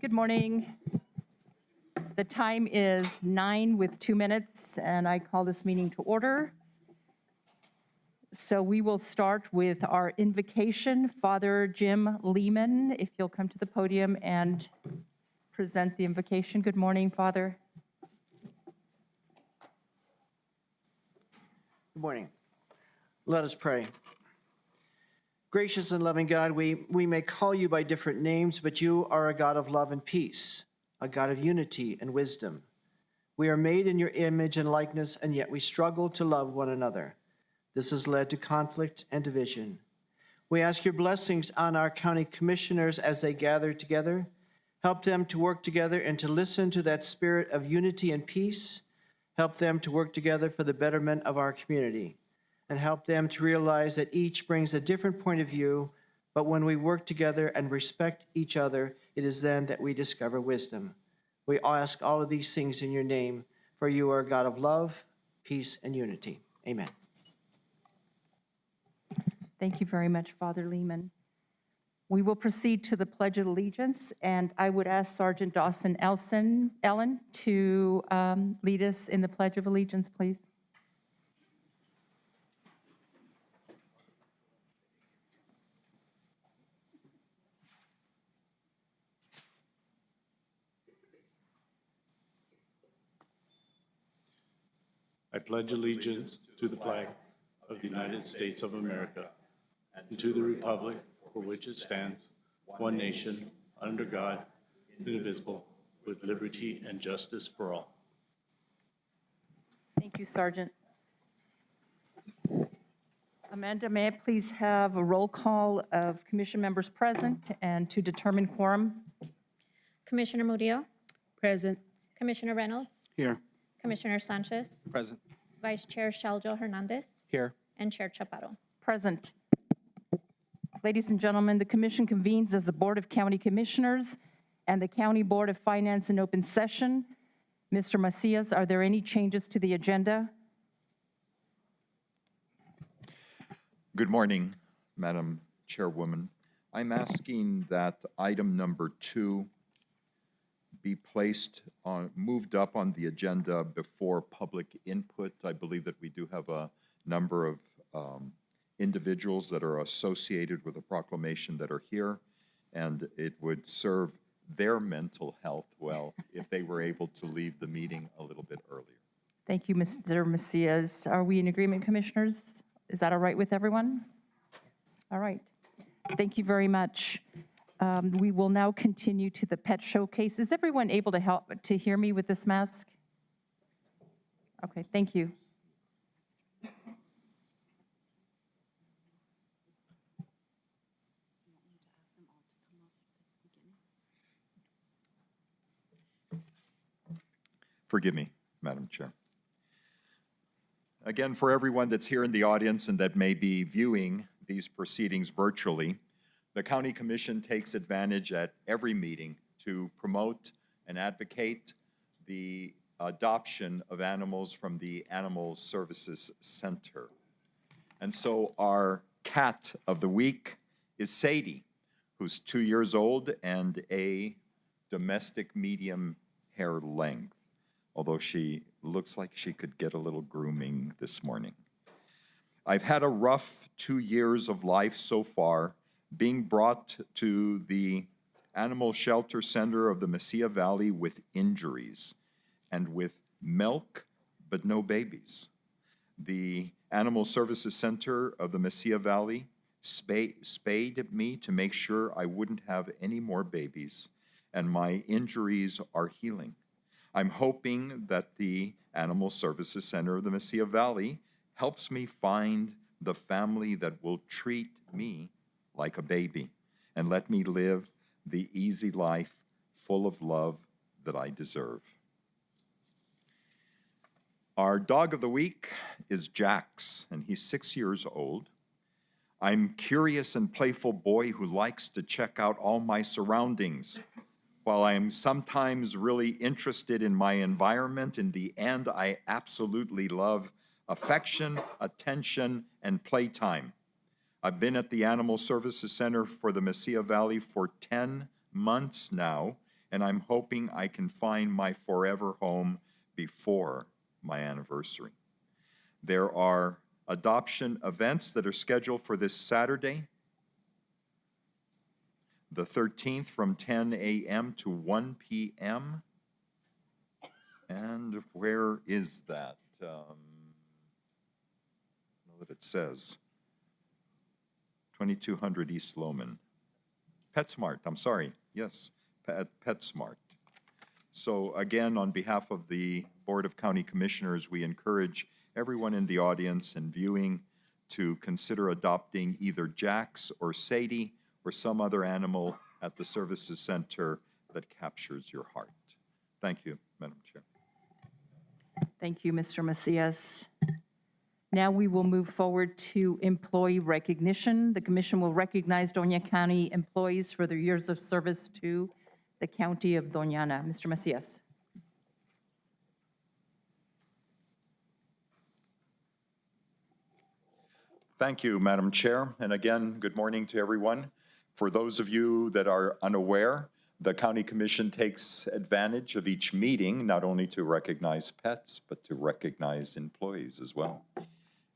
Good morning. The time is 9 with 2 minutes, and I call this meeting to order. So we will start with our invocation. Father Jim Lehman, if you'll come to the podium and present the invocation. Good morning, Father. Good morning. Let us pray. Gracious and loving God, we may call you by different names, but you are a God of love and peace, a God of unity and wisdom. We are made in your image and likeness, and yet we struggle to love one another. This has led to conflict and division. We ask your blessings on our county commissioners as they gather together. Help them to work together and to listen to that spirit of unity and peace. Help them to work together for the betterment of our community, and help them to realize that each brings a different point of view, but when we work together and respect each other, it is then that we discover wisdom. We ask all of these things in your name, for you are a God of love, peace, and unity. Amen. Thank you very much, Father Lehman. We will proceed to the Pledge of Allegiance, and I would ask Sergeant Dawson Ellen to lead us in the Pledge of Allegiance, please. I pledge allegiance to the flag of the United States of America and to the republic for which it stands, one nation, under God, indivisible, with liberty and justice for all. Thank you, Sergeant. Amanda, may I please have a roll call of commission members present and to determine quorum? Commissioner Murillo, Present. Commissioner Reynolds, Here. Commissioner Sanchez, Present. Vice Chair Shaljo Hernandez, Here. and Chair Chaparro. Present. Ladies and gentlemen, the commission convenes as the Board of County Commissioners and the County Board of Finance in open session. Mr. Macias, are there any changes to the agenda? Good morning, Madam Chairwoman. I'm asking that item number 2 be moved up on the agenda before public input. I believe that we do have a number of individuals that are associated with the proclamation that are here, and it would serve their mental health well if they were able to leave the meeting a little bit earlier. Thank you, Mr. Macias. Are we in agreement, commissioners? Is that all right with everyone? Yes. All right. Thank you very much. We will now continue to the pet showcase. Is everyone able to hear me with this mask? Okay, thank you. Forgive me, Madam Chair. Again, for everyone that's here in the audience and that may be viewing these proceedings virtually, the County Commission takes advantage at every meeting to promote and advocate the adoption of animals from the Animal Services Center. And so our cat of the week is Sadie, who's 2 years old and a domestic medium hair length, although she looks like she could get a little grooming this morning. I've had a rough 2 years of life so far, being brought to the Animal Shelter Center of the Mesilla Valley with injuries and with milk, but no babies. The Animal Services Center of the Mesilla Valley spayed me to make sure I wouldn't have any more babies, and my injuries are healing. I'm hoping that the Animal Services Center of the Mesilla Valley helps me find the family that will treat me like a baby and let me live the easy life full of love that I deserve. Our dog of the week is Jax, and he's 6 years old. I'm curious and playful boy who likes to check out all my surroundings. While I am sometimes really interested in my environment, in the end, I absolutely love affection, attention, and playtime. I've been at the Animal Services Center for the Mesilla Valley for 10 months now, and I'm hoping I can find my forever home before my anniversary. There are adoption events that are scheduled for this Saturday, the 13th, from 10 a.m. to 1 p.m. And where is that? I don't know that it says. 2200 East Loman. PetSmart, I'm sorry. Yes, PetSmart. So again, on behalf of the Board of County Commissioners, we encourage everyone in the audience and viewing to consider adopting either Jax or Sadie or some other animal at the services center that captures your heart. Thank you, Madam Chair. Thank you, Mr. Macias. Now we will move forward to employee recognition. The commission will recognize Doña County employees for their years of service to the County of Doñana. Mr. Macias. Thank you, Madam Chair. And again, good morning to everyone. For those of you that are unaware, the County Commission takes advantage of each meeting, not only to recognize pets, but to recognize employees as well.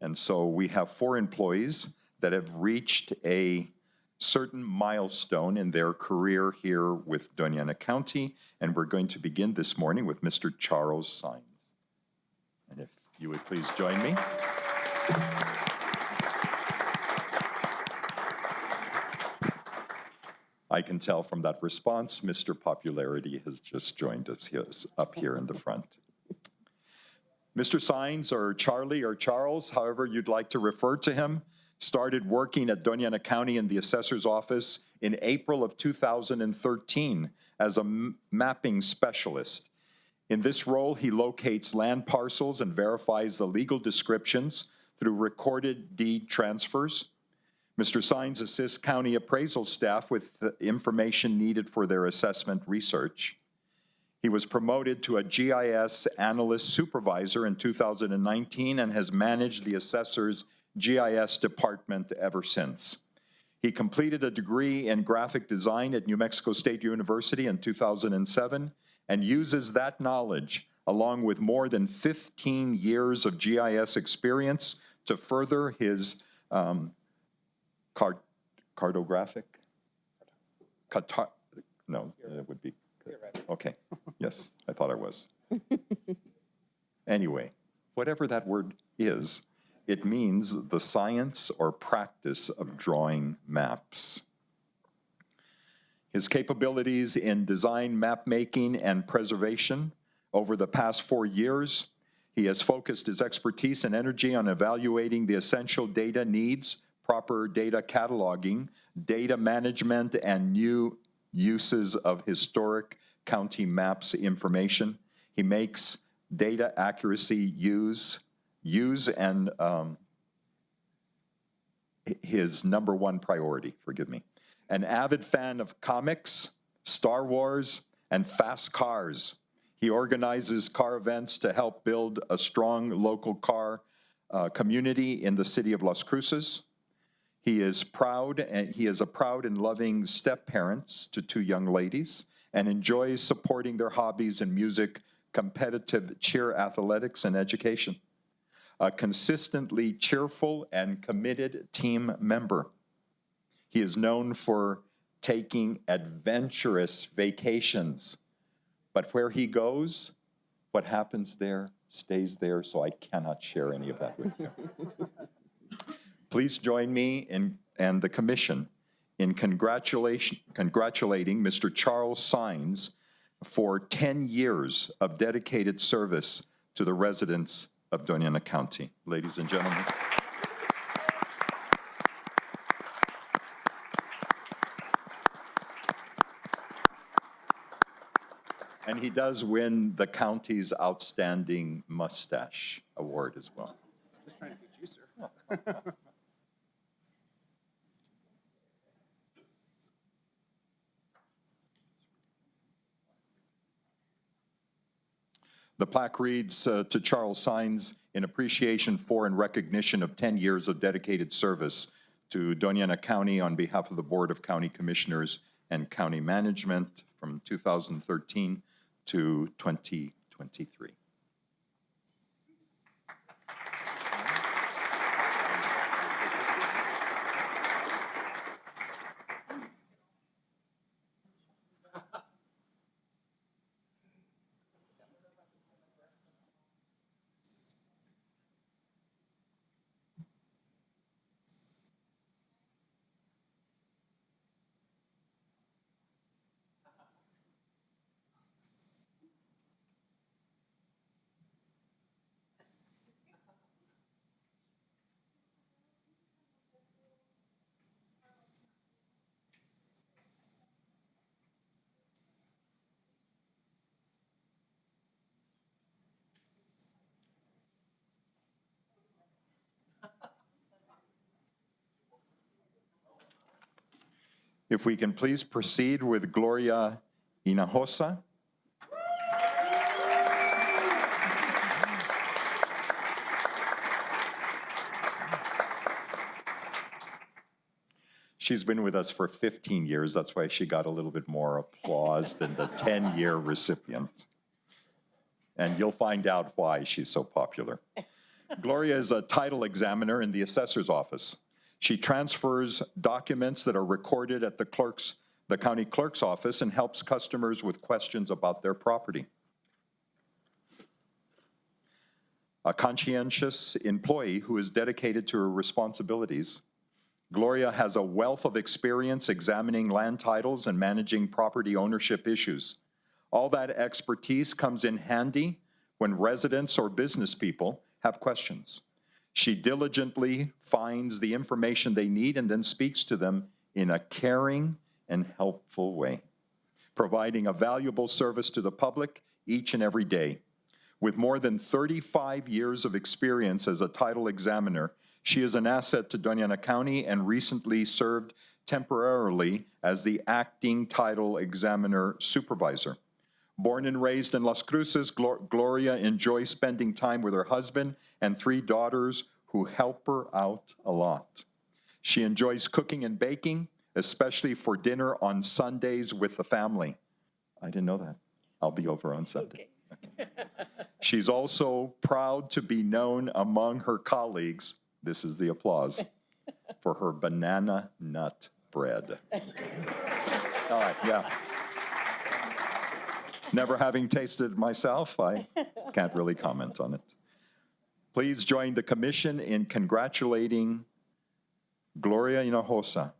And so we have 4 employees that have reached a certain milestone in their career here with Doñana County, and we're going to begin this morning with Mr. Charles Saenz. And if you would please join me. I can tell from that response, Mr. Popularity has just joined us up here in the front. Mr. Saenz, or Charlie, or Charles, however you'd like to refer to him, started working at Doñana County in the assessor's office in April of 2013 as a mapping specialist. In this role, he locates land parcels and verifies the legal descriptions through recorded deed transfers. Mr. Saenz assists county appraisal staff with the information needed for their assessment research. He was promoted to a GIS analyst supervisor in 2019 and has managed the assessor's GIS department ever since. He completed a degree in graphic design at New Mexico State University in 2007 and uses that knowledge, along with more than 15 years of GIS experience, to further his cartographic? No, it would be. Okay, yes, I thought I was. Anyway, whatever that word is, it means the science or practice of drawing maps. His capabilities in design, map making, and preservation over the past 4 years, he has focused his expertise and energy on evaluating the essential data needs, proper data cataloging, data management, and new uses of historic county maps information. He makes data accuracy use and his number 1 priority, forgive me. An avid fan of comics, Star Wars, and fast cars. He organizes car events to help build a strong local car community in the city of Las Cruces. He is proud, and he is a proud and loving step-parent to 2 young ladies and enjoys supporting their hobbies in music, competitive cheer athletics, and education. A consistently cheerful and committed team member. He is known for taking adventurous vacations, but where he goes, what happens there stays there, so I cannot share any of that with you. Please join me and the commission in congratulating Mr. Charles Saenz for 10 years of dedicated service to the residents of Doñana County. Ladies and gentlemen. And he does win the county's Outstanding Mustache Award as well. Just trying to get you, sir. The plaque reads, to Charles Saenz, in appreciation for and recognition of 10 years of dedicated service to Doñana County on behalf of the Board of County Commissioners and County Management from 2013 to 2023. If we can please proceed with Gloria Hinojosa. She's been with us for 15 years. That's why she got a little bit more applause than the 10-year recipient. And you'll find out why she's so popular. Gloria is a title examiner in the assessor's office. She transfers documents that are recorded at the county clerk's office and helps customers with questions about their property. A conscientious employee who is dedicated to her responsibilities, Gloria has a wealth of experience examining land titles and managing property ownership issues. All that expertise comes in handy when residents or business people have questions. She diligently finds the information they need and then speaks to them in a caring and helpful way, providing a valuable service to the public each and every day. With more than 35 years of experience as a title examiner, she is an asset to Doña Ana County and recently served temporarily as the acting title examiner supervisor. Born and raised in Las Cruces, Gloria enjoys spending time with her husband and 3 daughters who help her out a lot. She enjoys cooking and baking, especially for dinner on Sundays with the family. I didn't know that. I'll be over on Sunday. Okay. She's also proud to be known among her colleagues, this is the applause, for her banana nut bread. All right, yeah. Never having tasted it myself, I can't really comment on it. Please join the commission in congratulating Gloria Hinojosa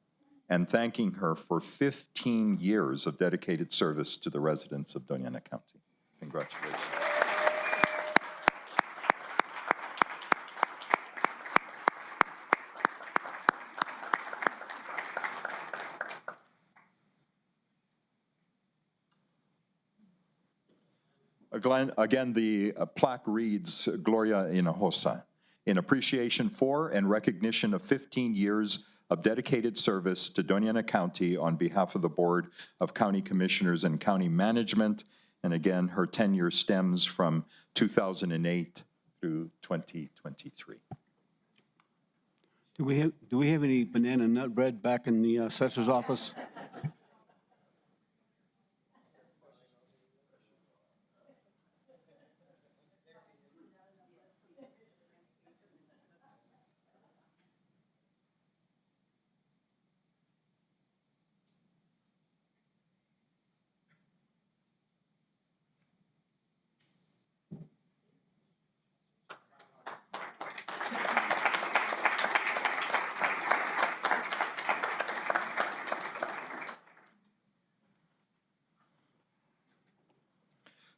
and thanking her for 15 years of dedicated service to the residents of Doña Ana County. Congratulations. Again, the plaque reads, Gloria Hinojosa, in appreciation for and recognition of 15 years of dedicated service to Doña Ana County on behalf of the Board of County Commissioners and County Management. And again, her tenure stems from 2008 through 2023. Do we have any banana nut bread back in the assessor's office?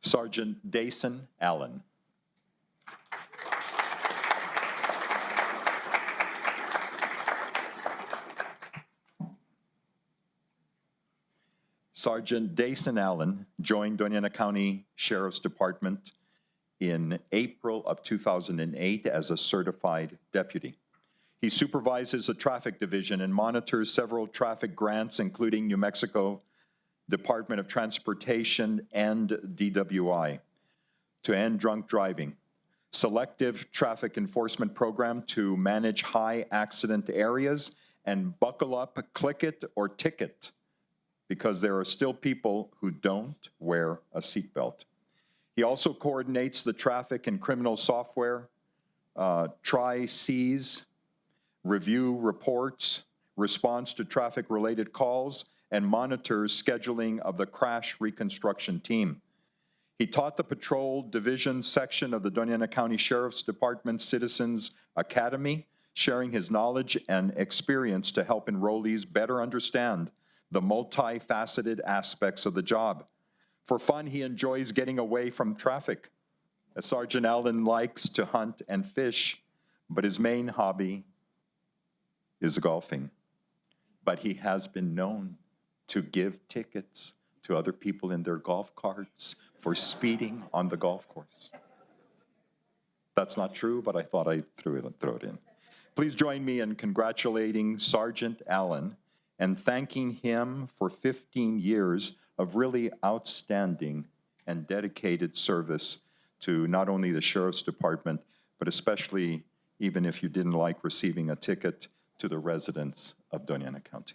Sergeant Dason Allen. Sergeant Dason Allen joined Doña Ana County Sheriff's Department in April of 2008 as a certified deputy. He supervises a traffic division and monitors several traffic grants, including New Mexico Department of Transportation and DWI to end drunk driving, selective traffic enforcement program to manage high accident areas, and buckle up, click it or ticket because there are still people who don't wear a seatbelt. He also coordinates the traffic and criminal software, Tri-Seas, review reports, responds to traffic-related calls, and monitors scheduling of the crash reconstruction team. He taught the Patrol Division section of the Doña Ana County Sheriff's Department Citizens Academy, sharing his knowledge and experience to help enrollees better understand the multifaceted aspects of the job. For fun, he enjoys getting away from traffic. As Sergeant Allen likes to hunt and fish, but his main hobby is golfing. But he has been known to give tickets to other people in their golf carts for speeding on the golf course. That's not true, but I thought I'd throw it in. Please join me in congratulating Sergeant Allen and thanking him for 15 years of really outstanding and dedicated service to not only the Sheriff's Department, but especially, even if you didn't like receiving a ticket, to the residents of Doña Ana County.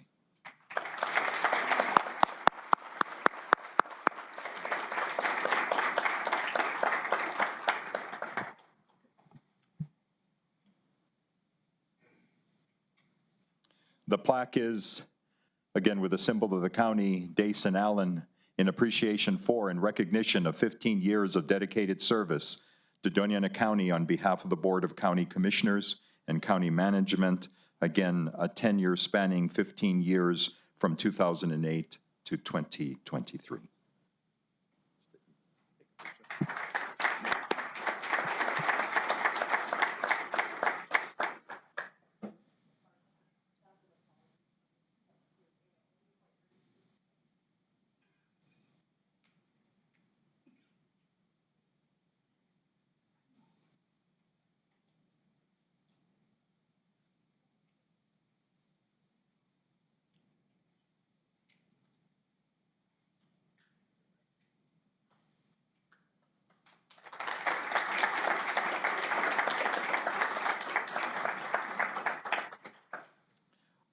The plaque is, again, with a symbol of the county, Dason Allen, in appreciation for and recognition of 15 years of dedicated service to Doña Ana County on behalf of the Board of County Commissioners and County Management. Again, a tenure spanning 15 years from 2008 to 2023.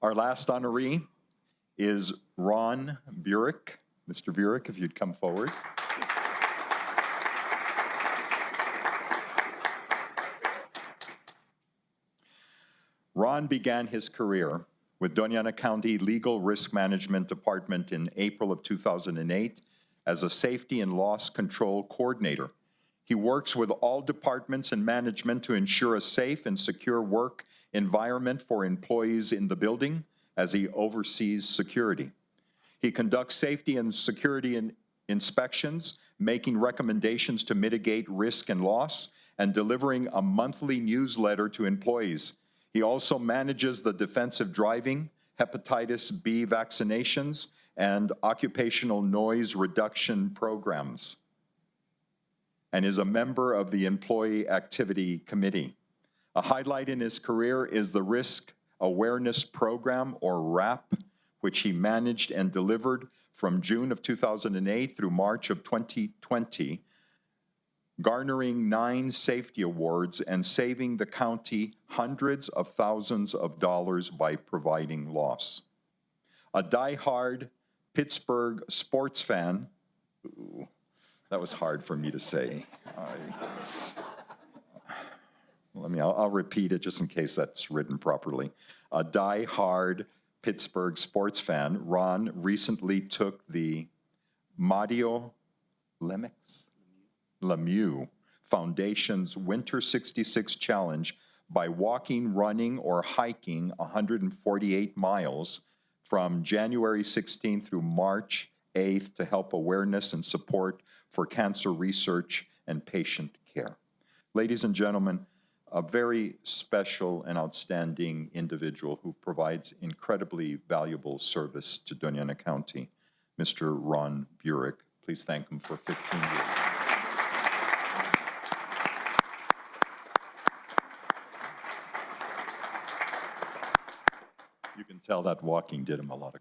Our last honoree is Ron Burek. Mr. Burek, if you'd come forward. Ron began his career with Doña Ana County Legal Risk Management Department in April of 2008 as a safety and loss control coordinator. He works with all departments and management to ensure a safe and secure work environment for employees in the building as he oversees security. He conducts safety and security inspections, making recommendations to mitigate risk and loss, and delivering a monthly newsletter to employees. He also manages the defensive driving, hepatitis B vaccinations, and occupational noise reduction programs, and is a member of the Employee Activity Committee. A highlight in his career is the Risk Awareness Program, or RAP, which he managed and delivered from June of 2008 through March of 2020, garnering 9 safety awards and saving the county hundreds of thousands of dollars by providing loss. A diehard Pittsburgh sports fan, ooh, that was hard for me to say. I'll repeat it just in case that's written properly. A die-hard Pittsburgh sports fan, Ron recently took the Mario Lemieux Foundation's Winter 66 Challenge by walking, running, or hiking 148 miles from January 16th through March 8th to help awareness and support for cancer research and patient care. Ladies and gentlemen, a very special and outstanding individual who provides incredibly valuable service to Doña Ana County, Mr. Ron Burek. Please thank him for 15 years. You can tell that walking did him a lot of good.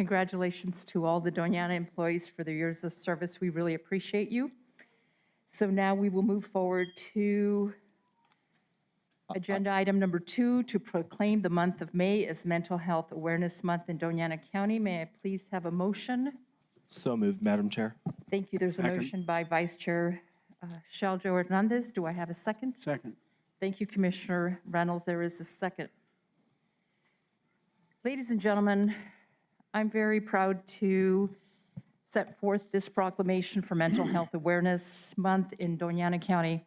Congratulations to all the Doñana employees for their years of service. We really appreciate you. So now we will move forward to agenda item number 2, to proclaim the month of May as Mental Health Awareness Month in Doñana County. May I please have a motion? So moved, Madam Chair. Thank you. There's a motion by Vice Chair Shaljo Hernandez. Do I have a second? Second. Thank you, Commissioner Reynolds. There is a second. Ladies and gentlemen, I'm very proud to set forth this proclamation for Mental Health Awareness Month in Doñana County.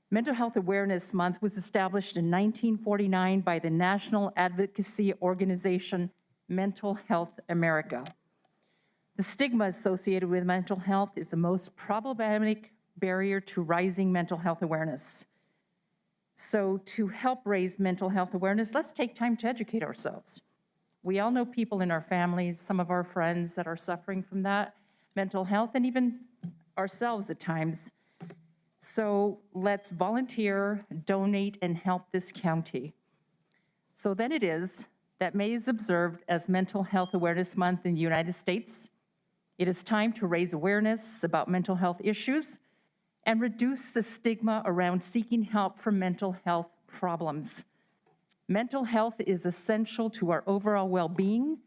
Mental Health Awareness Month was established in 1949 by the national advocacy organization Mental Health America. The stigma associated with mental health is the most problematic barrier to rising mental health awareness. So to help raise mental health awareness, let's take time to educate ourselves. We all know people in our families, some of our friends that are suffering from that mental health, and even ourselves at times. So let's volunteer, donate, and help this county. So then it is that May is observed as Mental Health Awareness Month in the United States. It is time to raise awareness about mental health issues and reduce the stigma around seeking help for mental health problems. Mental health is essential to our overall well-being,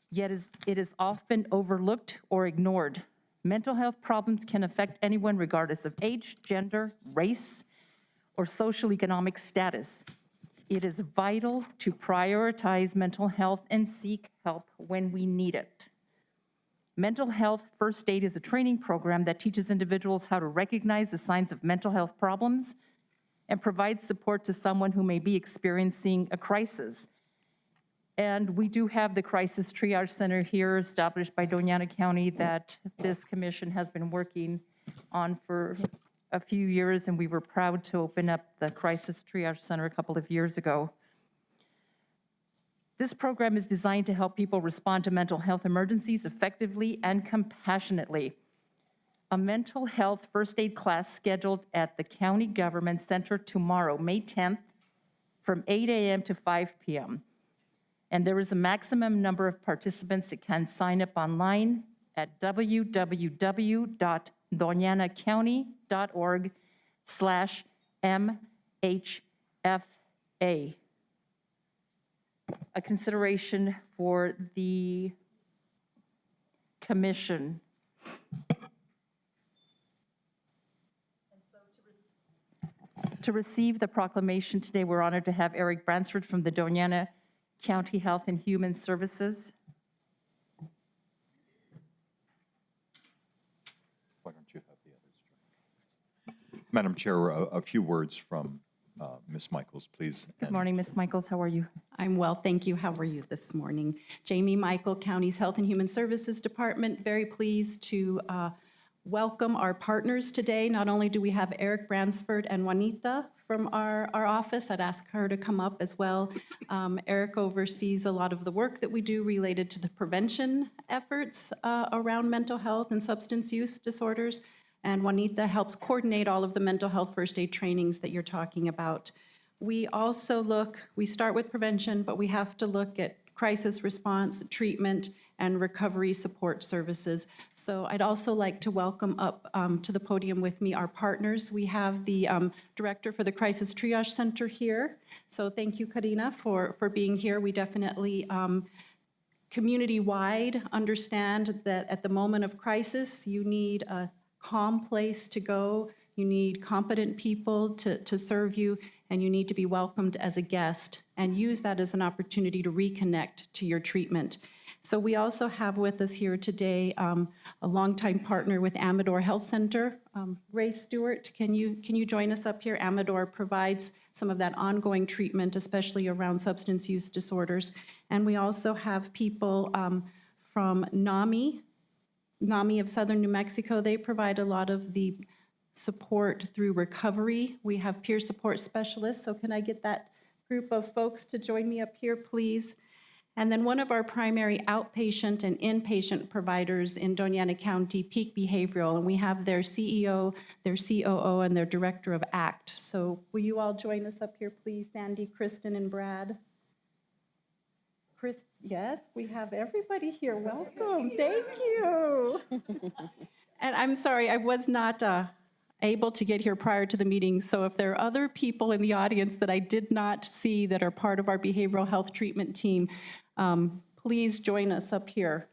yet it is often overlooked or ignored. Mental health problems can affect anyone regardless of age, gender, race, or social economic status. It is vital to prioritize mental health and seek help when we need it. Mental Health First Aid is a training program that teaches individuals how to recognize the signs of mental health problems and provide support to someone who may be experiencing a crisis. And we do have the Crisis Triage Center here established by Doñana County that this commission has been working on for a few years, and we were proud to open up the Crisis Triage Center a couple of years ago. This program is designed to help people respond to mental health emergencies effectively and compassionately. A mental health first aid class scheduled at the County Government Center tomorrow, May 10th, from 8 a.m. to 5 p.m. And there is a maximum number of participants that can sign up online at www.doñanacounty.org/MHFA. A consideration for the commission. To receive the proclamation today, we're honored to have Eric Bransford from the Doñana County Health and Human Services. Why don't you have the others? Madam Chair, a few words from Ms. Michaels, please. Good morning, Ms. Michaels, how are you? I'm well, thank you. How are you this morning? Jamie Michael, County's Health and Human Services Department. Very pleased to welcome our partners today. Not only do we have Eric Bransford and Juanita from our office, I'd ask her to come up as well. Eric oversees a lot of the work that we do related to the prevention efforts around mental health and substance use disorders. And Juanita helps coordinate all of the mental health first aid trainings that you're talking about. We also we start with prevention, but we have to look at crisis response, treatment, and recovery support services. So I'd also like to welcome up to the podium with me our partners. We have the director for the Crisis Triage Center here. So thank you, Karina, for being here. We definitely community-wide understand that at the moment of crisis, you need a calm place to go, you need competent people to serve you, and you need to be welcomed as a guest, and use that as an opportunity to reconnect to your treatment. So we also have with us here today a longtime partner with Amador Health Center. Ray Stewart, can you join us up here? Amador provides some of that ongoing treatment, especially around substance use disorders. And we also have people from NAMI of Southern New Mexico. They provide a lot of the support through recovery. We have peer support specialists, so can I get that group of folks to join me up here, please? And then one of our primary outpatient and inpatient providers in Doñana County, Peak Behavioral, and we have their CEO, their COO, and their Director of ACT. So will you all join us up here, please, Sandy, Kristen, and Brad? Yes, we have everybody here. Welcome. Thank you. And I'm sorry, I was not able to get here prior to the meeting, so if there are other people in the audience that I did not see that are part of our behavioral health treatment team, please join us up here.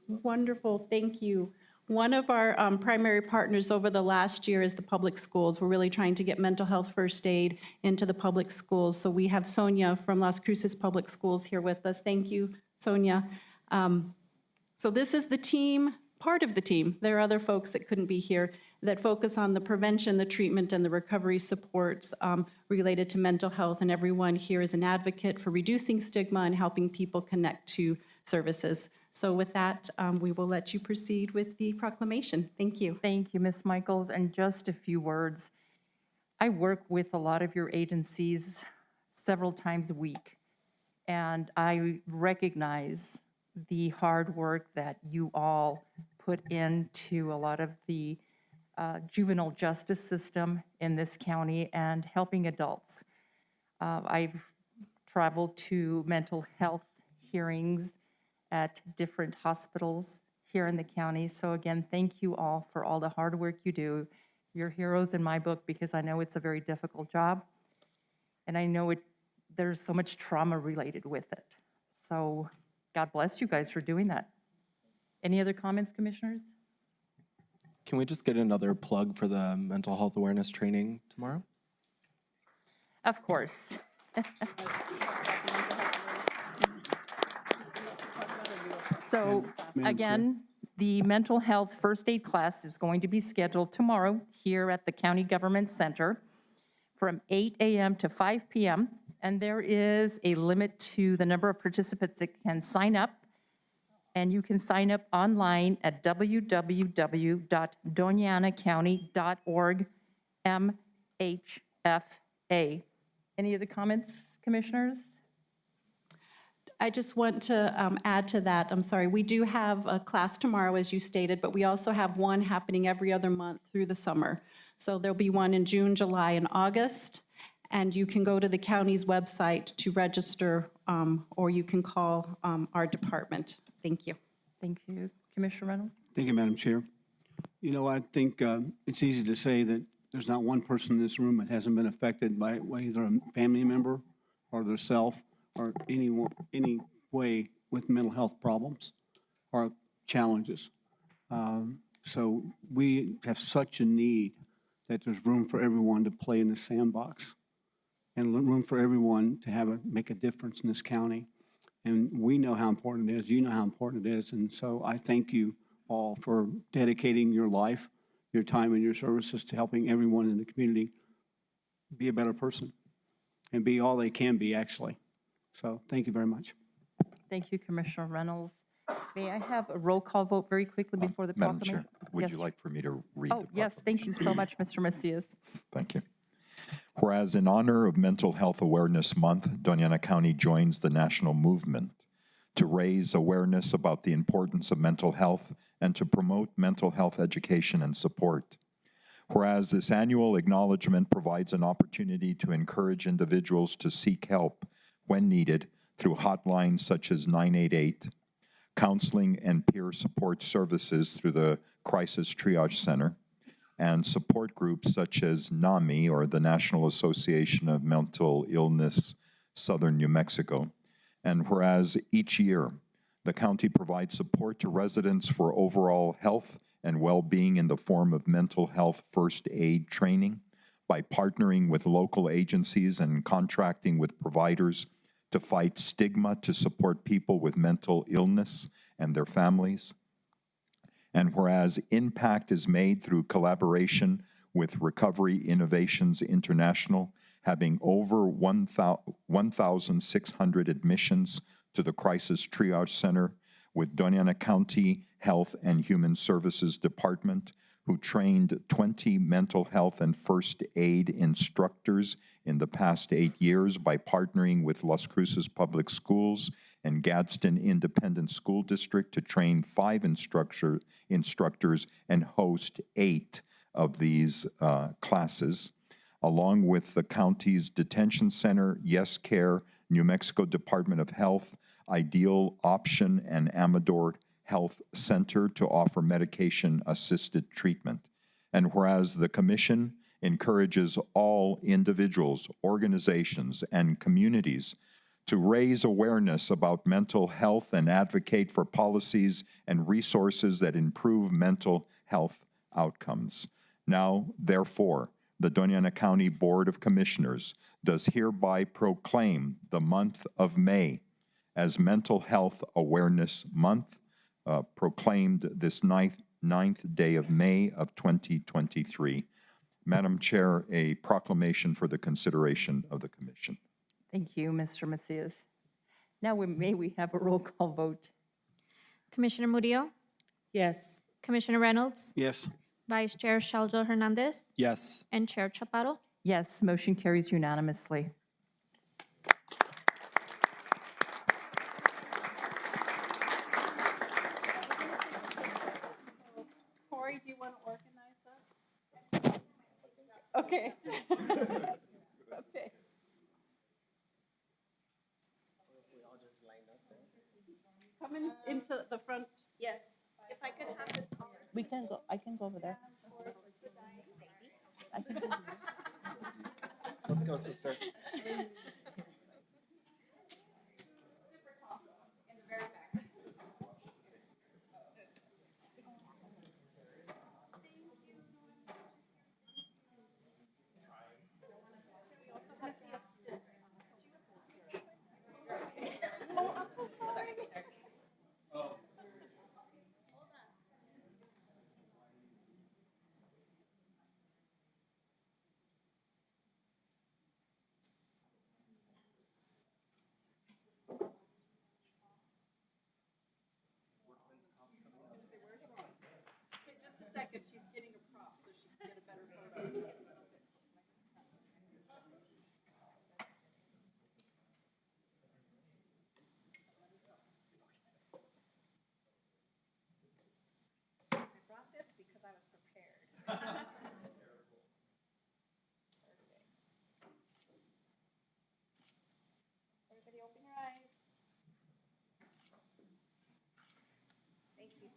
Wonderful, thank you. One of our primary partners over the last year is the public schools. We're really trying to get mental health first aid into the public schools. So we have Sonia from Las Cruces Public Schools here with us. Thank you, Sonia. So this is the team, part of the team. There are other folks that couldn't be here that focus on the prevention, the treatment, and the recovery supports related to mental health. And everyone here is an advocate for reducing stigma and helping people connect to services. So with that, we will let you proceed with the proclamation. Thank you. Thank you, Ms. Michaels. And just a few words. I work with a lot of your agencies several times a week, and I recognize the hard work that you all put into a lot of the juvenile justice system in this county and helping adults. I've traveled to mental health hearings at different hospitals here in the county. So again, thank you all for all the hard work you do. You're heroes in my book because I know it's a very difficult job. And I know there's so much trauma related with it. So God bless you guys for doing that. Any other comments, commissioners? Can we just get another plug for the mental health awareness training tomorrow? Of course. So again, the mental health first aid class is going to be scheduled tomorrow here at the County Government Center from 8 a.m. to 5 p.m. And there is a limit to the number of participants that can sign up. And you can sign up online at www.donianacounty.org MHFA. Any other comments, commissioners? I just want to add to that, I'm sorry, we do have a class tomorrow, as you stated, but we also have one happening every other month through the summer. So there'll be one in June, July, and August, and you can go to the county's website to register, or you can call our department. Thank you. Thank you. Commissioner Reynolds? Thank you, Madam Chair. You know, I think it's easy to say that there's not one person in this room that hasn't been affected by either a family member or their self or any way with mental health problems or challenges. So we have such a need that there's room for everyone to play in the sandbox and room for everyone to make a difference in this county. And we know how important it is, you know how important it is, and so I thank you all for dedicating your life, your time, and your services to helping everyone in the community be a better person and be all they can be, actually. So thank you very much. Thank you, Commissioner Reynolds. May I have a roll call vote very quickly before the Madam proclamation? Chair, would Yes. you like for me to read the Oh, yes, thank you so much, Mr. Macias. Thank you. Whereas in honor of Mental Health Awareness Month, Doñana County joins the national movement to raise awareness about the importance of mental health and to promote mental health education and support. Whereas this annual acknowledgement provides an opportunity to encourage individuals to seek help when needed through hotlines such as 988, counseling and peer support services through the Crisis Triage Center, and support groups such as NAMI, or the National Association of Mental Illness, Southern New Mexico. And whereas each year, the county provides support to residents for overall health and well-being in the form of mental health first aid training by partnering with local agencies and contracting with providers to fight stigma to support people with mental illness and their families. And whereas impact is made through collaboration with Recovery Innovations International, having over 1,600 admissions to the Crisis Triage Center, with Doñana County Health and Human Services Department, who trained 20 mental health and first aid instructors in the past 8 years by partnering with Las Cruces Public Schools and Gadsden Independent School District to train 5 instructors and host 8 of these classes, along with the county's detention center, Yes Care, New Mexico Department of Health, Ideal Option, and Amador Health Center to offer medication-assisted treatment. And whereas the commission encourages all individuals, organizations, and communities to raise awareness about mental health and advocate for policies and resources that improve mental health outcomes. Now, therefore, the Doña Ana County Board of Commissioners does hereby proclaim the month of May as Mental Health Awareness Month, proclaimed this ninth day of May of 2023. Madam Chair, a proclamation for the consideration of the commission. Thank you, Mr. Macias. Now, may we have a roll call vote? Commissioner Murillo, Yes. Commissioner Reynolds, Yes. Vice Chair Shaljo Hernandez, Yes. and Chair Chaparro. Yes, motion carries unanimously. Corey, do you want to organize us? Okay. Okay. Come into the front. Yes. If I could have the We can go, I can go over there. I can go. Let's go, sister. Just a second, she's getting a prop so she can get a better photo. I brought this because I was prepared. Everybody open your eyes. Thank you.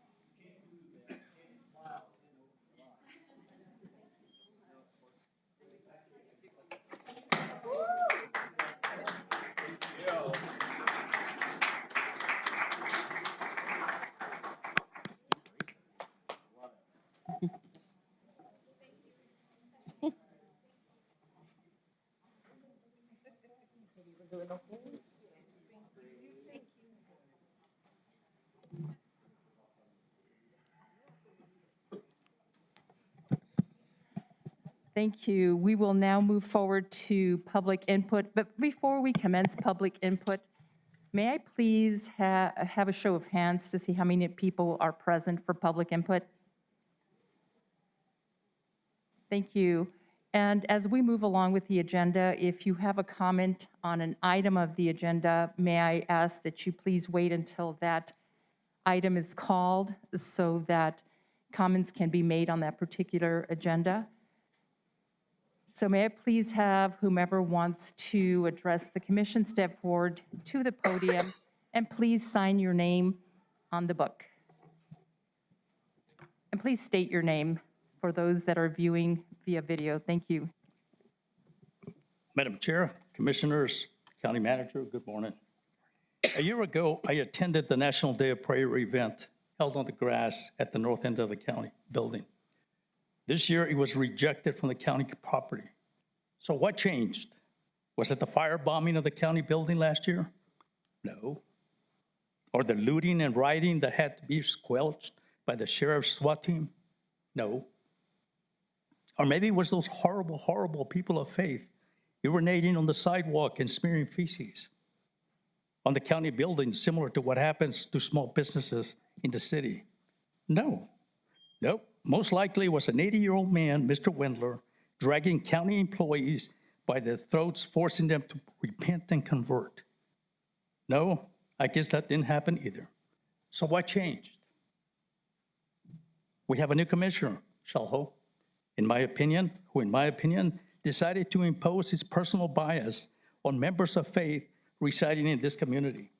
Thank you. We will now move forward to public input. But before we commence public input, may I please have a show of hands to see how many people are present for public input? Thank you. And as we move along with the agenda, if you have a comment on an item of the agenda, may I ask that you please wait until that item is called so that comments can be made on that particular agenda. So may I please have whomever wants to address the commission step forward to the podium and please sign your name on the book. And please state your name for those that are viewing via video. Thank you. Madam Chair, Commissioners, County Manager, good morning. A year ago, I attended the National Day of Prayer event held on the grass at the north end of the county building. This year, it was rejected from the county property. So what changed? Was it the firebombing of the county building last year? No. Or the looting and rioting that had to be squelched by the sheriff's SWAT team? No. Or maybe it was those horrible, horrible people of faith urinating on the sidewalk and smearing feces on the county building, similar to what happens to small businesses in the city? No. Nope. Most likely it was an 80-year-old man, Mr. Wendler, dragging county employees by their throats, forcing them to repent and convert. No, I guess that didn't happen either. So what changed? We have a new commissioner, Shalho, in my opinion, who, in my opinion, decided to impose his personal bias on members of faith residing in this community.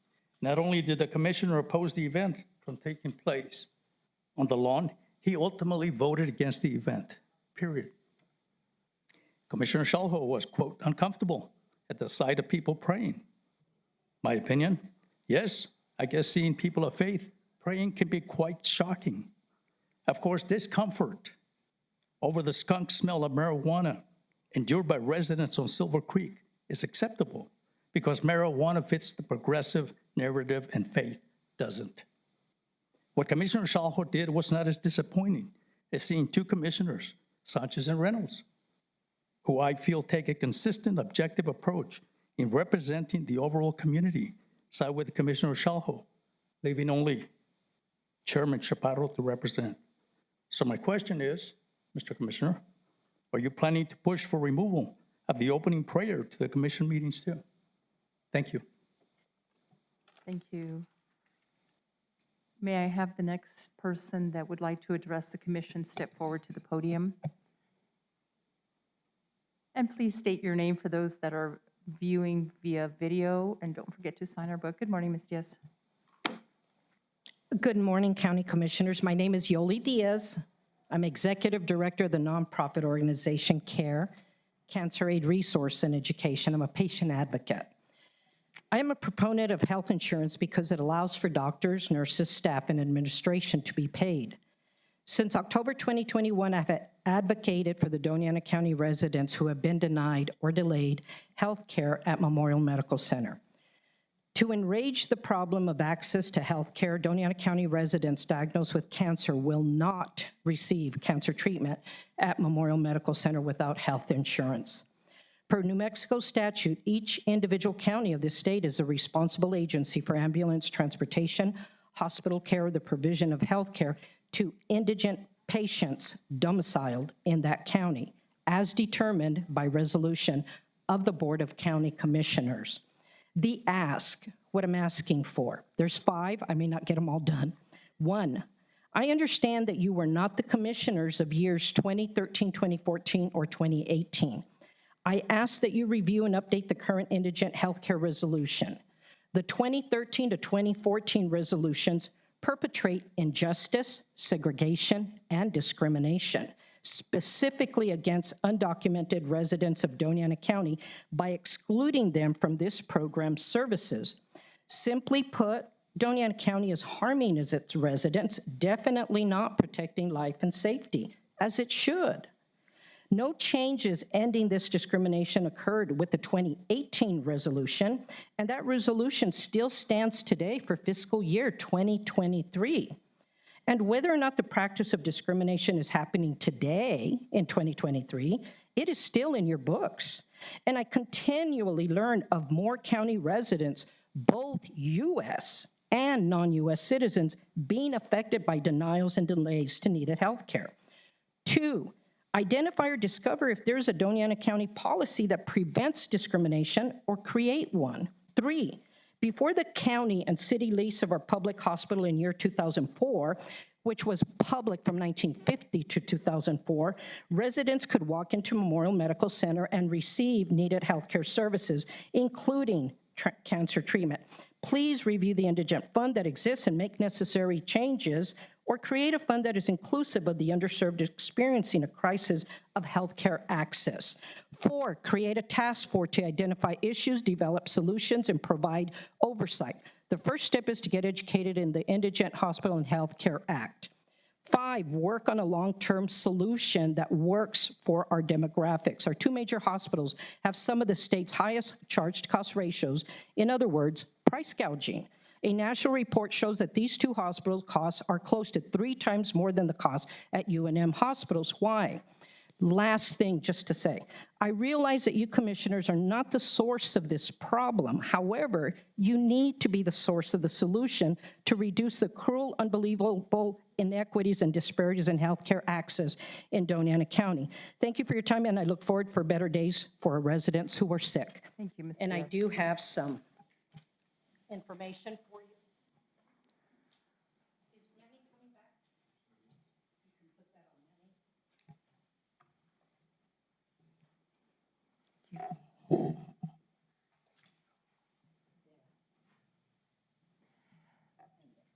Not only did the commissioner oppose the event from taking place on the lawn, he ultimately voted against the event, period. Commissioner Shalho was, quote, uncomfortable at the sight of people praying. My opinion, yes, I guess seeing people of faith praying can be quite shocking. Of course, discomfort over the skunk smell of marijuana endured by residents on Silver Creek is acceptable because marijuana fits the progressive narrative and faith doesn't. What Commissioner Shalho did was not as disappointing as seeing two commissioners, Sanchez and Reynolds, who I feel take a consistent, objective approach in representing the overall community, side with Commissioner Shalho, leaving only Chairman Chaparro to represent. So my question is, Mr. Commissioner, are you planning to push for removal of the opening prayer to the commission meetings too? Thank you. Thank you. May I have the next person that would like to address the commission step forward to the podium? And please state your name for those that are viewing via video, and don't forget to sign our book. Good morning, Ms. Diaz. Good morning, County Commissioners. My name is Yoli Diaz. I'm Executive Director of the nonprofit organization CARE, Cancer Aid Resource and Education. I'm a patient advocate. I am a proponent of health insurance because it allows for doctors, nurses, staff, and administration to be paid. Since October 2021, I've advocated for the Doña Ana County residents who have been denied or delayed health care at Memorial Medical Center. To enrage the problem of access to health care, Doña Ana County residents diagnosed with cancer will not receive cancer treatment at Memorial Medical Center without health insurance. Per New Mexico statute, each individual county of this state is a responsible agency for ambulance transportation, hospital care, or the provision of health care to indigent patients domiciled in that county, as determined by resolution of the Board of County Commissioners. The ask, what I'm asking for, there's 5, I may not get them all done. 1, I understand that you were not the commissioners of years 2013, 2014, or 2018. I ask that you review and update the current indigent healthcare resolution. The 2013 to 2014 resolutions perpetrate injustice, segregation, and discrimination, specifically against undocumented residents of Doña Ana County by excluding them from this program's services. Simply put, Doña Ana County is harming its residents, definitely not protecting life and safety, as it should. No changes ending this discrimination occurred with the 2018 resolution, and that resolution still stands today for fiscal year 2023. And whether or not the practice of discrimination is happening today in 2023, it is still in your books. And I continually learn of more county residents, both U.S. and non-U.S. citizens, being affected by denials and delays to needed health care. 2, identify or discover if there's a Doña Ana County policy that prevents discrimination or create one. 3, before the county and city lease of our public hospital in year 2004, which was public from 1950 to 2004, residents could walk into Memorial Medical Center and receive needed healthcare services, including cancer treatment. Please review the indigent fund that exists and make necessary changes, or create a fund that is inclusive of the underserved experiencing a crisis of healthcare access. 4, create a task force to identify issues, develop solutions, and provide oversight. The first step is to get educated in the Indigent Hospital and Healthcare Act. 5, work on a long-term solution that works for our demographics. Our 2 major hospitals have some of the state's highest charged cost ratios. In other words, price gouging. A national report shows that these 2 hospital costs are close to 3 times more than the cost at UNM hospitals. Why? Last thing just to say, I realize that you commissioners are not the source of this problem. However, you need to be the source of the solution to reduce the cruel, unbelievable inequities and disparities in healthcare access in Doña Ana County. Thank you for your time, and I look forward for better days for our residents who are sick. Thank you, Ms. And I Diaz. do have some information for you.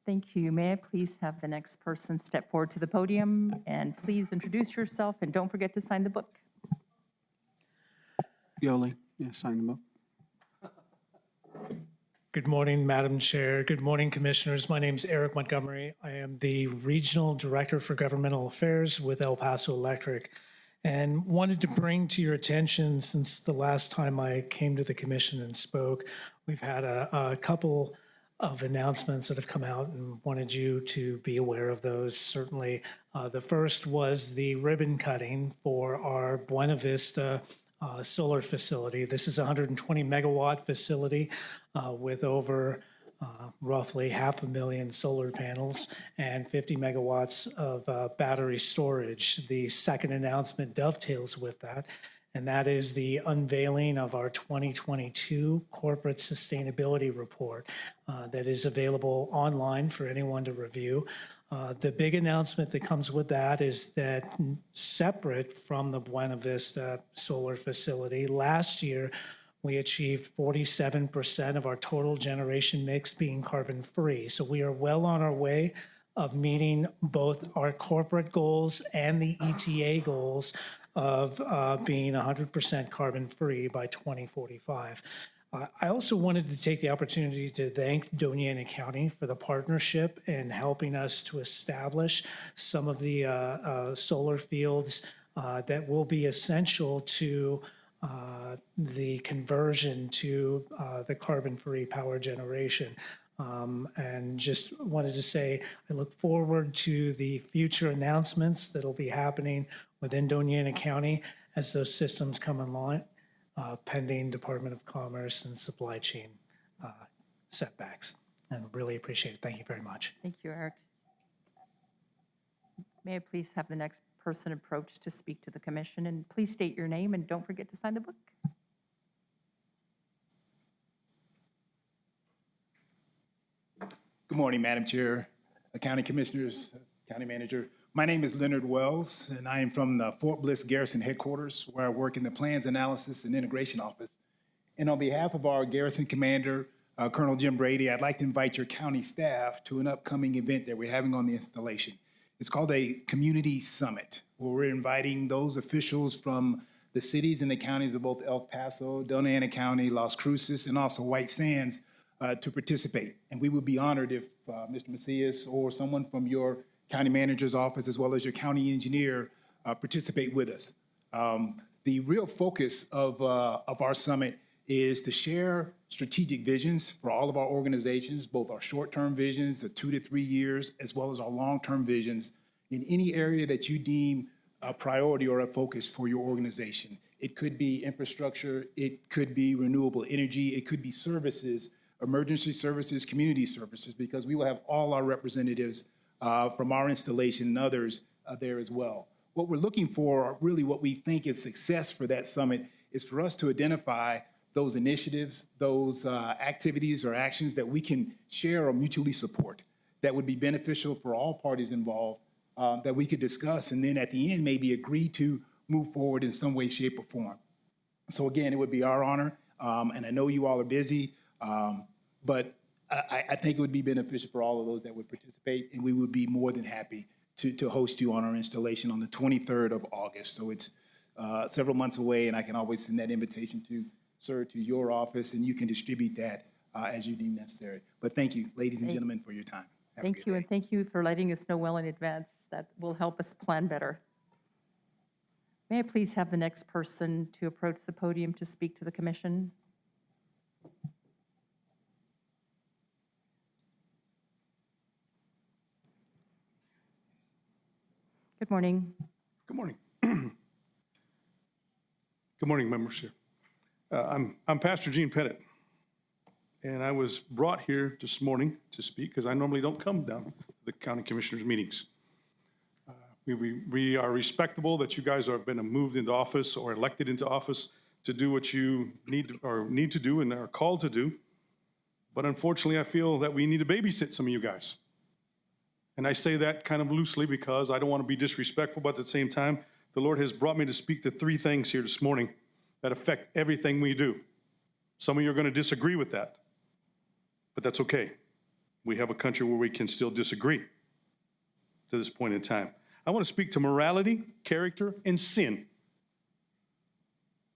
Thank you. May I please have the next person step forward to the podium, and please introduce yourself, and don't forget to sign the book. Yoli, yeah, sign them up. Good morning, Madam Chair. Good morning, Commissioners. My name is Eric Montgomery. I am the Regional Director for Governmental Affairs with El Paso Electric, and wanted to bring to your attention, since the last time I came to the commission and spoke, we've had a couple of announcements that have come out and wanted you to be aware of those. Certainly, the first was the ribbon cutting for our Buena Vista solar facility. This is a 120 megawatt facility with over roughly 500,000 solar panels and 50 megawatts of battery storage. The second announcement dovetails with that, and that is the unveiling of our 2022 Corporate Sustainability Report that is available online for anyone to review. The big announcement that comes with that is that, separate from the Buena Vista solar facility, last year we achieved 47% of our total generation mix being carbon-free. So we are well on our way of meeting both our corporate goals and the ETA goals of being 100% carbon-free by 2045. I also wanted to take the opportunity to thank Doña Ana County for the partnership in helping us to establish some of the solar fields that will be essential to the conversion to the carbon-free power generation. And just wanted to say, I look forward to the future announcements that'll be happening within Doña Ana County as those systems come online, pending Department of Commerce and supply chain setbacks. And really appreciate it. Thank you very much. Thank you, Eric. May I please have the next person approach to speak to the commission? And please state your name and don't forget to sign the book. Good morning, Madam Chair, County Commissioners, County Manager. My name is Leonard Wells, and I am from the Fort Bliss Garrison Headquarters, where I work in the Plans Analysis and Integration Office. And on behalf of our Garrison Commander, Colonel Jim Brady, I'd like to invite your county staff to an upcoming event that we're having on the installation. It's called a Community Summit, where we're inviting those officials from the cities and the counties of both El Paso, Doña Ana County, Las Cruces, and also White Sands to participate. And we would be honored if Mr. Macias or someone from your county manager's office, as well as your county engineer, participate with us. The real focus of our summit is to share strategic visions for all of our organizations, both our short-term visions, the 2 to 3 years, as well as our long-term visions in any area that you deem a priority or a focus for your organization. It could be infrastructure, it could be renewable energy, it could be services, emergency services, community services, because we will have all our representatives from our installation and others there as well. What we're looking for, really what we think is success for that summit, is for us to identify those initiatives, those activities or actions that we can share or mutually support that would be beneficial for all parties involved, that we could discuss, and then at the end maybe agree to move forward in some way, shape, or form. So again, it would be our honor, and I know you all are busy, but I think it would be beneficial for all of those that would participate, and we would be more than happy to host you on our installation on the 23rd of August. So it's several months away, and I can always send that invitation to your office, and you can distribute that as you deem necessary. But thank you, ladies and gentlemen, for your time. Have a Thank good you, day. and thank you for letting us know well in advance. That will help us plan better. May I please have the next person to approach the podium to speak to the commission? Good morning. Good morning. Good morning, members here. I'm Pastor Gene Pettit, and I was brought here this morning to speak because I normally don't come down to the county commissioners' meetings. We are respectable that you guys have been moved into office or elected into office to do what you need to do and are called to do. But unfortunately, I feel that we need to babysit some of you guys. And I say that kind of loosely because I don't want to be disrespectful, but at the same time, the Lord has brought me to speak to 3 things here this morning that affect everything we do. Some of you are going to disagree with that, but that's okay. We have a country where we can still disagree to this point in time. I want to speak to morality, character, and sin.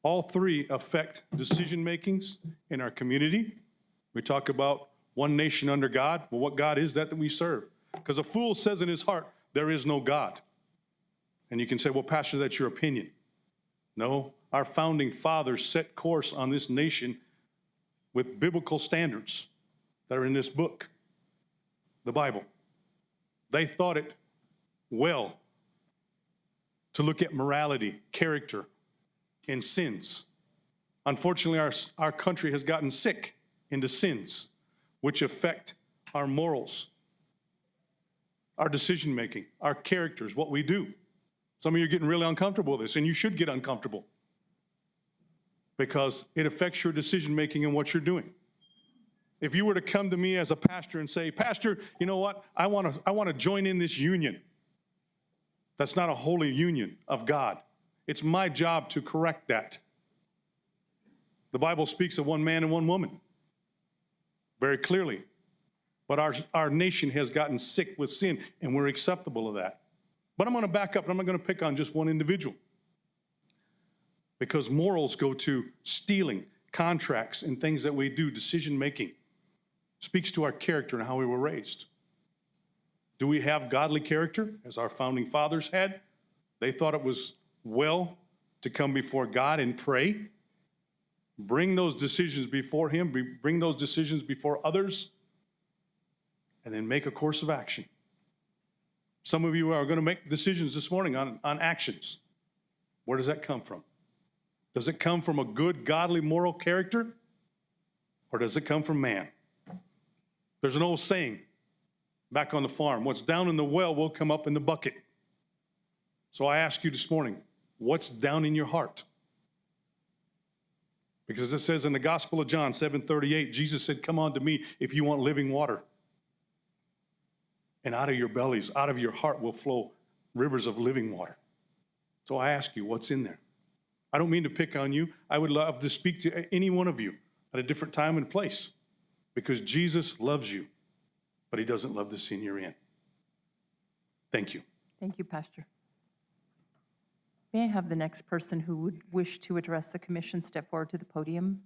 All three affect decision makings in our community. We talk about one nation under God. Well, what God is that we serve? Because a fool says in his heart, there is no God. And you can say, well, Pastor, that's your opinion. No, our founding fathers set course on this nation with biblical standards that are in this book, the Bible. They thought it well to look at morality, character, and sins. Unfortunately, our country has gotten sick into sins, which affect our morals, our decision-making, our characters, what we do. Some of you are getting really uncomfortable with this, and you should get uncomfortable because it affects your decision-making and what you're doing. If you were to come to me as a pastor and say, Pastor, you know what? I want to join in this union. That's not a holy union of God. It's my job to correct that. The Bible speaks of one man and one woman very clearly. But our nation has gotten sick with sin, and we're acceptable of that. But I'm going to back up, and I'm not going to pick on just one individual. Because morals go to stealing, contracts, and things that we do, decision-making. Speaks to our character and how we were raised. Do we have godly character, as our founding fathers had? They thought it was well to come before God and pray. Bring those decisions before Him, bring those decisions before others, and then make a course of action. Some of you are going to make decisions this morning on actions. Where does that come from? Does it come from a good, godly, moral character? Or does it come from man? There's an old saying back on the farm, what's down in the well will come up in the bucket. So I ask you this morning, what's down in your heart? Because it says in the Gospel of John 7:38, Jesus said, come on to me if you want living water. And out of your bellies, out of your heart will flow rivers of living water. So I ask you, what's in there? I don't mean to pick on you. I would love to speak to any one of you at a different time and place because Jesus loves you, but He doesn't love the sin you're in. Thank you. Thank you, Pastor. May I have the next person who would wish to address the commission step forward to the podium?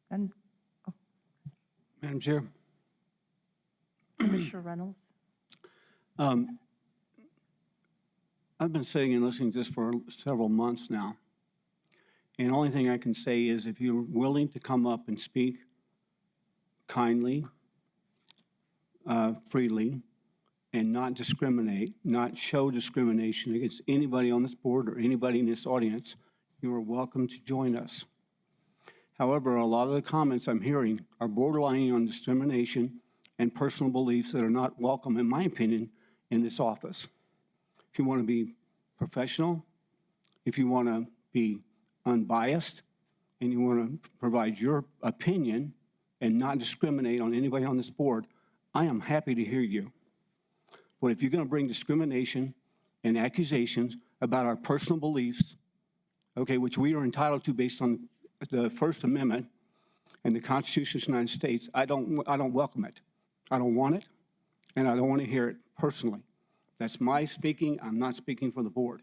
And Madam Chair? Commissioner Reynolds? I've been sitting and listening to this for several months now. And the only thing I can say is if you're willing to come up and speak kindly, freely, and not discriminate, not show discrimination against anybody on this board or anybody in this audience, you are welcome to join us. However, a lot of the comments I'm hearing are borderlining on discrimination and personal beliefs that are not welcome, in my opinion, in this office. If you want to be professional, if you want to be unbiased, and you want to provide your opinion and not discriminate on anybody on this board, I am happy to hear you. But if you're going to bring discrimination and accusations about our personal beliefs, okay, which we are entitled to based on the First Amendment and the Constitution of the United States, I don't welcome it. I don't want it, and I don't want to hear it personally. That's my speaking. I'm not speaking for the board.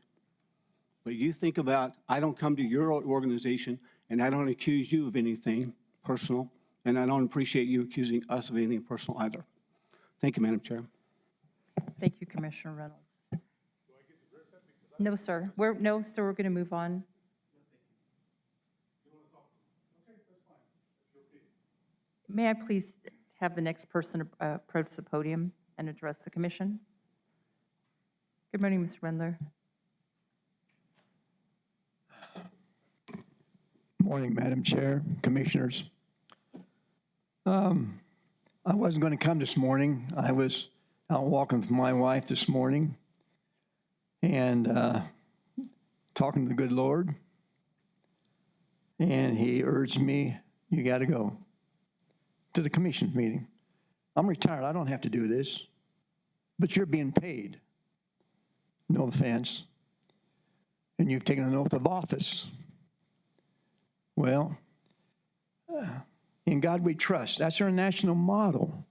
But you think about, I don't come to your organization, and I don't accuse you of anything personal, and I don't appreciate you accusing us of anything personal either. Thank you, Madam Chair. Thank you, Commissioner Reynolds. No, sir. We're going to move on. May I please have the next person approach the podium and address the commission? Good morning, Mr. Rendler. Morning, Madam Chair, Commissioners. I wasn't going to come this morning. I was out walking with my wife this morning and talking to the good Lord. And He urged me, you got to go to the commission's meeting. I'm retired. I don't have to do this. But you're being paid. No offense. And you've taken an oath of office. Well, In God we trust. That's our national model.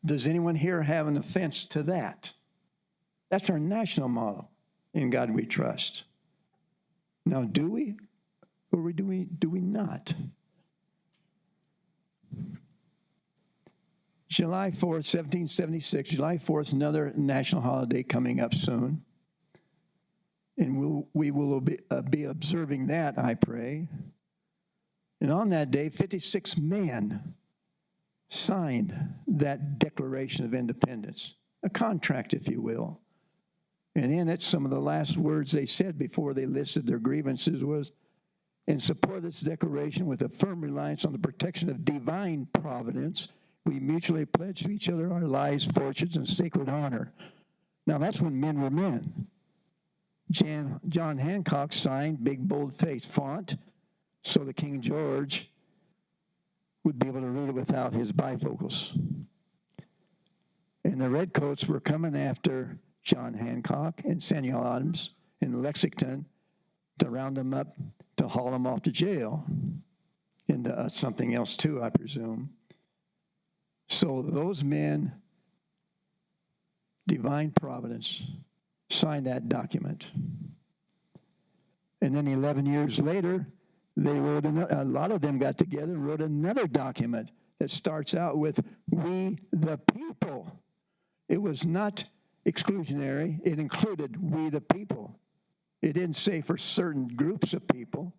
Does anyone here have an offense to that? That's our national model. In God we trust. Now, do we? Or do we not? July 4th, 1776, July 4th, another national holiday coming up soon. And we will be observing that, I pray. And on that day, 56 men signed that Declaration of Independence, a contract, if you will. And in it, some of the last words they said before they listed their grievances was, in support of this declaration, with a firm reliance on the protection of divine providence, we mutually pledge to each other our lives, fortunes, and sacred honor. Now, that's when men were men. John Hancock signed big, bold-faced font so the King George would be able to read it without his bifocals. And the Redcoats were coming after John Hancock and Samuel Adams in Lexington to round them up, to haul them off to jail, into something else too, I presume. So those men, divine providence, signed that document. And then 11 years later, they wrote a lot of them got together and wrote another document that starts out with, we the people. It was not exclusionary. It included we the people. It didn't say for certain groups of people.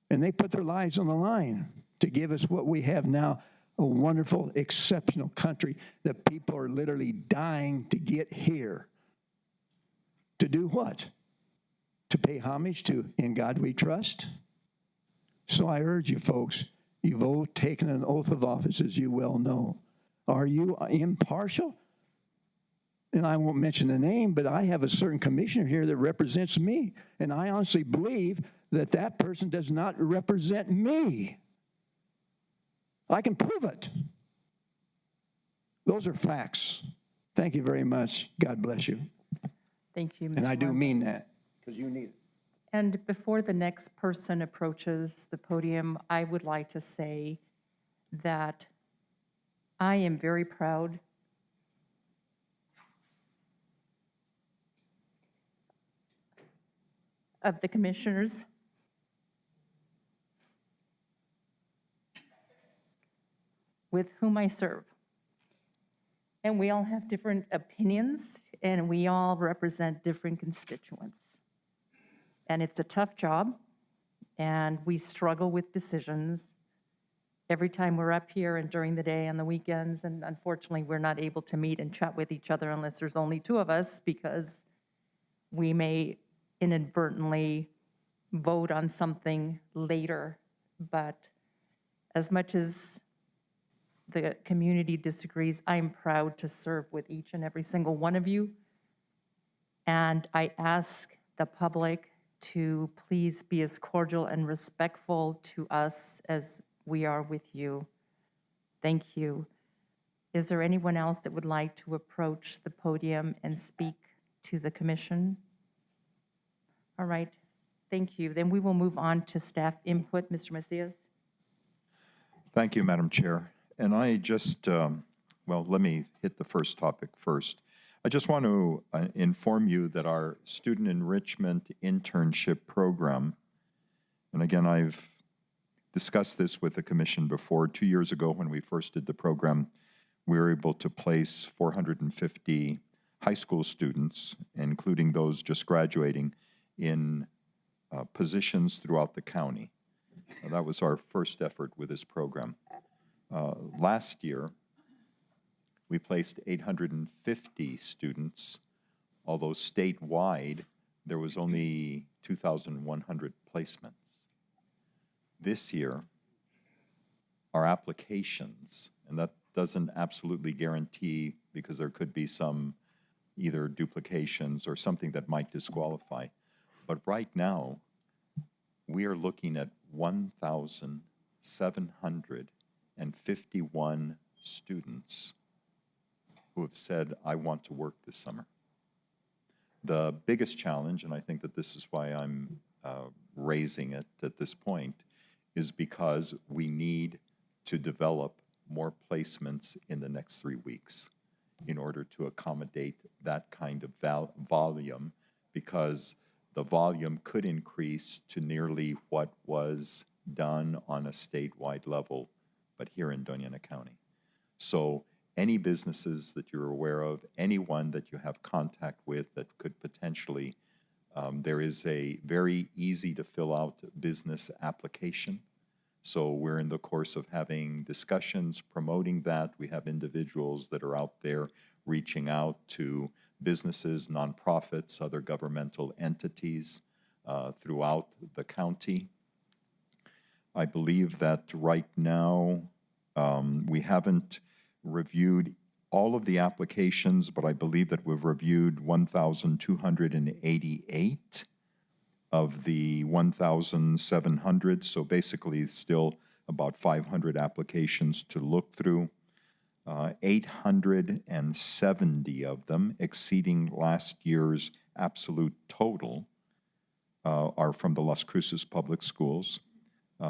And they put their lives on the line to give us what we have now, a wonderful, exceptional country that people are literally dying to get here. To do what? To pay homage to In God We Trust. So I urge you folks, you've all taken an oath of office, as you well know. Are you impartial? And I won't mention the name, but I have a certain commissioner here that represents me. And I honestly believe that that person does not represent me. I can prove it. Those are facts. Thank you very much. God bless you. Thank you, Mr. And I do Webb. mean that, because you need it. And before the next person approaches the podium, I would like to say that I am very proud of the commissioners with whom I serve. And we all have different opinions, and we all represent different constituents. And it's a tough job, and we struggle with decisions every time we're up here and during the day and the weekends, and unfortunately, we're not able to meet and chat with each other unless there's only two of us, because we may inadvertently vote on something later. But as much as the community disagrees, I'm proud to serve with each and every single one of you. And I ask the public to please be as cordial and respectful to us as we are with you. Thank you. Is there anyone else that would like to approach the podium and speak to the commission? All right, thank you. Then we will move on to staff input. Mr. Macias? Thank you, Madam Chair. And I just, well, let me hit the first topic first. I just want to inform you that our student enrichment internship program, and again, I've discussed this with the commission before. 2 years ago, when we first did the program, we were able to place 450 high school students, including those just graduating, in positions throughout the county. That was our first effort with this program. Last year, we placed 850 students, although statewide, there was only 2,100 placements. This year, our applications, and that doesn't absolutely guarantee, because there could be some either duplications or something that might disqualify, but right now, we are looking at 1,751 students who have said, I want to work this summer. The biggest challenge, and I think that this is why I'm raising it at this point, is because we need to develop more placements in the next 3 weeks in order to accommodate that kind of volume, because the volume could increase to nearly what was done on a statewide level, but here in Doña County. So any businesses that you're aware of, anyone that you have contact with that could potentially, there is a very easy to fill out business application. So we're in the course of having discussions, promoting that. We have individuals that are out there reaching out to businesses, nonprofits, other governmental entities throughout the county. I believe that right now we haven't reviewed all of the applications, but I believe that we've reviewed 1,288 of the 1,700, so basically still about 500 applications to look through. 870 of them, exceeding last year's absolute total, are from the Las Cruces Public Schools.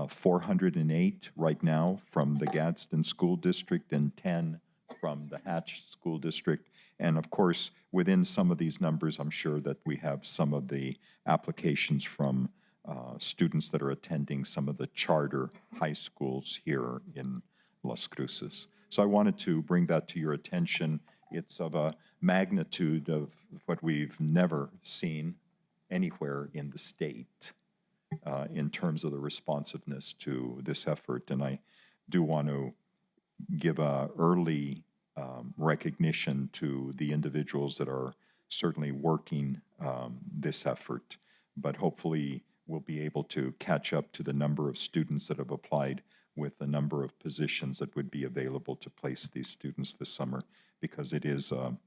408 right now from the Gadsden School District and 10 from the Hatch School District. And of course, within some of these numbers, I'm sure that we have some of the applications from students that are attending some of the charter high schools here in Las Cruces. So I wanted to bring that to your attention. It's of a magnitude of what we've never seen anywhere in the state in terms of the responsiveness to this effort. And I do want to give a early recognition to the individuals that are certainly working this effort, but hopefully we'll be able to catch up to the number of students that have applied with the number of positions that would be available to place these students this summer, because it is a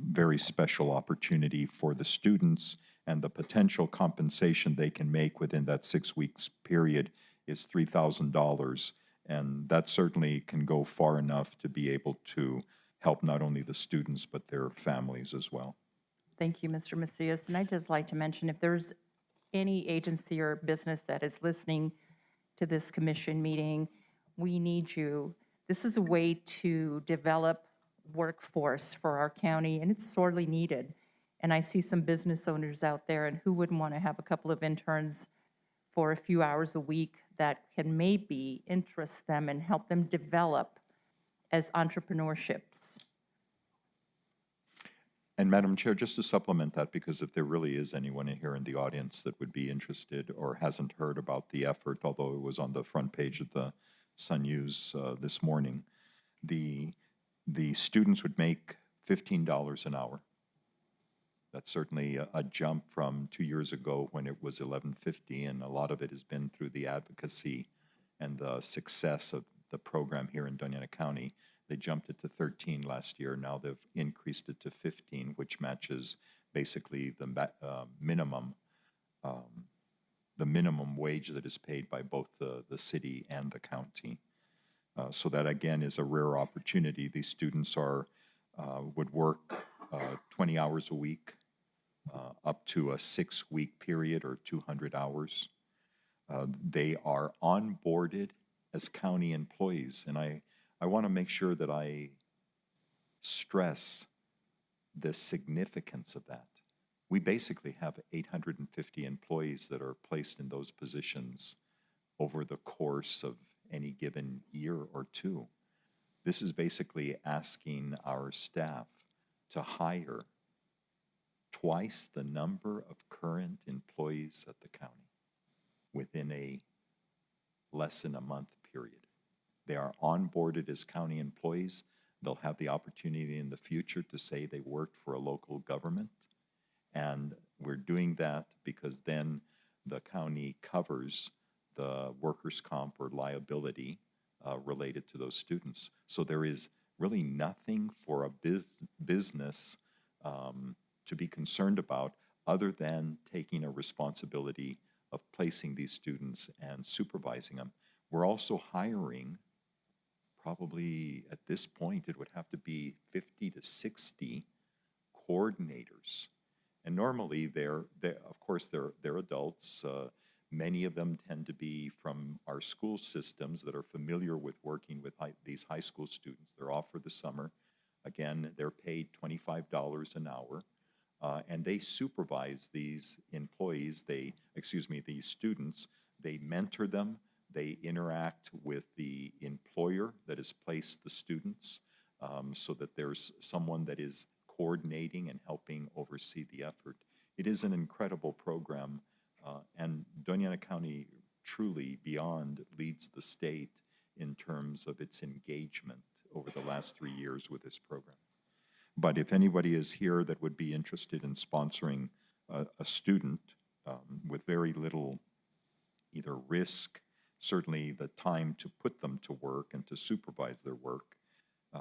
very special opportunity for the students, and the potential compensation they can make within that 6 weeks period is $3,000. And that certainly can go far enough to be able to help not only the students, but their families as well. Thank you, Mr. Macias. And I'd just like to mention, if there's any agency or business that is listening to this commission meeting, we need you. This is a way to develop workforce for our county, and it's sorely needed. And I see some business owners out there, and who wouldn't want to have a couple of interns for a few hours a week that can maybe interest them and help them develop as entrepreneurships. And Madam Chair, just to supplement that, because if there really is anyone here in the audience that would be interested or hasn't heard about the effort, although it was on the front page of the Sun News this morning, the students would make $15 an hour. That's certainly a jump from 2 years ago when it was $11.50, and a lot of it has been through the advocacy and the success of the program here in Doña County. They jumped it to 13 last year. Now they've increased it to 15, which matches basically the minimum wage that is paid by both the city and the county. So that again is a rare opportunity. These students would work 20 hours a week, up to a 6-week period or 200 hours. They are onboarded as county employees, and I want to make sure that I stress the significance of that. We basically have 850 employees that are placed in those positions over the course of any given year or two. This is basically asking our staff to hire twice the number of current employees at the county within a less than a month period. They are onboarded as county employees. They'll have the opportunity in the future to say they worked for a local government. And we're doing that because then the county covers the workers' comp or liability related to those students. So there is really nothing for a business to be concerned about other than taking a responsibility of placing these students and supervising them. We're also hiring, probably at this point, it would have to be 50 to 60 coordinators. And normally of course, they're adults, Many of them tend to be from our school systems that are familiar with working with these high school students. They're off for the summer. Again, they're paid $25 an hour, and they supervise these employees, these students. They mentor them. They interact with the employer that has placed the students, so that there's someone that is coordinating and helping oversee the effort. It is an incredible program, and Doña Ana County truly beyond leads the state in terms of its engagement over the last 3 years with this program. But if anybody is here that would be interested in sponsoring a student with very little either risk, certainly the time to put them to work and to supervise their work,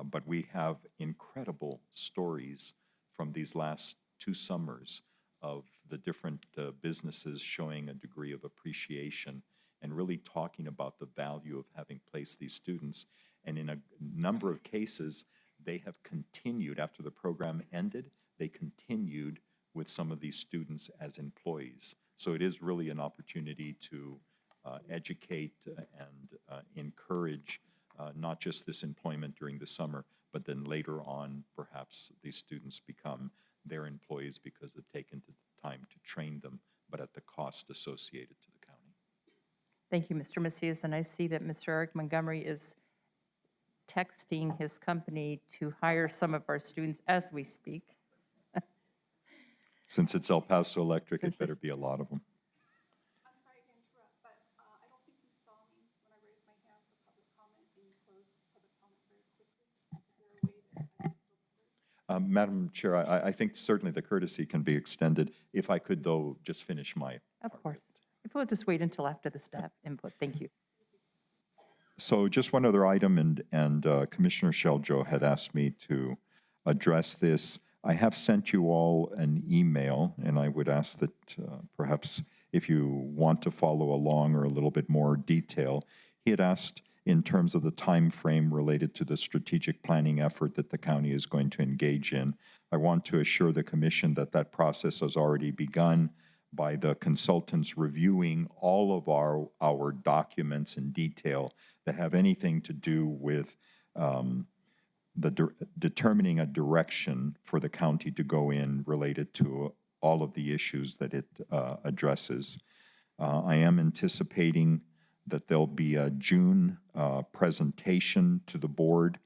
but we have incredible stories from these last 2 summers of the different businesses showing a degree of appreciation and really talking about the value of having placed these students. And in a number of cases, they have continued, after the program ended, they continued with some of these students as employees. So it is really an opportunity to educate and encourage not just this employment during the summer, but then later on, perhaps these students become their employees because they've taken the time to train them, but at the cost associated to the county. Thank you, Mr. Macias. And I see that Mr. Eric Montgomery is texting his company to hire some of our students as we speak. Since it's El Paso Electric, it better be a lot of them. I'm sorry to interrupt, but I don't think you saw me when I raised my hand for public comment and you closed public comment very quickly. Is there a way that I can still? Madam Chair, I think certainly the courtesy can be extended. If I could, though, just finish my Of course. If we'll just wait until after the staff input. Thank you. So just one other item, and Commissioner Sheljo had asked me to address this. I have sent you all an email, and I would ask that perhaps if you want to follow along or a little bit more detail, he had asked in terms of the time frame related to the strategic planning effort that the county is going to engage in. I want to assure the commission that that process has already begun by the consultants reviewing all of our documents in detail that have anything to do with determining a direction for the county to go in related to all of the issues that it addresses. I am anticipating that there'll be a June presentation to the board.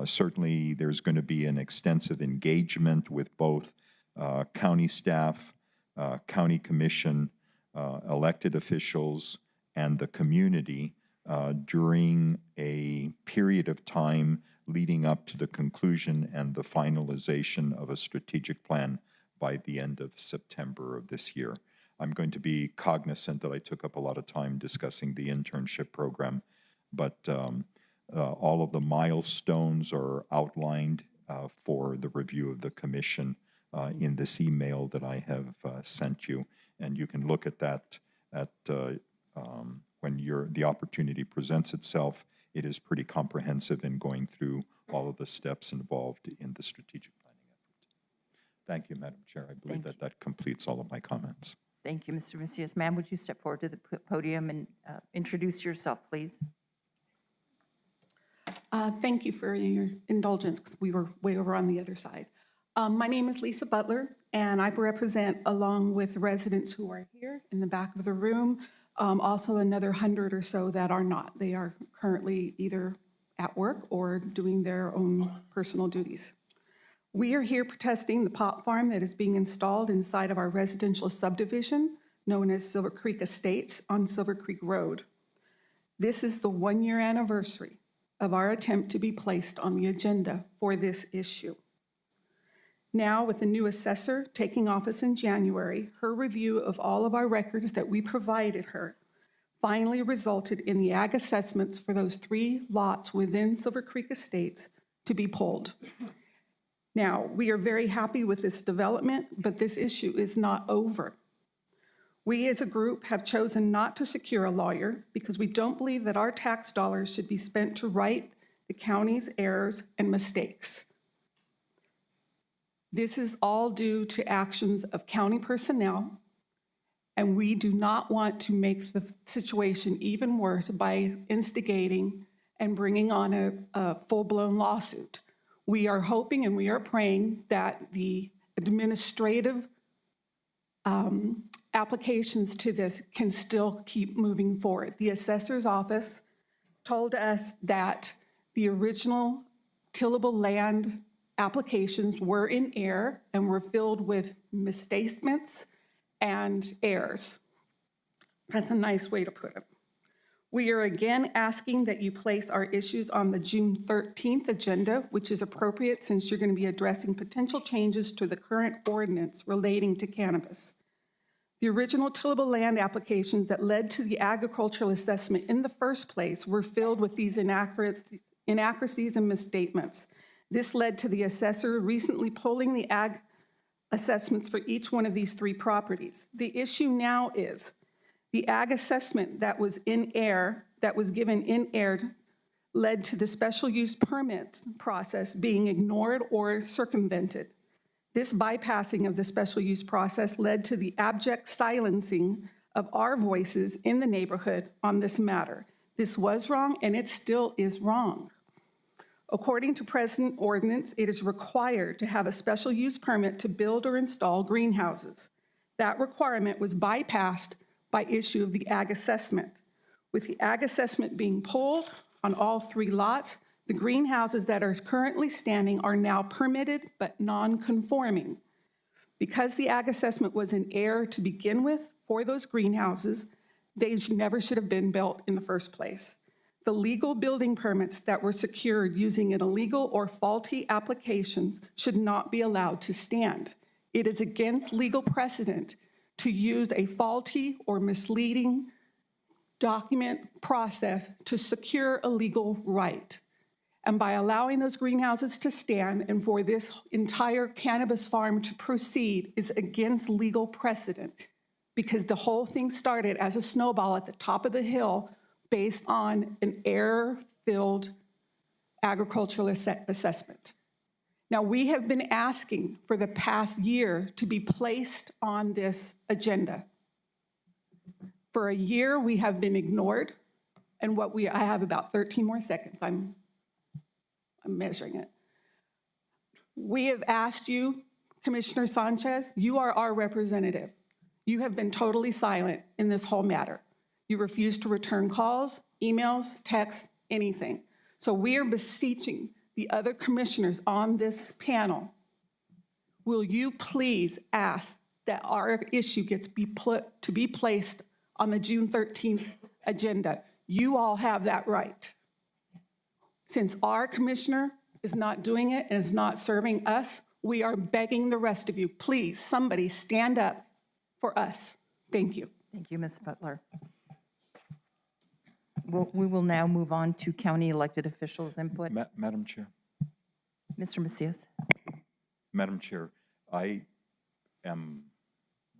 Certainly, there's going to be an extensive engagement with both county staff, county commission, elected officials, and the community during a period of time leading up to the conclusion and the finalization of a strategic plan by the end of September of this year. I'm going to be cognizant that I took up a lot of time discussing the internship program, but all of the milestones are outlined for the review of the commission in this email that I have sent you. And you can look at that when the opportunity presents itself. It is pretty comprehensive in going through all of the steps involved in the strategic planning effort. Thank you, Madam Chair. I believe that completes all of my comments. Thank you, Mr. Macias. Ma'am, would you step forward to the podium and introduce yourself, please? Thank you for your indulgence, because we were way over on the other side. My name is Lisa Butler, and I represent, along with residents who are here in the back of the room, also another 100 or so that are not. They are currently either at work or doing their own personal duties. We are here protesting the pot farm that is being installed inside of our residential subdivision known as Silver Creek Estates on Silver Creek Road. This is the 1-year anniversary of our attempt to be placed on the agenda for this issue. Now, with the new assessor taking office in January, her review of all of our records that we provided her finally resulted in the ag assessments for those 3 lots within Silver Creek Estates to be pulled. Now, we are very happy with this development, but this issue is not over. We as a group have chosen not to secure a lawyer because we don't believe that our tax dollars should be spent to right the county's errors and mistakes. This is all due to actions of county personnel And we do not want to make the situation even worse by instigating and bringing on a full-blown lawsuit. We are hoping and we are praying that the administrative applications to this can still keep moving forward. The assessor's office told us that the original tillable land applications were in error and were filled with misstatements and errors. That's a nice way to put it. We are again asking that you place our issues on the June 13th agenda, which is appropriate since you're going to be addressing potential changes to the current ordinance relating to cannabis. The original tillable land applications that led to the agricultural assessment in the first place were filled with these inaccuracies and misstatements. This led to the assessor recently pulling the ag assessments for each one of these 3 properties. The issue now is the ag assessment that was in error, that was given in error, led to the special use permit process being ignored or circumvented. This bypassing of the special use process led to the abject silencing of our voices in the neighborhood on this matter. This was wrong, and it still is wrong. According to present ordinance, it is required to have a special use permit to build or install greenhouses. That requirement was bypassed by issue of the ag assessment. With the ag assessment being pulled on all 3 lots, the greenhouses that are currently standing are now permitted but non-conforming. Because the ag assessment was in error to begin with for those greenhouses, they never should have been built in the first place. The legal building permits that were secured using an illegal or faulty applications should not be allowed to stand. It is against legal precedent to use a faulty or misleading document process to secure a legal right. And by allowing those greenhouses to stand and for this entire cannabis farm to proceed is against legal precedent, because the whole thing started as a snowball at the top of the hill based on an error-filled agricultural assessment. Now, we have been asking for the past year to be placed on this agenda. For a year, we have been ignored, and I have about 13 more seconds. I'm measuring it. We have asked you, Commissioner Sanchez, you are our representative. You have been totally silent in this whole matter. You refuse to return calls, emails, texts, anything. So we are beseeching the other commissioners on this panel, will you please ask that our issue gets be placed on the June 13th agenda? You all have that right. Since our commissioner is not doing it and is not serving us, we are begging the rest of you, please, somebody stand up for us. Thank you. Thank you, Ms. Butler. We will now move on to county elected officials' input. Madam Chair. Mr. Macias. Madam Chair, I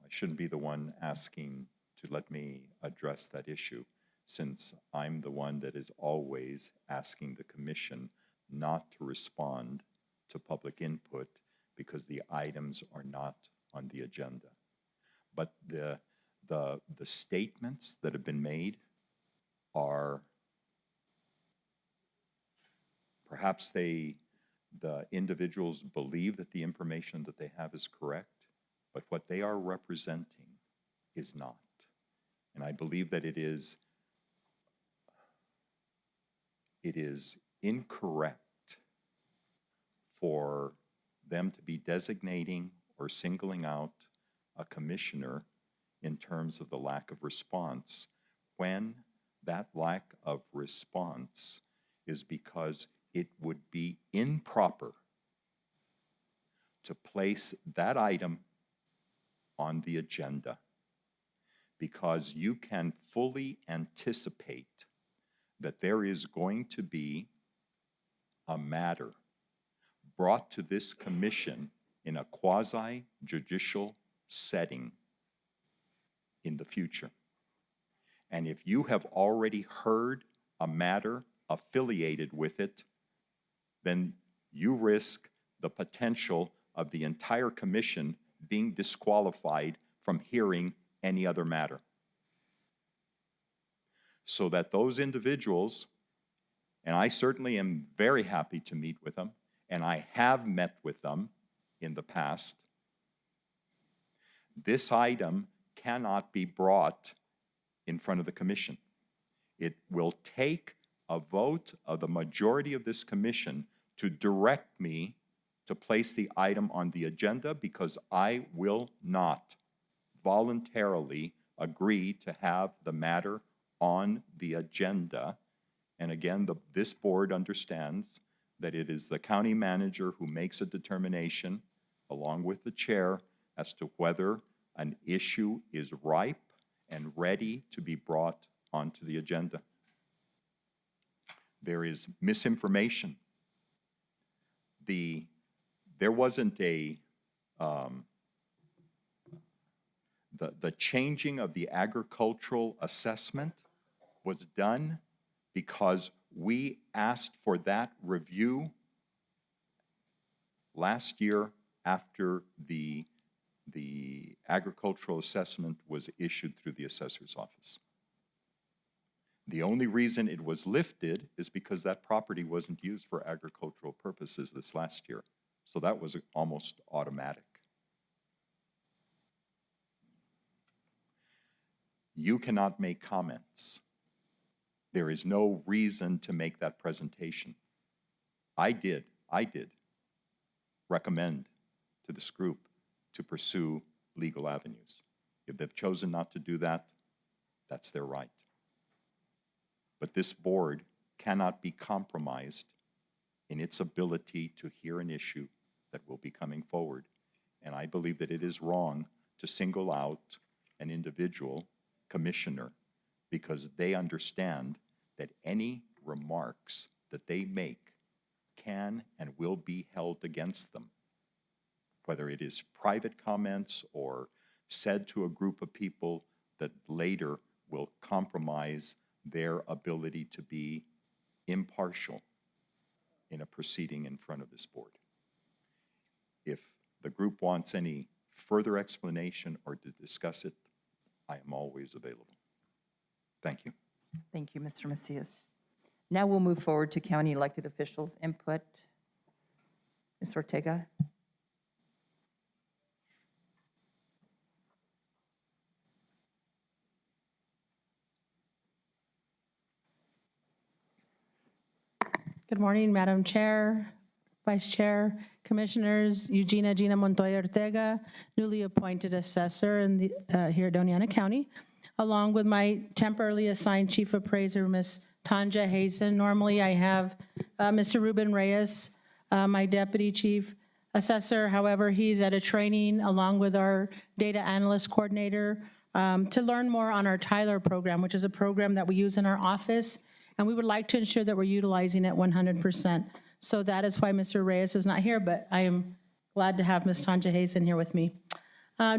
shouldn't be the one asking to let me address that issue, since I'm the one that is always asking the commission not to respond to public input because the items are not on the agenda. But the statements that have been made are, perhaps the individuals believe that the information that they have is correct, but what they are representing is not. And I believe that it is incorrect for them to be designating or singling out a commissioner in terms of the lack of response, when that lack of response is because it would be improper to place that item on the agenda, because you can fully anticipate that there is going to be a matter brought to this commission in a quasi-judicial setting in the future. And if you have already heard a matter affiliated with it, then you risk the potential of the entire commission being disqualified from hearing any other matter. So that those individuals, and I certainly am very happy to meet with them, and I have met with them in the past, this item cannot be brought in front of the commission. It will take a vote of the majority of this commission to direct me to place the item on the agenda, because I will not voluntarily agree to have the matter on the agenda. And again, this board understands that it is the county manager who makes a determination, along with the chair, as to whether an issue is ripe and ready to be brought onto the agenda. There is misinformation. There wasn't the changing of the agricultural assessment was done because we asked for that review last year after the agricultural assessment was issued through the assessor's office. The only reason it was lifted is because that property wasn't used for agricultural purposes this last year. So that was almost automatic. You cannot make comments. There is no reason to make that presentation. I did recommend to this group to pursue legal avenues. If they've chosen not to do that, that's their right. But this board cannot be compromised in its ability to hear an issue that will be coming forward. And I believe that it is wrong to single out an individual commissioner because they understand that any remarks that they make can and will be held against them, whether it is private comments or said to a group of people that later will compromise their ability to be impartial in a proceeding in front of this board. If the group wants any further explanation or to discuss it, I am always available. Thank you. Thank you, Mr. Macias. Now we'll move forward to county elected officials' input. Ms. Ortega. Good morning, Madam Chair, Vice Chair, Commissioners, Eugenia Gina Montoya Ortega, newly appointed assessor in here at Doñana County, along with my temporarily assigned Chief Appraiser, Ms. Tanja Hazen. Normally, I have Mr. Ruben Reyes, my Deputy Chief Assessor. However, he's at a training along with our Data Analyst Coordinator to learn more on our Tyler program, which is a program that we use in our office, and we would like to ensure that we're utilizing it 100%. So that is why Mr. Reyes is not here, but I am glad to have Ms. Tanja Hazen here with me.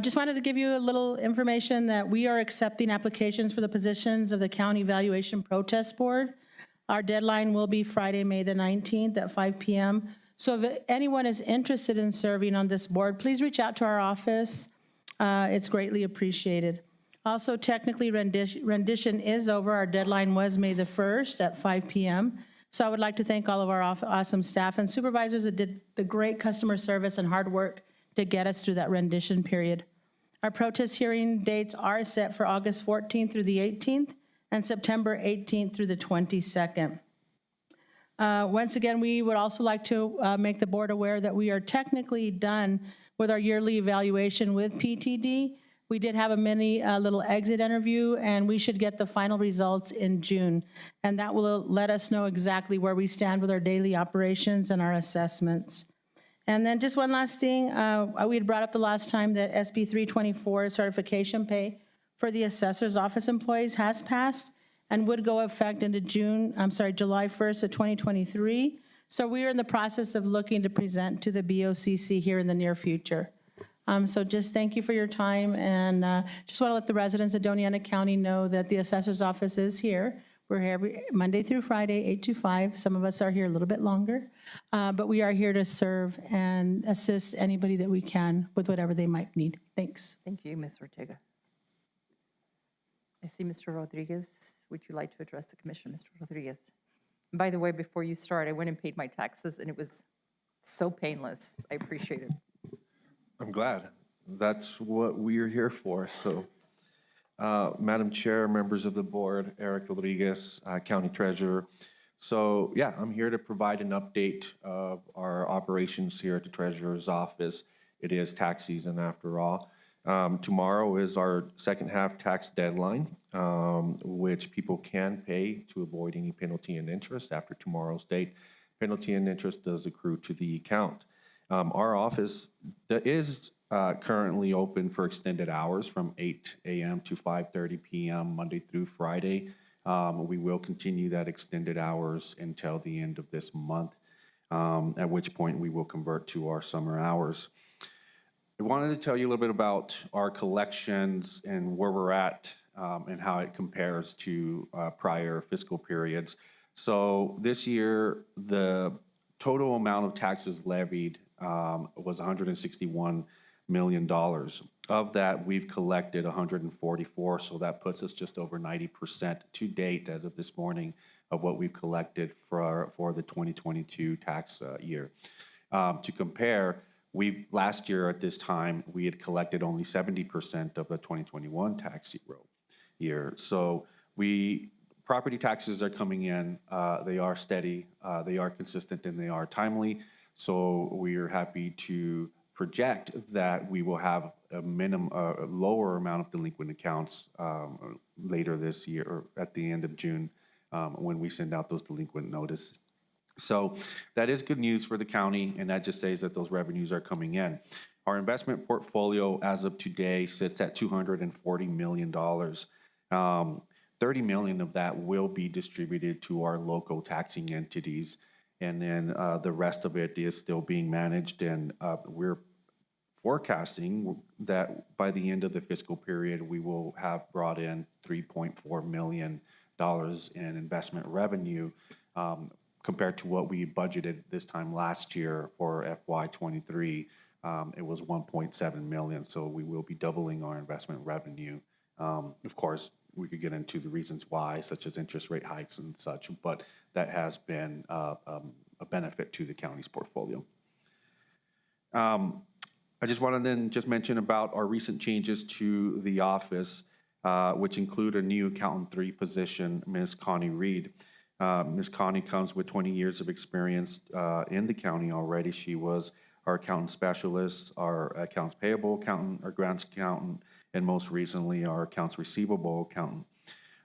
Just wanted to give you a little information that we are accepting applications for the positions of the County Valuation Protest Board. Our deadline will be Friday, May the 19th at 5 p.m. So if anyone is interested in serving on this board, please reach out to our office. It's greatly appreciated. Also, technically, rendition is over. Our deadline was May the 1st at 5 p.m. So I would like to thank all of our awesome staff and supervisors that did the great customer service and hard work to get us through that rendition period. Our protest hearing dates are set for August 14th through the 18th and September 18th through the 22nd. Once again, we would also like to make the board aware that we are technically done with our yearly evaluation with PTD. We did have a mini little exit interview, and we should get the final results in June. And that will let us know exactly where we stand with our daily operations and our assessments. And then just one last thing, we had brought up the last time that SB 324 certification pay for the assessor's office employees has passed and would go effect into July 1st of 2023. So we are in the process of looking to present to the BOCC here in the near future. So just thank you for your time, and just want to let the residents of Doñana County know that the assessor's office is here. We're here every Monday through Friday, 8 to 5. Some of us are here a little bit longer, but we are here to serve and assist anybody that we can with whatever they might need. Thanks. Thank you, Ms. Ortega. I see Mr. Rodriguez. Would you like to address the commission, Mr. Rodriguez? And by the way, before you start, I went and paid my taxes, and it was so painless. I appreciate it. I'm glad. That's what we're here for. So, Madam Chair, members of the board, Eric Rodriguez, County Treasurer. So, yeah, I'm here to provide an update of our operations here at the Treasurer's Office. It is tax season after all. Tomorrow is our second half tax deadline, which people can pay to avoid any penalty and interest after tomorrow's date. Penalty and interest does accrue to the account. Our office that is currently open for extended hours from 8 a.m. to 5:30 p.m. Monday through Friday. We will continue that extended hours until the end of this month, at which point we will convert to our summer hours. I wanted to tell you a little bit about our collections and where we're at and how it compares to prior fiscal periods. So this year, the total amount of taxes levied was $161 million. Of that, we've collected 144, so that puts us just over 90% to date as of this morning of what we've collected for the 2022 tax year. To compare, last year at this time, we had collected only 70% of the 2021 tax year. So property taxes are coming in, they are steady, they are consistent, and they are timely. So we are happy to project that we will have a lower amount of delinquent accounts later this year, or at the end of June, when we send out those delinquent notices. So that is good news for the county, and that just says that those revenues are coming in. Our investment portfolio as of today sits at $240 million. $30 million of that will be distributed to our local taxing entities, and then the rest of it is still being managed, and we're forecasting that by the end of the fiscal period, we will have brought in $3.4 million in investment revenue, compared to what we budgeted this time last year for FY23. It was $1.7 million, so we will be doubling our investment revenue. Of course, we could get into the reasons why, such as interest rate hikes and such, but that has been a benefit to the county's portfolio. I just want to then just mention about our recent changes to the office, which include a new Accountant 3 position, Ms. Connie Reed. Ms. Connie comes with 20 years of experience in the county already. She was our accountant specialist, our accounts payable accountant, our grants accountant, and most recently our accounts receivable accountant.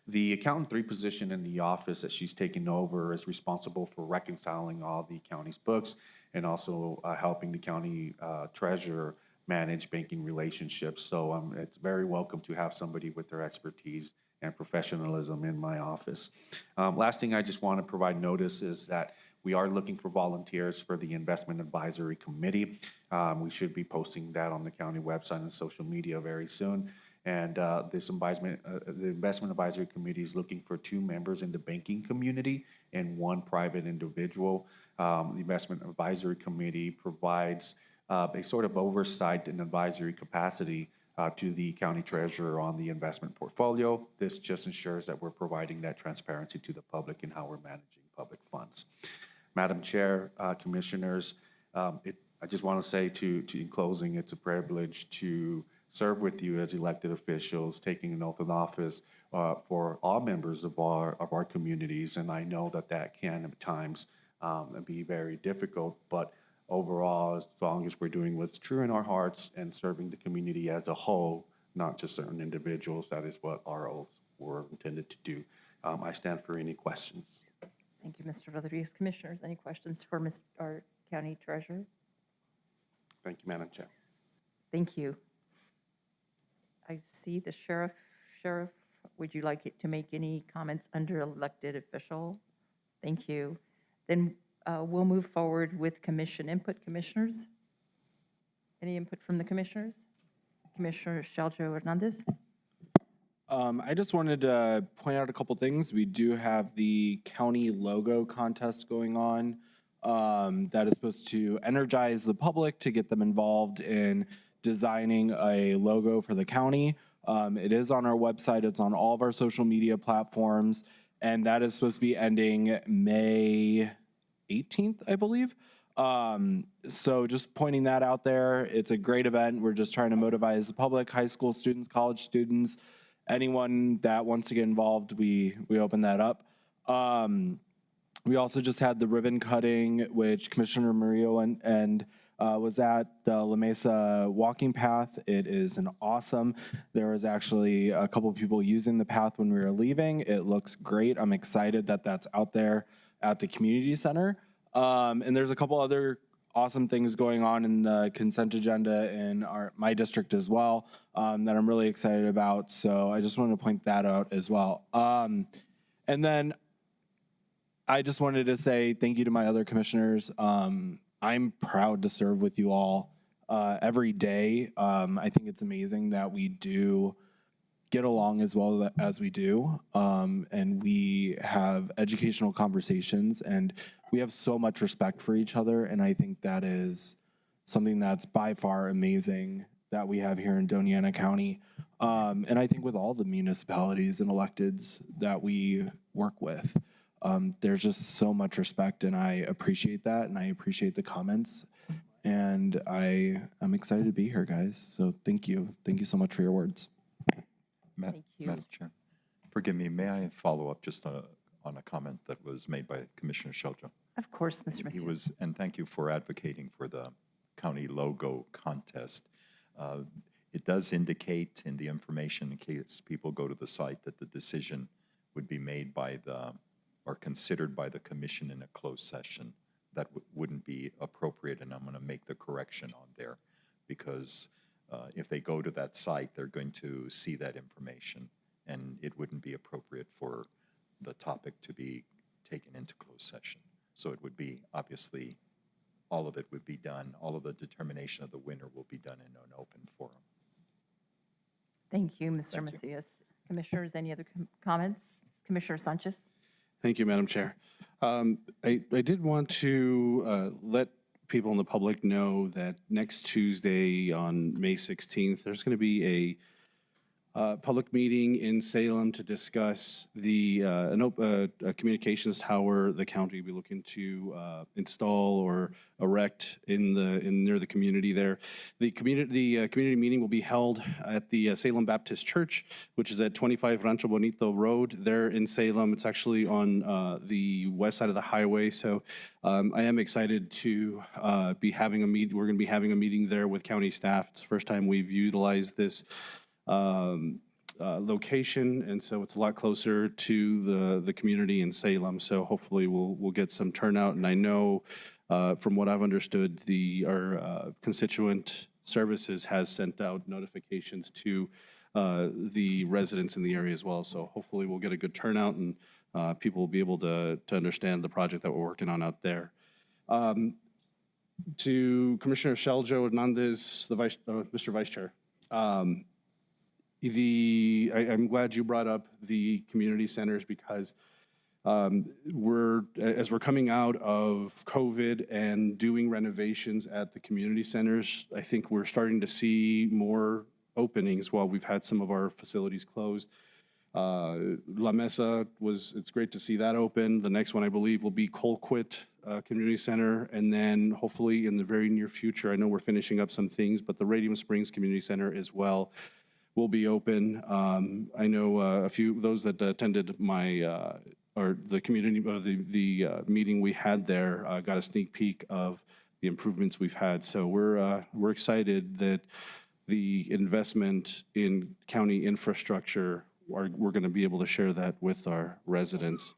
The Accountant 3 position in the office that she's taken over is responsible for reconciling all the county's books and also helping the county treasurer manage banking relationships. So it's very welcome to have somebody with their expertise and professionalism in my office. Last thing I just want to provide notice is that we are looking for volunteers for the Investment Advisory Committee. We should be posting that on the county website and social media very soon. And the Investment Advisory Committee is looking for 2 members in the banking community and 1 private individual. The Investment Advisory Committee provides a sort of oversight and advisory capacity to the county treasurer on the investment portfolio. This just ensures that we're providing that transparency to the public in how we're managing public funds. Madam Chair, Commissioners, I just want to say in closing, it's a privilege to serve with you as elected officials, taking an oath of office for all members of our communities. And I know that can at times be very difficult, but overall, as long as we're doing what's true in our hearts and serving the community as a whole, not just certain individuals, that is what our oaths were intended to do. I stand for any questions. Thank you, Mr. Rodriguez. Commissioners, any questions for our county treasurer? Thank you, Madam Chair. Thank you. I see the sheriff. Sheriff, would you like to make any comments under elected official? Thank you. Then we'll move forward with commission input. Commissioners? Any input from the commissioners? Commissioner Shaljo Hernandez? I just wanted to point out a couple things. We do have the county logo contest going on that is supposed to energize the public to get them involved in designing a logo for the county. It is on our website. It's on all of our social media platforms. And that is supposed to be ending May 18th, I believe. So just pointing that out there. It's a great event. We're just trying to motivate the public, high school students, college students, anyone that wants to get involved, we open that up. We also just had the ribbon cutting, which Commissioner Murillo and was at the La Mesa walking path. It is an awesome. There was actually a couple of people using the path when we were leaving. It looks great. I'm excited that that's out there at the community center. And there's a couple other awesome things going on in the consent agenda in my district as well that I'm really excited about. So I just wanted to point that out as well. And then I just wanted to say thank you to my other commissioners. I'm proud to serve with you all every day. I think it's amazing that we do get along as well as we do, and we have educational conversations, and we have so much respect for each other, and I think that is something that's by far amazing that we have here in Doña Ana County, and I think with all the municipalities and electeds that we work with. There's just so much respect, and I appreciate that, and I appreciate the comments, and I'm excited to be here, guys, so thank you. Thank you so much for your words. Thank you. Madam Chair, forgive me, may I follow up just on a comment that was made by Commissioner Sheljo? Of course, Mr. Macias. And thank you for advocating for the county logo contest. It does indicate in the information, in case people go to the site, that the decision would be made by or considered by the commission in a closed session. That wouldn't be appropriate, and I'm going to make the correction on there, because if they go to that site, they're going to see that information, and it wouldn't be appropriate for the topic to be taken into closed session. So it would be, obviously, all of it would be done, all of the determination of the winner will be done in an open forum. Thank you, Mr. Macias. Commissioners, any other comments? Commissioner Sanchez? Thank you, Madam Chair. I did want to let people in the public know that next Tuesday on May 16th, there's going to be a public meeting in Salem to discuss a communications tower the county will be looking to install or erect near the community there. The community meeting will be held at the Salem Baptist Church, which is at 25 Rancho Bonito Road there in Salem. It's actually on the west side of the highway. So I am excited to be having a meeting. We're going to be having a meeting there with county staff. It's the first time we've utilized this location, and so it's a lot closer to the community in Salem. So hopefully we'll get some turnout. And I know from what I've understood, our constituent services has sent out notifications to the residents in the area as well. So hopefully we'll get a good turnout, and people will be able to understand the project that we're working on out there. To Commissioner Sheljo Hernandez, Mr. Vice Chair. I'm glad you brought up the community centers, because as we're coming out of COVID and doing renovations at the community centers, I think we're starting to see more openings while we've had some of our facilities closed. La Mesa it's great to see that open. The next one, I believe, will be Colquitt Community Center. And then hopefully in the very near future, I know we're finishing up some things, but the Radium Springs Community Center as well will be open. I know a few, those that attended the community, or the meeting we had there, got a sneak peek of the improvements we've had. So we're excited that the investment in county infrastructure, we're going to be able to share that with our residents.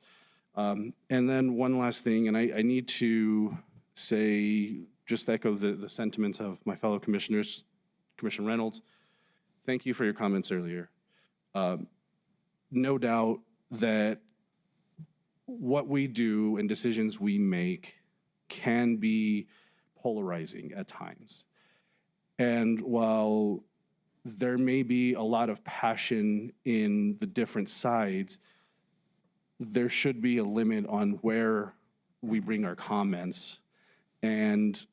And then one last thing, and I need to say, just echo the sentiments of my fellow commissioners, Commissioner Reynolds. Thank you for your comments earlier. No doubt that what we do and decisions we make can be polarizing at times. And while there may be a lot of passion in the different sides, there should be a limit on where we bring our comments, and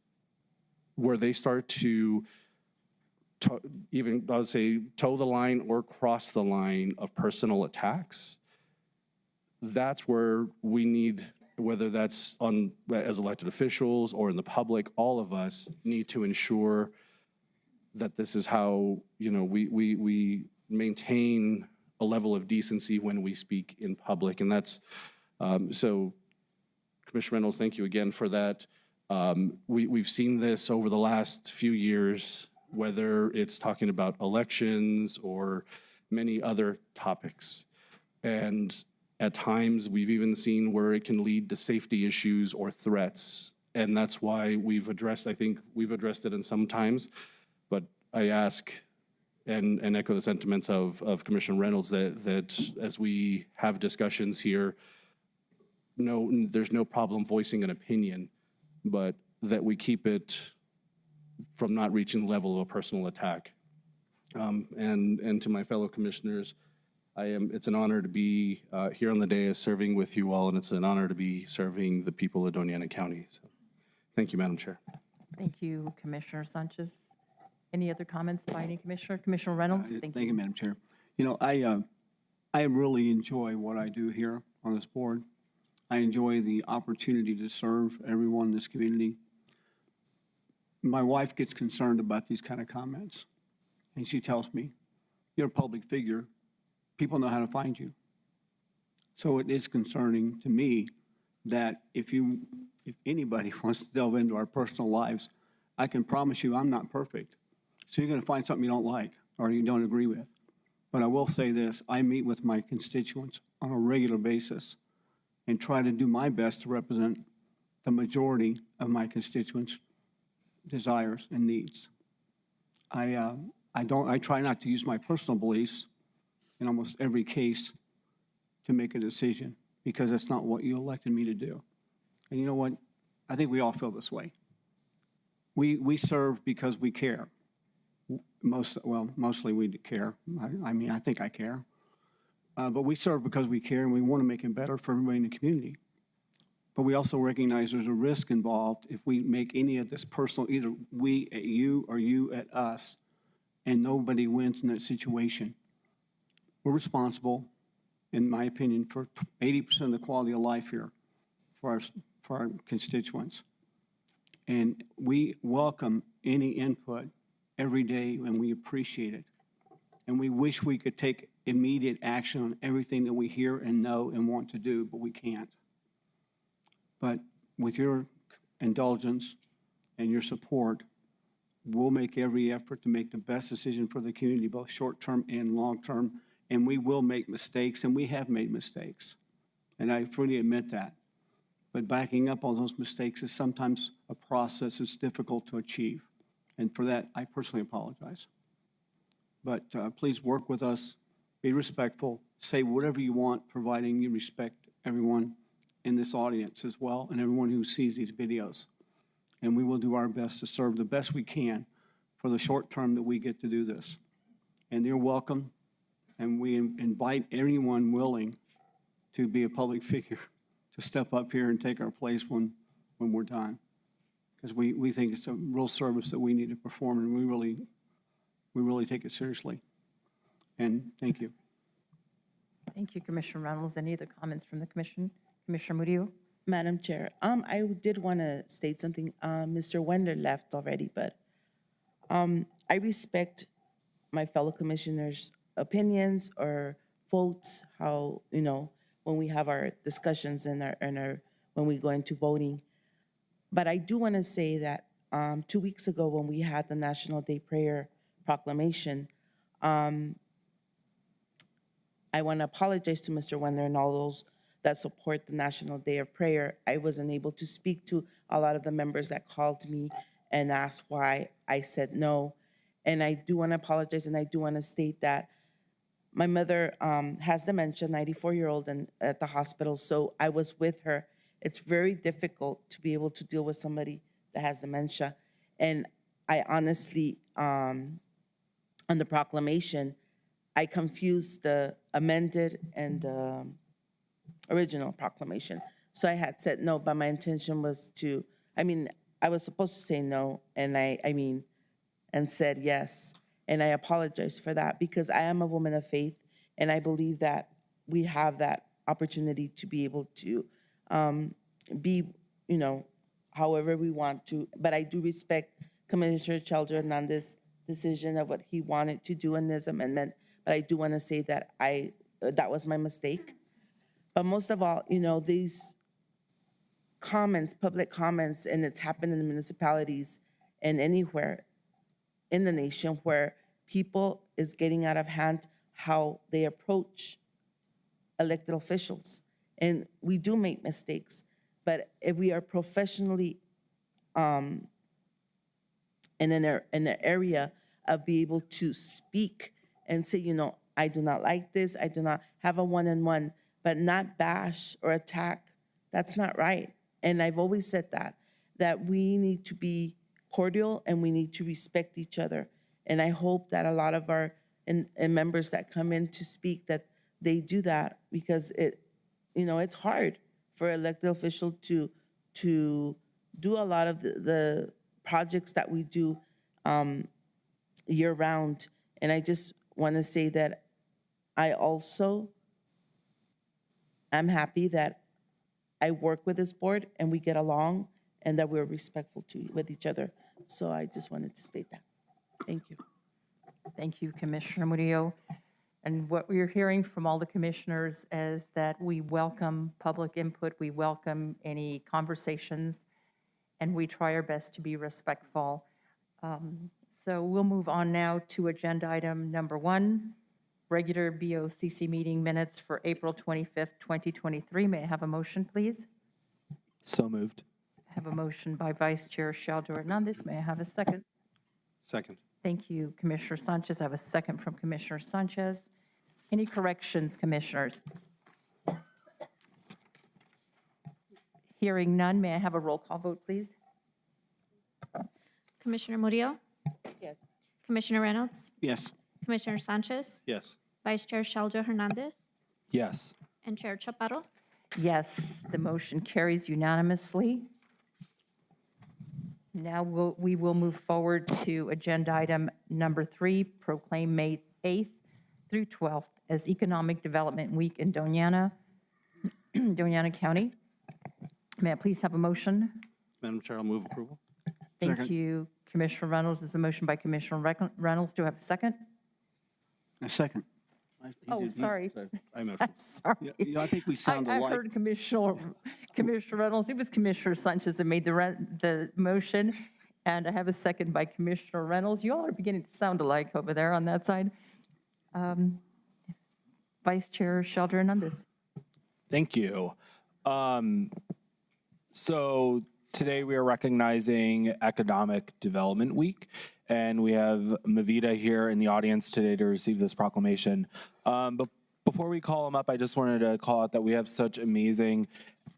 where they start to even, I would say, toe the line or cross the line of personal attacks, that's where we need, whether that's on, as elected officials or in the public, all of us need to ensure that this is how, we maintain a level of decency when we speak in public. And that's, so Commissioner Reynolds, thank you again for that. We've seen this over the last few years, whether it's talking about elections or many other topics. And at times, we've even seen where it can lead to safety issues or threats. And that's why we've addressed, I think we've addressed it in some times, but I ask and echo the sentiments of Commissioner Reynolds that as we have discussions here, no, there's no problem voicing an opinion, but that we keep it from not reaching the level of a personal attack. And to my fellow commissioners, it's an honor to be here on the dais serving with you all, and it's an honor to be serving the people of Doña Ana County. So, thank you, Madam Chair. Thank you, Commissioner Sanchez. Any other comments by any commissioner? Commissioner Reynolds? Thank you, Madam Chair. I really enjoy what I do here on this board. I enjoy the opportunity to serve everyone in this community. My wife gets concerned about these kind of comments, and she tells me, you're a public figure. People know how to find you. So it is concerning to me that if anybody wants to delve into our personal lives, I can promise you I'm not perfect. So you're going to find something you don't like or you don't agree with. But I will say this, I meet with my constituents on a regular basis and try to do my best to represent the majority of my constituents' desires and needs. I try not to use my personal beliefs in almost every case to make a decision, because that's not what you elected me to do. And you know what? I think we all feel this way. We serve because we care. Mostly we care. I think I care. But we serve because we care, and we want to make it better for everybody in the community. But we also recognize there's a risk involved if we make any of this personal, either we at you or you at us, and nobody wins in that situation. We're responsible, in my opinion, for 80% of the quality of life here for our constituents. And we welcome any input every day, and we appreciate it. And we wish we could take immediate action on everything that we hear and know and want to do, but we can't. But with your indulgence and your support, we'll make every effort to make the best decision for the community, both short-term and long-term. And we will make mistakes, and we have made mistakes. And I freely admit that. But backing up on those mistakes is sometimes a process that's difficult to achieve. And for that, I personally apologize. But please work with us, be respectful, say whatever you want, providing you respect everyone in this audience as well, and everyone who sees these videos. And we will do our best to serve the best we can for the short term that we get to do this. And you're welcome. And we invite anyone willing to be a public figure to step up here and take our place when we're done. Because we think it's a real service that we need to perform, and we really take it seriously. And thank you. Thank you, Commissioner Reynolds. Any other comments from the commission? Commissioner Murillo? Madam Chair, I did want to state something. Mr. Wender left already, but I respect my fellow commissioners' opinions or votes, how, when we have our discussions and when we go into voting. But I do want to say that 2 weeks ago when we had the National Day Prayer Proclamation, I want to apologize to Mr. Wender and all those that support the National Day of Prayer. I wasn't able to speak to a lot of the members that called me and asked why I said no. And I do want to apologize, and I do want to state that my mother has dementia, 94-year-old, and at the hospital, so I was with her. It's very difficult to be able to deal with somebody that has dementia. And I honestly, on the proclamation, I confused the amended and the original proclamation. So I had said no, but my intention was I was supposed to say no, and and said yes. And I apologize for that because I am a woman of faith, and I believe that we have that opportunity to be able to be, however we want to. But I do respect Commissioner Shelter Hernandez's decision of what he wanted to do in this amendment. But I do want to say that that was my mistake. But most of all, these comments, public comments, and it's happened in the municipalities and anywhere in the nation where people is getting out of hand how they approach elected officials. And we do make mistakes, but if we are professionally in an area of be able to speak and say, I do not like this, I do not have a one-on-one, but not bash or attack, that's not right. And I've always said that we need to be cordial and we need to respect each other. And I hope that a lot of our members that come in to speak, that they do that, because it's hard for elected officials to do a lot of the projects that we do year round. And I just want to say that I also am happy that I work with this board and we get along and that we're respectful with each other. So I just wanted to state that. Thank you. Thank you, Commissioner Murillo. And what we're hearing from all the commissioners is that we welcome public input, we welcome any conversations, and we try our best to be respectful. So we'll move on now to agenda item number 1, regular BOCC meeting minutes for April 25th, 2023. May I have a motion, please? So moved. I have a motion by Vice Chair Shelter Hernandez. May I have a second? Second. Thank you, Commissioner Sanchez. I have a second from Commissioner Sanchez. Any corrections, commissioners? Hearing none, may I have a roll call vote, please? Commissioner Murillo, Yes. Commissioner Reynolds, Yes. Commissioner Sanchez, Yes. Vice Chair Shelter Hernandez, Yes. and Chair Chaparro. Yes, the motion carries unanimously. Now we will move forward to agenda item number 3, proclaim May 8th through 12th as Economic Development Week in Doñana County. May I please have a motion? Madam Chair, I'll move approval. Thank Second. you, Commissioner Reynolds. There's a motion by Commissioner Reynolds. Do I have a second? A second. Oh, sorry. I motion. Sorry. I think we sound I alike. heard Commissioner Reynolds. It was Commissioner Sanchez that made the motion, and I have a second by Commissioner Reynolds. You all are beginning to sound alike over there on that side. Vice Chair Shelter Hernandez. Thank you. So today we are recognizing Economic Development Week, and we have Mavita here in the audience today to receive this proclamation. But before we call him up, I just wanted to call out that we have such amazing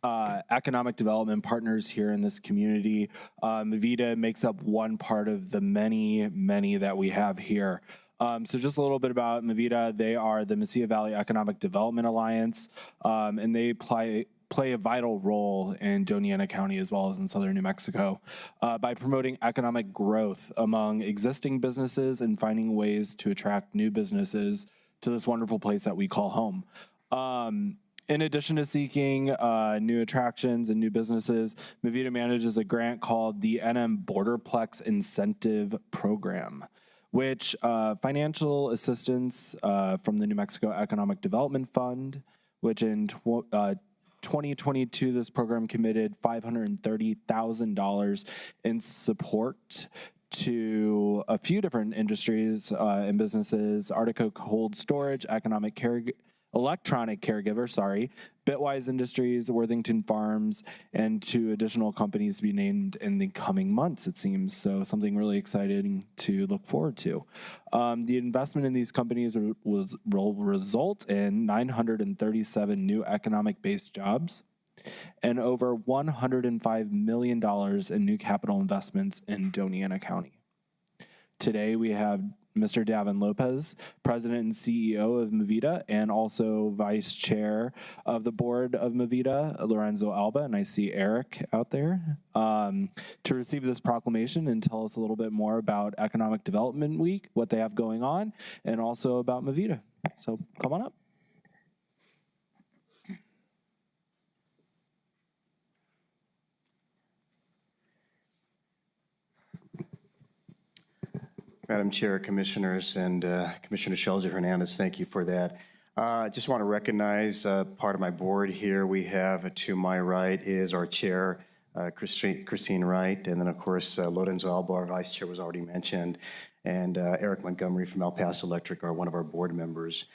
economic development partners here in this community. Mavita makes up one part of the many, many that we have here. So just a little bit about Mavita. They are the Mesilla Valley Economic Development Alliance, and they play a vital role in Doñana County as well as in southern New Mexico by promoting economic growth among existing businesses and finding ways to attract new businesses to this wonderful place that we call home. In addition to seeking new attractions and new businesses, Mavita manages a grant called the NM Borderplex Incentive Program, which financial assistance from the New Mexico Economic Development Fund, which in 2022, this program committed $530,000 in support to a few different industries and businesses: Artico Cold Storage, Electronic Caregiver, Bitwise Industries, Worthington Farms, and 2 additional companies to be named in the coming months, it seems. So something really exciting to look forward to. The investment in these companies will result in 937 new economic-based jobs and over $105 million in new capital investments in Doñana County. Today, we have Mr. Davin Lopez, President and CEO of Movida, and also Vice Chair of the Board of Movida, Lorenzo Alba, and I see Eric out there, to receive this proclamation and tell us a little bit more about Economic Development Week, what they have going on, and also about Movida. So come on up. Madam Chair, Commissioners, and Commissioner Shelja Hernandez, thank you for that. I just want to recognize part of my board here. We have to my right is our chair, Christine Wright, and then of course Lorenzo Alba, our vice chair, was already mentioned, and Eric Montgomery from El Paso Electric are one of our board members.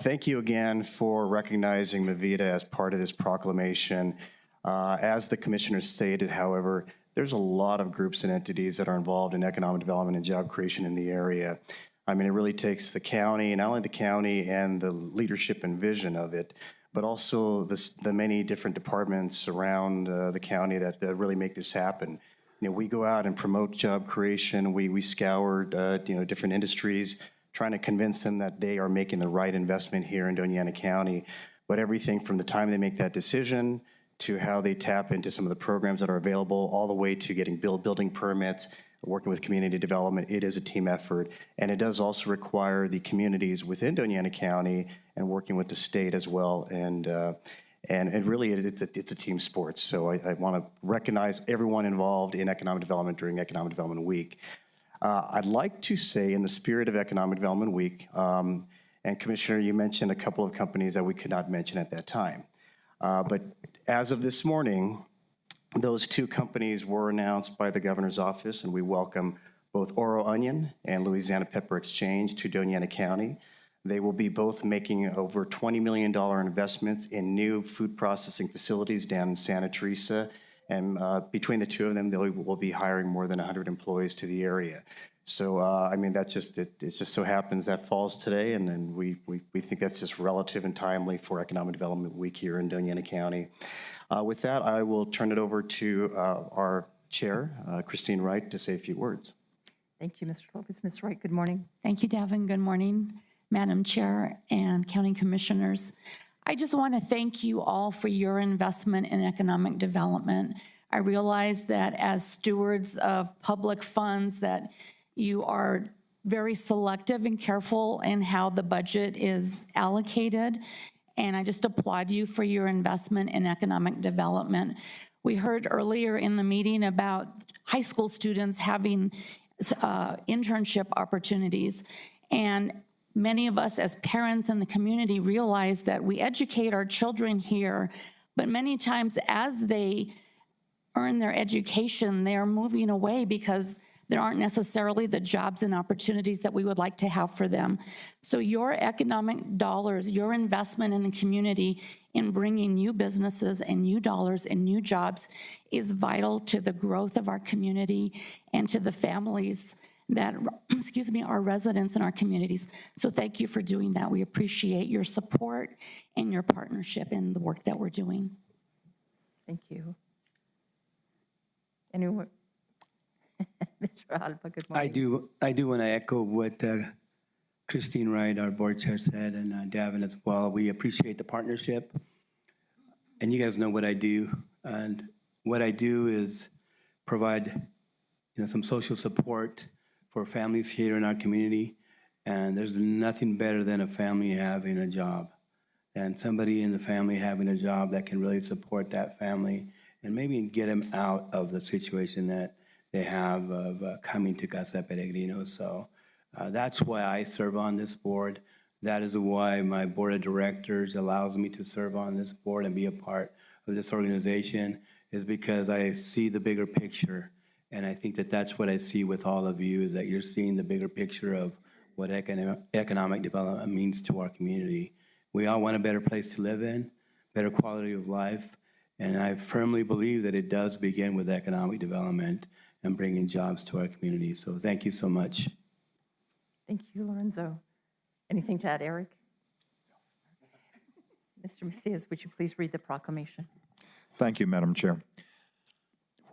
Thank you again for recognizing Movida as part of this proclamation. As the commissioner stated, however, there's a lot of groups and entities that are involved in economic development and job creation in the area. I mean, it really takes the county, not only the county and the leadership and vision of it, but also the many different departments around the county that really make this happen. You know, we go out and promote job creation. We scour, different industries, trying to convince them that they are making the right investment here in Doña Ana County. But everything from the time they make that decision to how they tap into some of the programs that are available, all the way to getting building permits, working with community development, it is a team effort. And it does also require the communities within Doña Ana County and working with the state as well. And really, it's a team sport. So I want to recognize everyone involved in economic development during Economic Development Week. I'd like to say, in the spirit of Economic Development Week, and Commissioner, you mentioned a couple of companies that we could not mention at that time. But as of this morning, those two companies were announced by the governor's office, and we welcome both Oro Onion and Louisiana Pepper Exchange to Doña Ana County. They will be both making over $20 million investments in new food processing facilities down in Santa Teresa. And between the two of them, they will be hiring more than 100 employees to the area. So, I mean, it just so happens that falls today, and then we think that's just relative and timely for Economic Development Week here in Doña Ana County. With that, I will turn it over to our chair, Christine Wright, to say a few words. Thank you, Mr. Lopez. Ms. Wright, good morning. Thank you, Davin. Good morning, Madam Chair and County Commissioners. I just want to thank you all for your investment in economic development. I realize that as stewards of public funds that you are very selective and careful in how the budget is allocated, and I just applaud you for your investment in economic development. We heard earlier in the meeting about high school students having internship opportunities, and many of us as parents in the community realize that we educate our children here, but many times as they earn their education, they are moving away because there aren't necessarily the jobs and opportunities that we would like to have for them. So your economic dollars, your investment in the community in bringing new businesses and new dollars and new jobs is vital to the growth of our community and to the families that, are residents in our communities. So thank you for doing that. We appreciate your support and your partnership in the work that we're doing. Thank you. Anyone? Mr. Alba, good morning. I do want to echo what Christine Wright, our board chair, said, and Davin as well. We appreciate the partnership. And you guys know what I do. And what I do is provide some social support for families here in our community. And there's nothing better than a family having a job, and somebody in the family having a job that can really support that family and maybe get them out of the situation that they have of coming to Casa Peregrino. So that's why I serve on this board. That is why my board of directors allows me to serve on this board and be a part of this organization, is because I see the bigger picture. And I think that that's what I see with all of you, is that you're seeing the bigger picture of what economic development means to our community. We all want a better place to live in, better quality of life. And I firmly believe that it does begin with economic development and bringing jobs to our community. So thank you so much. Thank you, Lorenzo. Anything to add, Eric? Mr. Macias, would you please read the proclamation? Thank you, Madam Chair.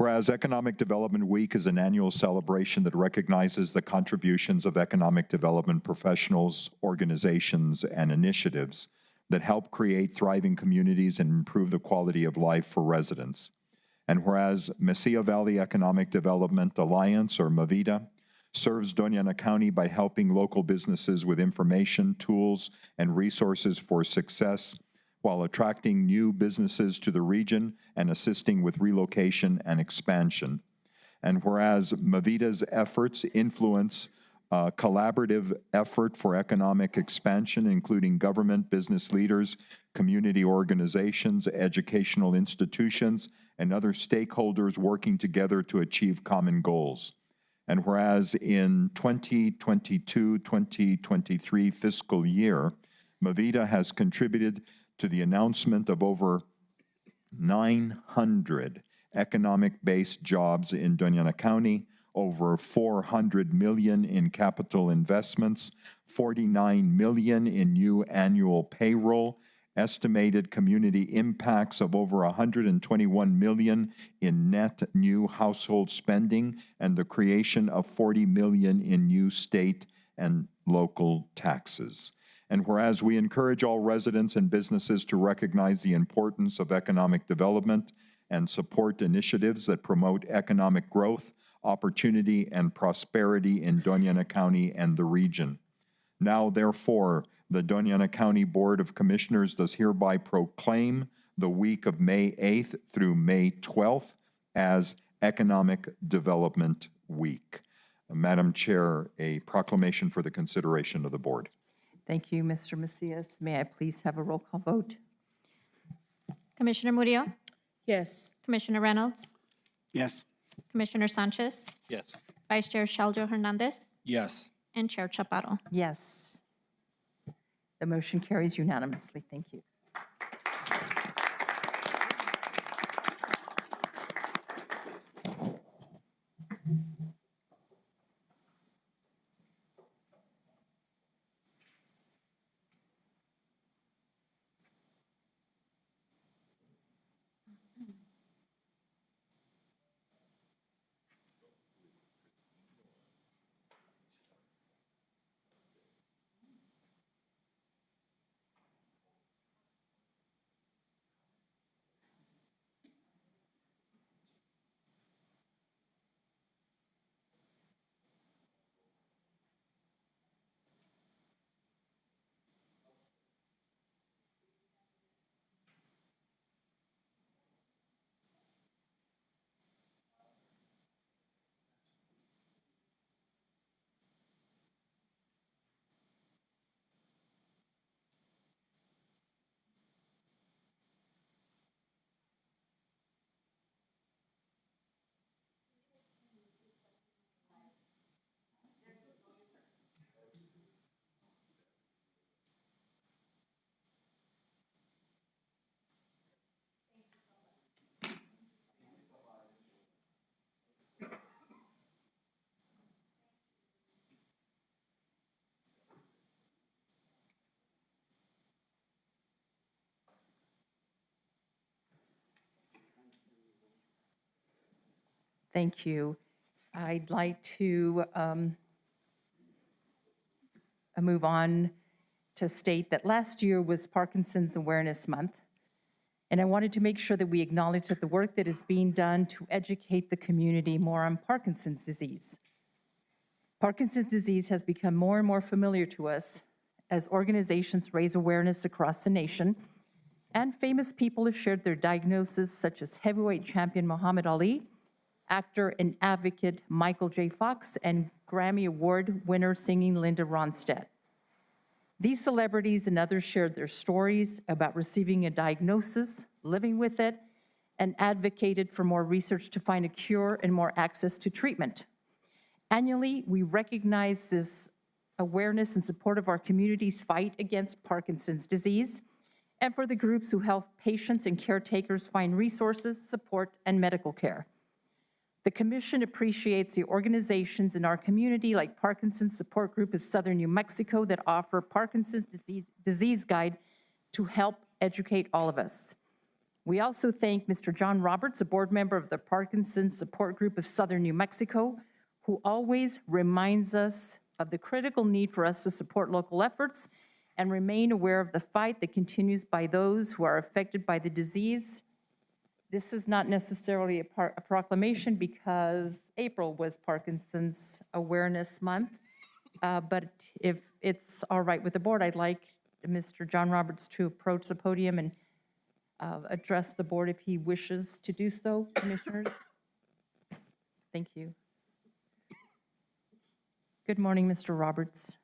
Whereas Economic Development Week is an annual celebration that recognizes the contributions of economic development professionals, organizations, and initiatives that help create thriving communities and improve the quality of life for residents. And whereas Mesilla Valley Economic Development Alliance, or MAVIDA, serves Doña Ana County by helping local businesses with information, tools, and resources for success, while attracting new businesses to the region and assisting with relocation and expansion. And whereas MAVIDA's efforts influence a collaborative effort for economic expansion, including government, business leaders, community organizations, educational institutions, and other stakeholders working together to achieve common goals. And whereas in 2022-2023 fiscal year, MAVIDA has contributed to the announcement of over 900 economic-based jobs in Doña Ana County, over $400 million in capital investments, $49 million in new annual payroll, estimated community impacts of over $121 million in net new household spending, and the creation of $40 million in new state and local taxes. And whereas we encourage all residents and businesses to recognize the importance of economic development and support initiatives that promote economic growth, opportunity, and prosperity in Doña Ana County and the region. Now, therefore, the Doña Ana County Board of Commissioners does hereby proclaim the week of May 8th through May 12th as Economic Development Week. Madam Chair, a proclamation for the consideration of the board. Thank you, Mr. Macias. May I please have a roll call vote? Commissioner Murillo? Yes. Commissioner Reynolds? Yes. Commissioner Sanchez? Yes. Vice Chair Shaljo Hernandez? Yes. And Chair Chaparro. Yes. The motion carries unanimously. Thank you. Thank you. I'd like to move on to state that last year was Parkinson's Awareness Month, and I wanted to make sure that we acknowledge that the work that is being done to educate the community more on Parkinson's disease. Parkinson's disease has become more and more familiar to us as organizations raise awareness across the nation, and famous people have shared their diagnoses, such as heavyweight champion Muhammad Ali, actor and advocate Michael J. Fox, and Grammy Award winner singing Linda Ronstadt. These celebrities and others shared their stories about receiving a diagnosis, living with it, and advocated for more research to find a cure and more access to treatment. Annually, we recognize this awareness in support of our community's fight against Parkinson's disease, and for the groups who help patients and caretakers find resources, support, and medical care. The Commission appreciates the organizations in our community like Parkinson's Support Group of Southern New Mexico that offer Parkinson's disease guide to help educate all of us. We also thank Mr. John Roberts, a board member of the Parkinson's Support Group of Southern New Mexico, who always reminds us of the critical need for us to support local efforts and remain aware of the fight that continues by those who are affected by the disease. This is not necessarily a proclamation because April was Parkinson's Awareness Month, but if it's all right with the board, I'd like Mr. John Roberts to approach the podium and address the board if he wishes to do so, commissioners. Thank you. Good morning, Mr. Roberts.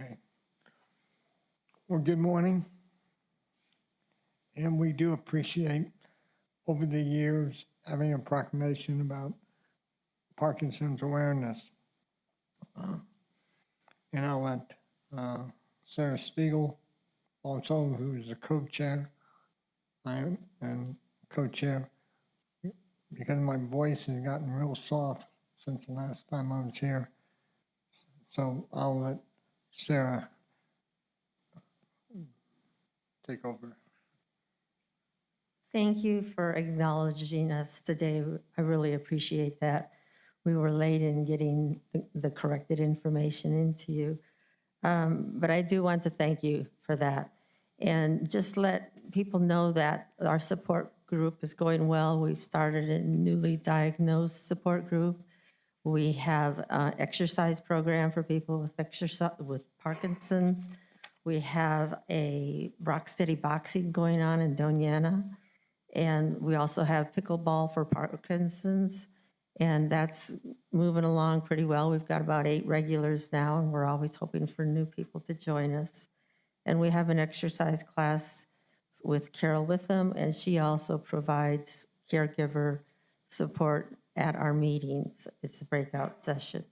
Okay. Well, good morning. And we do appreciate over the years having a proclamation about Parkinson's awareness. And I'll let Sarah Stiegel, also who's the co-chair, and co-chair, because my voice has gotten real soft since the last time I was here. So I'll let Sarah take over. Thank you for acknowledging us today. I really appreciate that. We were late in getting the corrected information into you. But I do want to thank you for that. And just let people know that our support group is going well. We've started a newly diagnosed support group. We have an exercise program for people with Parkinson's. We have a Rocksteady boxing going on in Doñana. And we also have pickleball for Parkinson's. And that's moving along pretty well. We've got about 8 regulars now, and we're always hoping for new people to join us. And we have an exercise class with Carol Witham, and she also provides caregiver support at our meetings. It's a breakout session.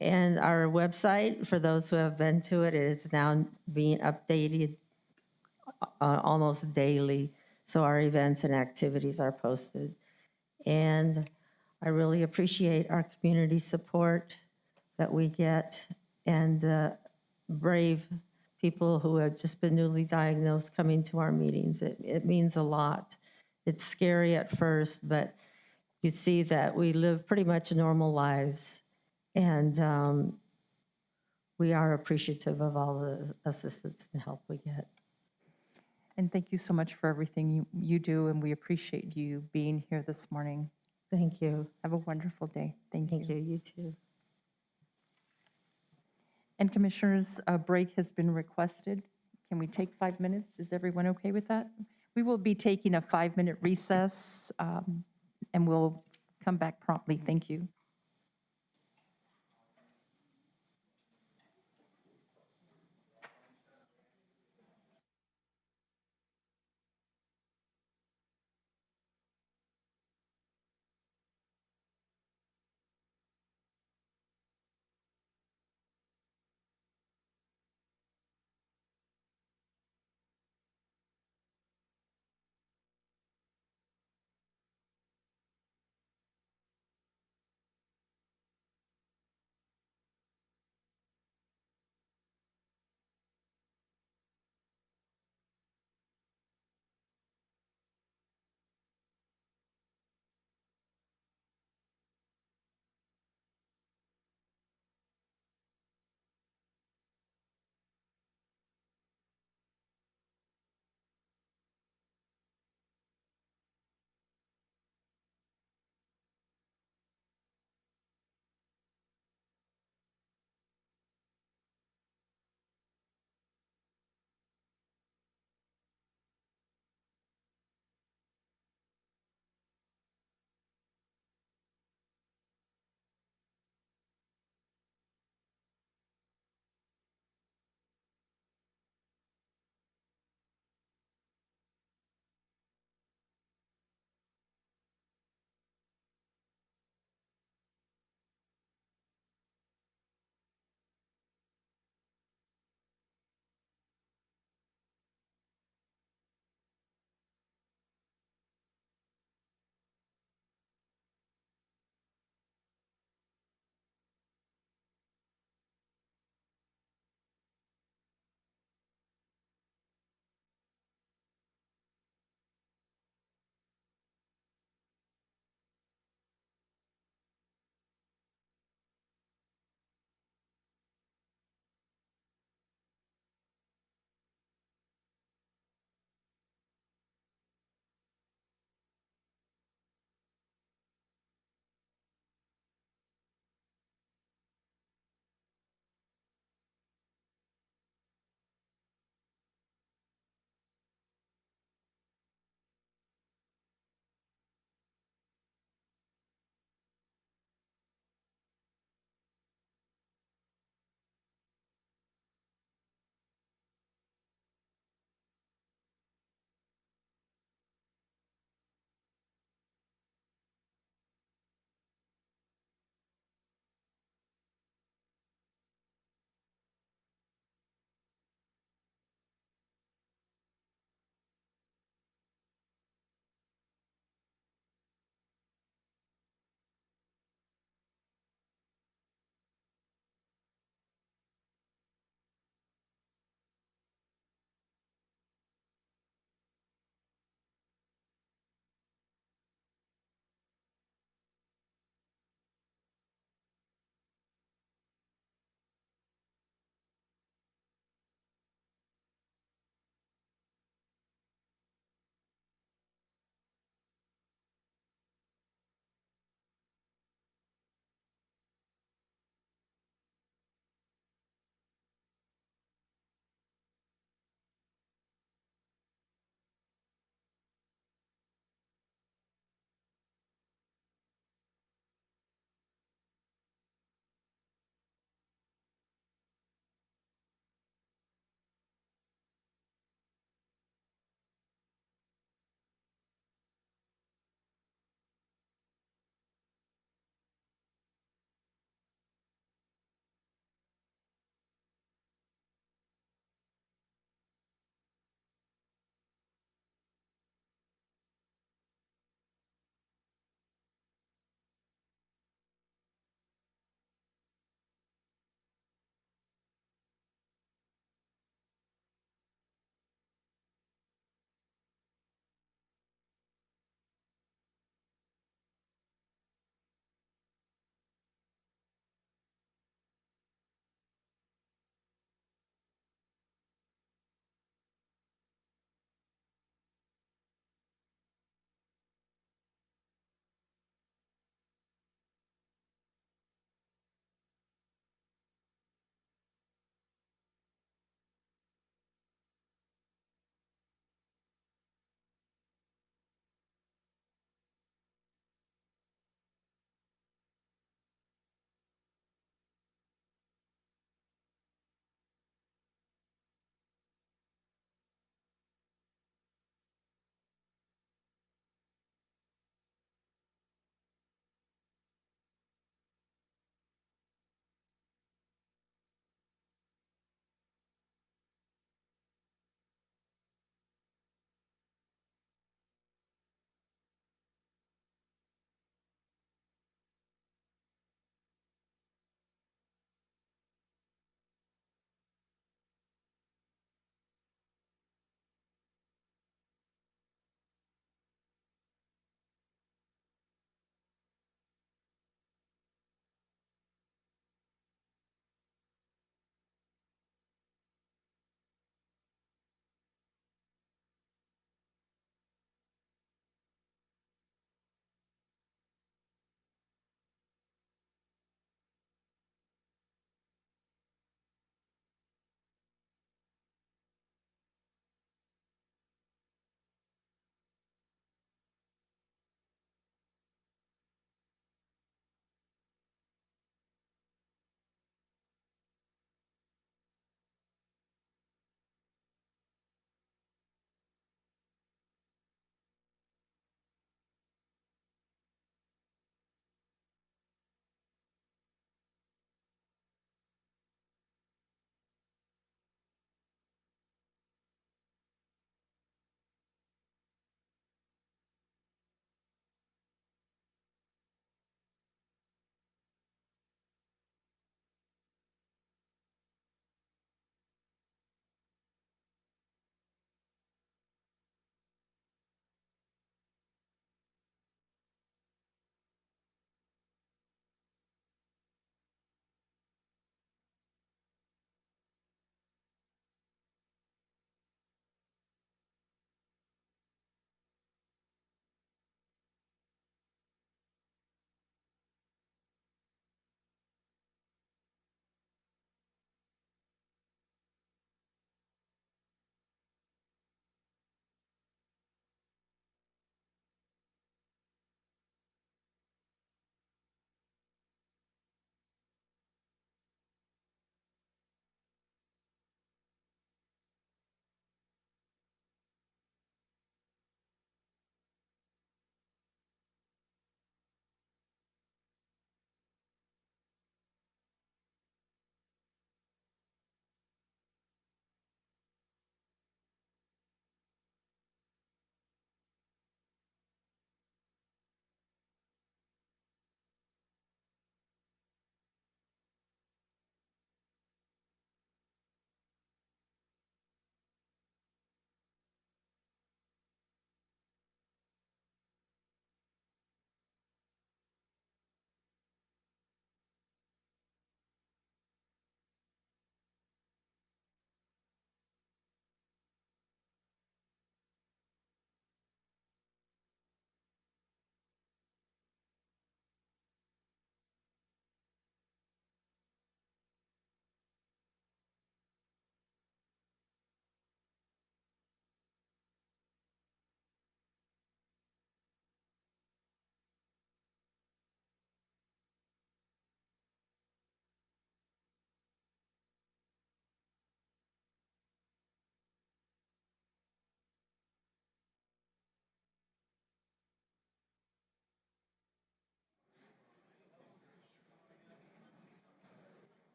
And our website, for those who have been to it, is now being updated almost daily. So our events and activities are posted. And I really appreciate our community support that we get and the brave people who have just been newly diagnosed coming to our meetings. It means a lot. It's scary at first, but you see that we live pretty much normal lives. And we are appreciative of all the assistance and help we get. And thank you so much for everything you do, and we appreciate you being here this morning. Thank you. Have a wonderful day. Thank you. Thank you. You too. And commissioners, a break has been requested. Can we take 5 minutes? Is everyone okay with that? We will be taking a 5-minute recess, and we'll come back promptly. Thank you.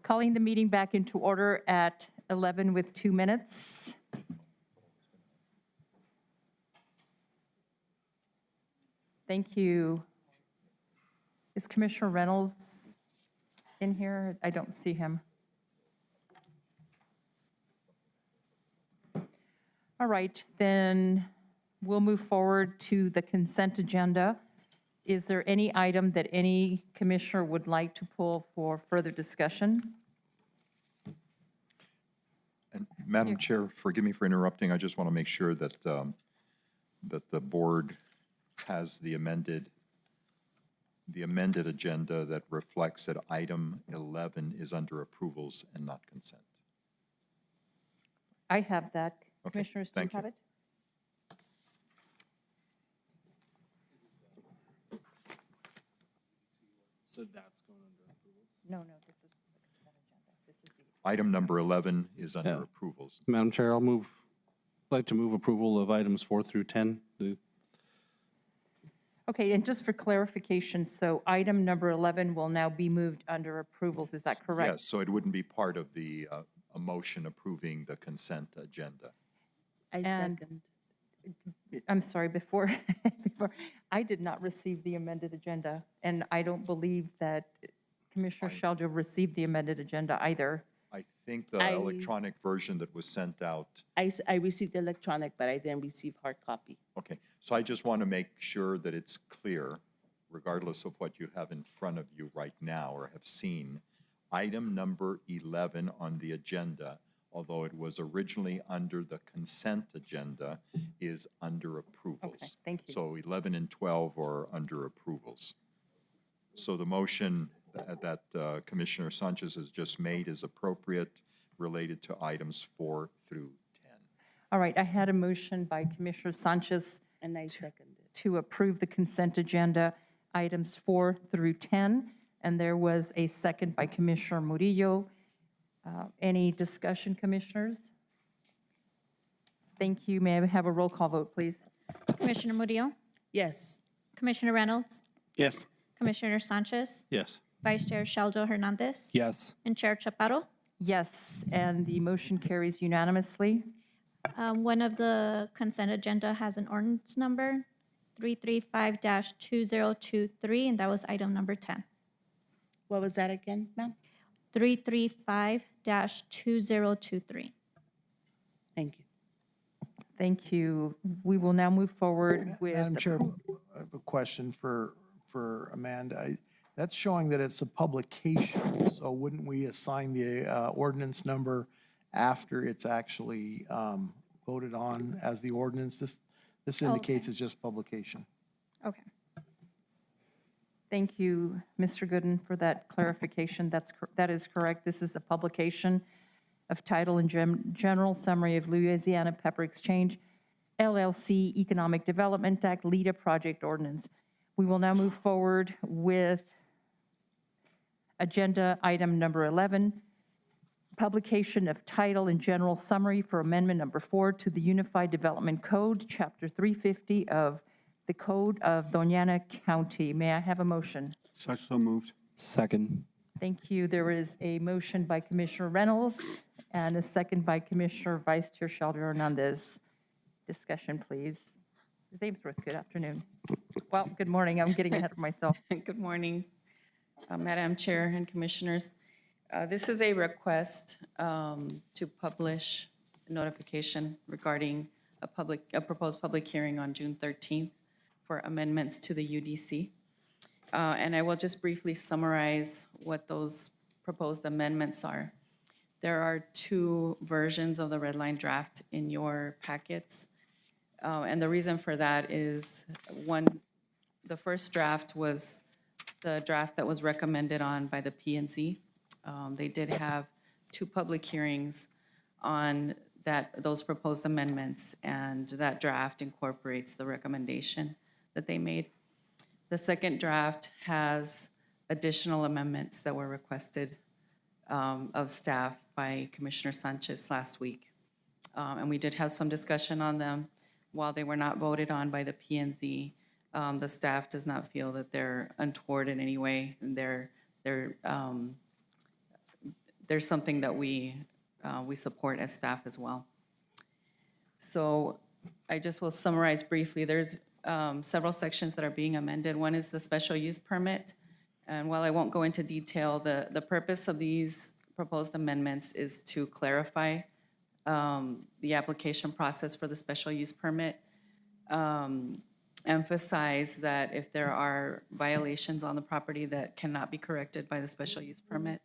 Calling the meeting back into order at 11 with 2 minutes. Thank you. Is Commissioner Reynolds in here? I don't see him. All right, then we'll move forward to the consent agenda. Is there any item that any commissioner would like to pull for further discussion? And Madam Chair, forgive me for interrupting. I just want to make sure that, that the board has the amended agenda that reflects that item 11 is under approvals and not consent. I have that. Okay, Commissioners, do you thank you. have it? So that's going under approvals? No, this is the consent agenda. This is the. Item number 11 is under Yeah. approvals. Madam Chair, I'd like to move approval of items 4 through 10. Okay, and just for clarification, so item number 11 will now be moved under approvals, is that correct? Yes, so it wouldn't be part of the, a motion approving the consent agenda. I And- second. I'm sorry, before, I did not receive the amended agenda, and I don't believe that Commissioner Sheljo received the amended agenda either. I think the electronic version that was sent out. I received electronic, but I didn't receive hard copy. Okay, so I just want to make sure that it's clear, regardless of what you have in front of you right now or have seen, item number 11 on the agenda, although it was originally under the consent agenda, is under approvals. Okay, thank you. So 11 and 12 are under approvals. So the motion that Commissioner Sanchez has just made is appropriate, related to items 4 through 10. All right, I had a motion by Commissioner Sanchez And I seconded. to approve the consent agenda, items 4 through 10, and there was a second by Commissioner Murillo. Any discussion, commissioners? Thank you. May I have a roll call vote, please? Commissioner Murillo, Yes. Commissioner Reynolds, Yes. Commissioner Sanchez, Yes. Vice Chair Sheljo Hernandez, Yes. and Chair Chaparro. Yes, and the motion carries unanimously. One of the consent agenda has an ordinance number, 335-2023, and that was item number 10. What was that again, ma'am? 335-2023. Thank you. Thank you. We will now move forward with. Madam Chair, I have a question for Amanda. That's showing that it's a publication, so wouldn't we assign the ordinance number after it's actually voted on as the ordinance? This indicates it's just publication. Okay. Thank you, Mr. Gooden, for that clarification. That is correct. This is a publication of title and general summary of Louisiana Pepper Exchange LLC Economic Development Act LEDA project ordinance. We will now move forward with agenda item number 11, publication of title and general summary for amendment number 4 to the Unified Development Code, Chapter 350 of the Code of Doñana County. May I have a motion? So moved. Second. Thank you. There is a motion by Commissioner Reynolds and a second by Commissioner Vice Chair Sheljo Hernandez. Discussion, please. Ms. Amesworth, good afternoon. Well, good morning. I'm getting ahead of myself. Good morning, Madam Chair and Commissioners. This is a request to publish a notification regarding a proposed public hearing on June 13th for amendments to the UDC. And I will just briefly summarize what those proposed amendments are. There are 2 versions of the red line draft in your packets. And the reason for that is, the first draft was the draft that was recommended on by the P&Z. They did have 2 public hearings on those proposed amendments, and that draft incorporates the recommendation that they made. The second draft has additional amendments that were requested of staff by Commissioner Sanchez last week. And we did have some discussion on them. While they were not voted on by the P&Z, the staff does not feel that they're untoward in any way. And there's something that we support as staff as well. So I just will summarize briefly. There's several sections that are being amended. One is the special use permit. And while I won't go into detail, the purpose of these proposed amendments is to clarify the application process for the special use permit. Emphasize that if there are violations on the property that cannot be corrected by the special use permit,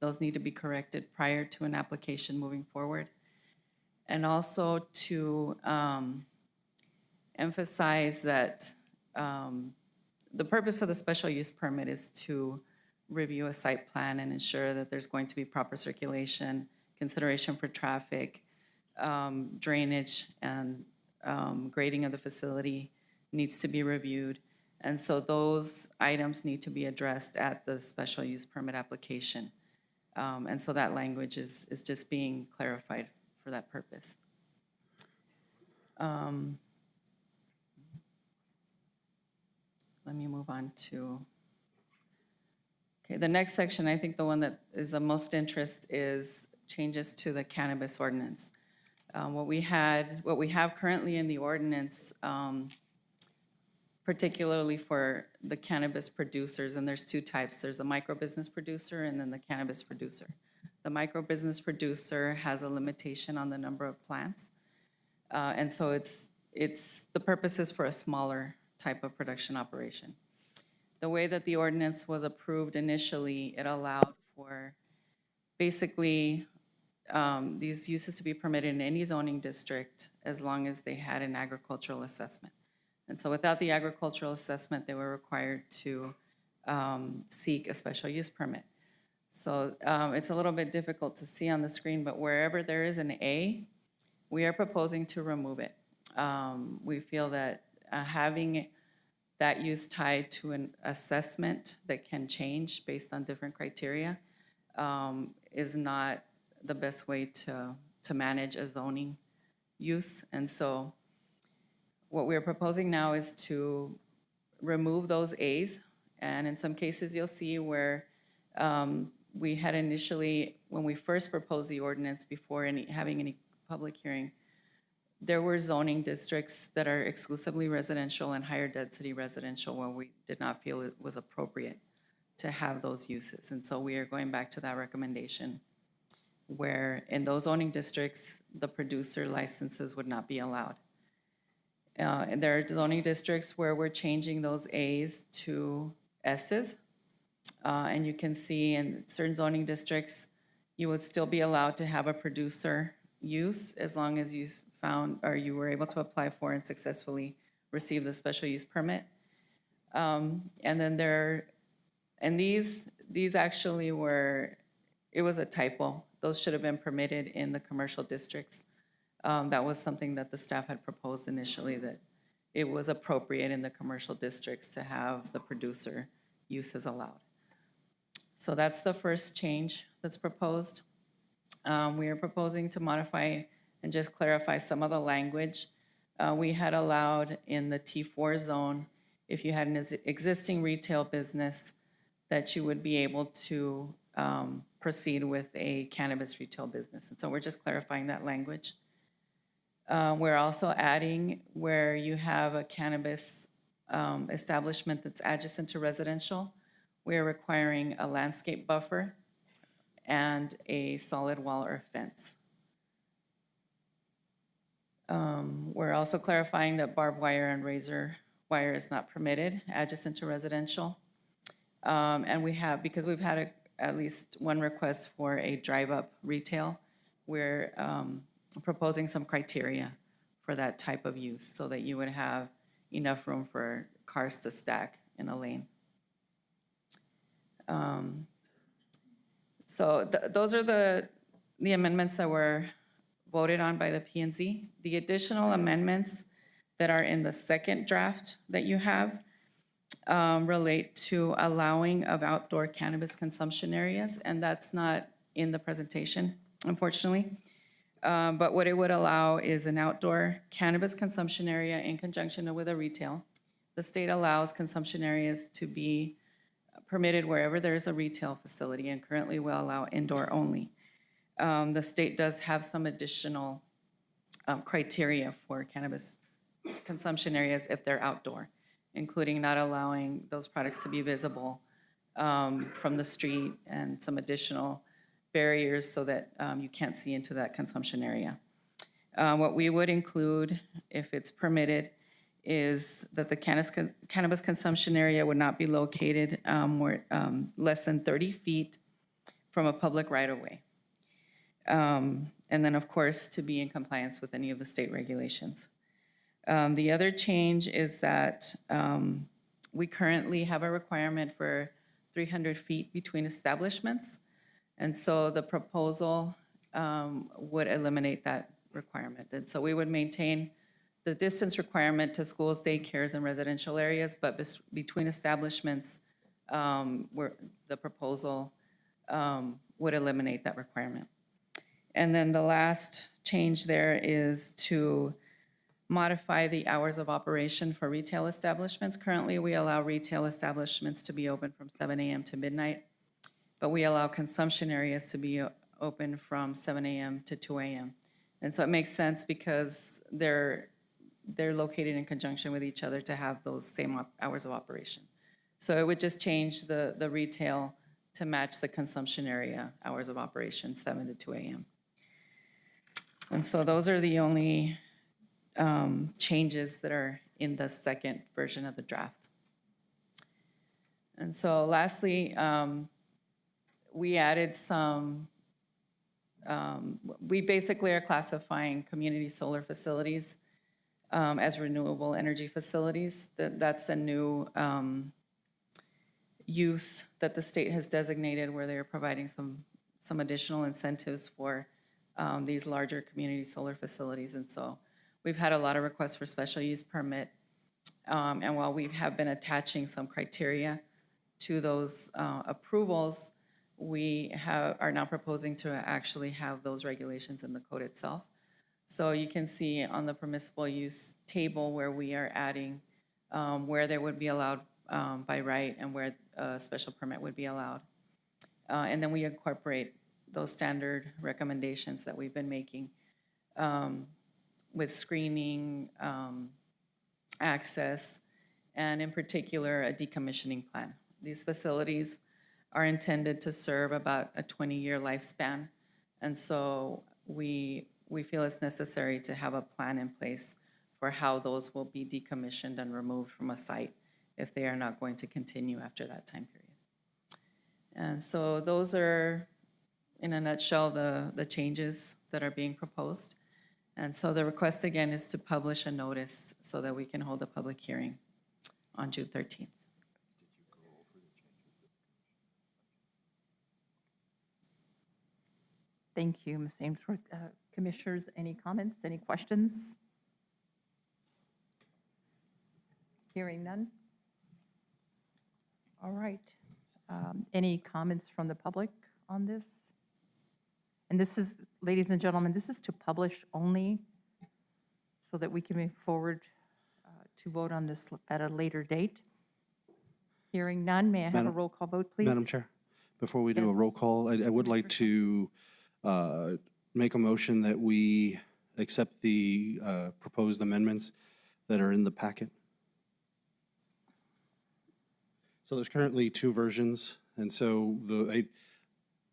those need to be corrected prior to an application moving forward. And also to emphasize that the purpose of the special use permit is to review a site plan and ensure that there's going to be proper circulation, consideration for traffic, drainage, and grading of the facility needs to be reviewed. And so those items need to be addressed at the special use permit application. And so that language is just being clarified for that purpose. Let me move on to, okay, the next section, I think the one that is of most interest is changes to the cannabis ordinance. What we have currently in the ordinance, particularly for the cannabis producers, and there's two types. There's the micro business producer and then the cannabis producer. The micro business producer has a limitation on the number of plants. And so the purpose is for a smaller type of production operation. The way that the ordinance was approved initially, it allowed for basically these uses to be permitted in any zoning district as long as they had an agricultural assessment. And so without the agricultural assessment, they were required to seek a special use permit. So it's a little bit difficult to see on the screen, but wherever there is an A, we are proposing to remove it. We feel that having that use tied to an assessment that can change based on different criteria is not the best way to manage a zoning use. And so what we're proposing now is to remove those A's. And in some cases, you'll see where we had initially, when we first proposed the ordinance before having any public hearing, there were zoning districts that are exclusively residential and higher density residential where we did not feel it was appropriate to have those uses. And so we are going back to that recommendation where in those zoning districts, the producer licenses would not be allowed. And there are zoning districts where we're changing those A's to S's. And you can see in certain zoning districts, you would still be allowed to have a producer use as long as you found or you were able to apply for and successfully receive the special use permit. And then these actually were, it was a typo. Those should have been permitted in the commercial districts. That was something that the staff had proposed initially, that it was appropriate in the commercial districts to have the producer uses allowed. So that's the first change that's proposed. We are proposing to modify and just clarify some of the language. We had allowed in the T4 zone, if you had an existing retail business, that you would be able to proceed with a cannabis retail business. And so we're just clarifying that language. We're also adding where you have a cannabis establishment that's adjacent to residential, we're requiring a landscape buffer and a solid wall or fence. We're also clarifying that barbed wire and razor wire is not permitted adjacent to residential. And we have, because we've had at least one request for a drive-up retail, we're proposing some criteria for that type of use so that you would have enough room for cars to stack in a lane. So those are the amendments that were voted on by the P&Z. The additional amendments that are in the second draft that you have relate to allowing of outdoor cannabis consumption areas, and that's not in the presentation, unfortunately. But what it would allow is an outdoor cannabis consumption area in conjunction with a retail. The state allows consumption areas to be permitted wherever there's a retail facility, and currently will allow indoor only. The state does have some additional criteria for cannabis consumption areas if they're outdoor, including not allowing those products to be visible from the street and some additional barriers so that you can't see into that consumption area. What we would include, if it's permitted, is that the cannabis consumption area would not be located less than 30 feet from a public right-of-way. And then, of course, to be in compliance with any of the state regulations. The other change is that we currently have a requirement for 300 feet between establishments. And so the proposal would eliminate that requirement. And so we would maintain the distance requirement to schools, daycares, and residential areas, but between establishments, where the proposal would eliminate that requirement. And then the last change there is to modify the hours of operation for retail establishments. Currently, we allow retail establishments to be open from 7 a.m. to midnight, but we allow consumption areas to be open from 7 a.m. to 2 a.m. And so it makes sense because they're located in conjunction with each other to have those same hours of operation. So it would just change the retail to match the consumption area hours of operation, 7 to 2 a.m. And so those are the only changes that are in the second version of the draft. And so lastly, we added some, we basically are classifying community solar facilities as renewable energy facilities. That's a new use that the state has designated where they're providing some additional incentives for these larger community solar facilities. And so we've had a lot of requests for special use permit. And while we have been attaching some criteria to those approvals, we are now proposing to actually have those regulations in the code itself. So you can see on the permissible use table where we are adding where they would be allowed by right and where a special permit would be allowed. And then we incorporate those standard recommendations that we've been making with screening, access, and in particular, a decommissioning plan. These facilities are intended to serve about a 20-year lifespan. And so we feel it's necessary to have a plan in place for how those will be decommissioned and removed from a site if they are not going to continue after that time period. And so those are, in a nutshell, the changes that are being proposed. And so the request again is to publish a notice so that we can hold a public hearing on June 13th. Thank you, Ms. Ainsworth. Commissioners, any comments, any questions? Hearing none. All right. Any comments from the public on this? And this is, ladies and gentlemen, this is to publish only so that we can move forward to vote on this at a later date. Hearing none, may I have a roll call vote, please? Madam Chair, before we do a roll call, I would like to make a motion that we accept the proposed amendments that are in the packet. So there's currently two versions, and so I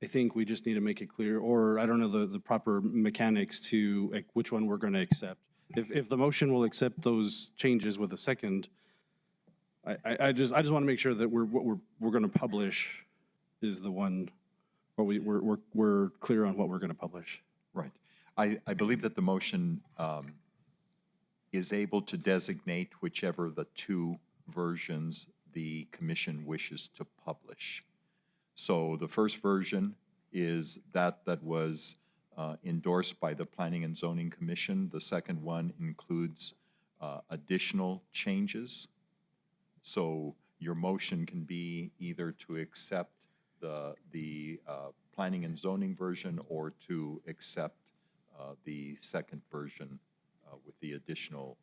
think we just need to make it clear, or I don't know the proper mechanics to which one we're going to accept. If the motion will accept those changes with a second, I just want to make sure that what we're going to publish is the one, or we're clear on what we're going to publish. Right. I believe that the motion is able to designate whichever the two versions the commission wishes to publish. So the first version is that was endorsed by the Planning and Zoning Commission. The second one includes additional changes. So your motion can be either to accept the Planning and Zoning version or to accept the second version with the additional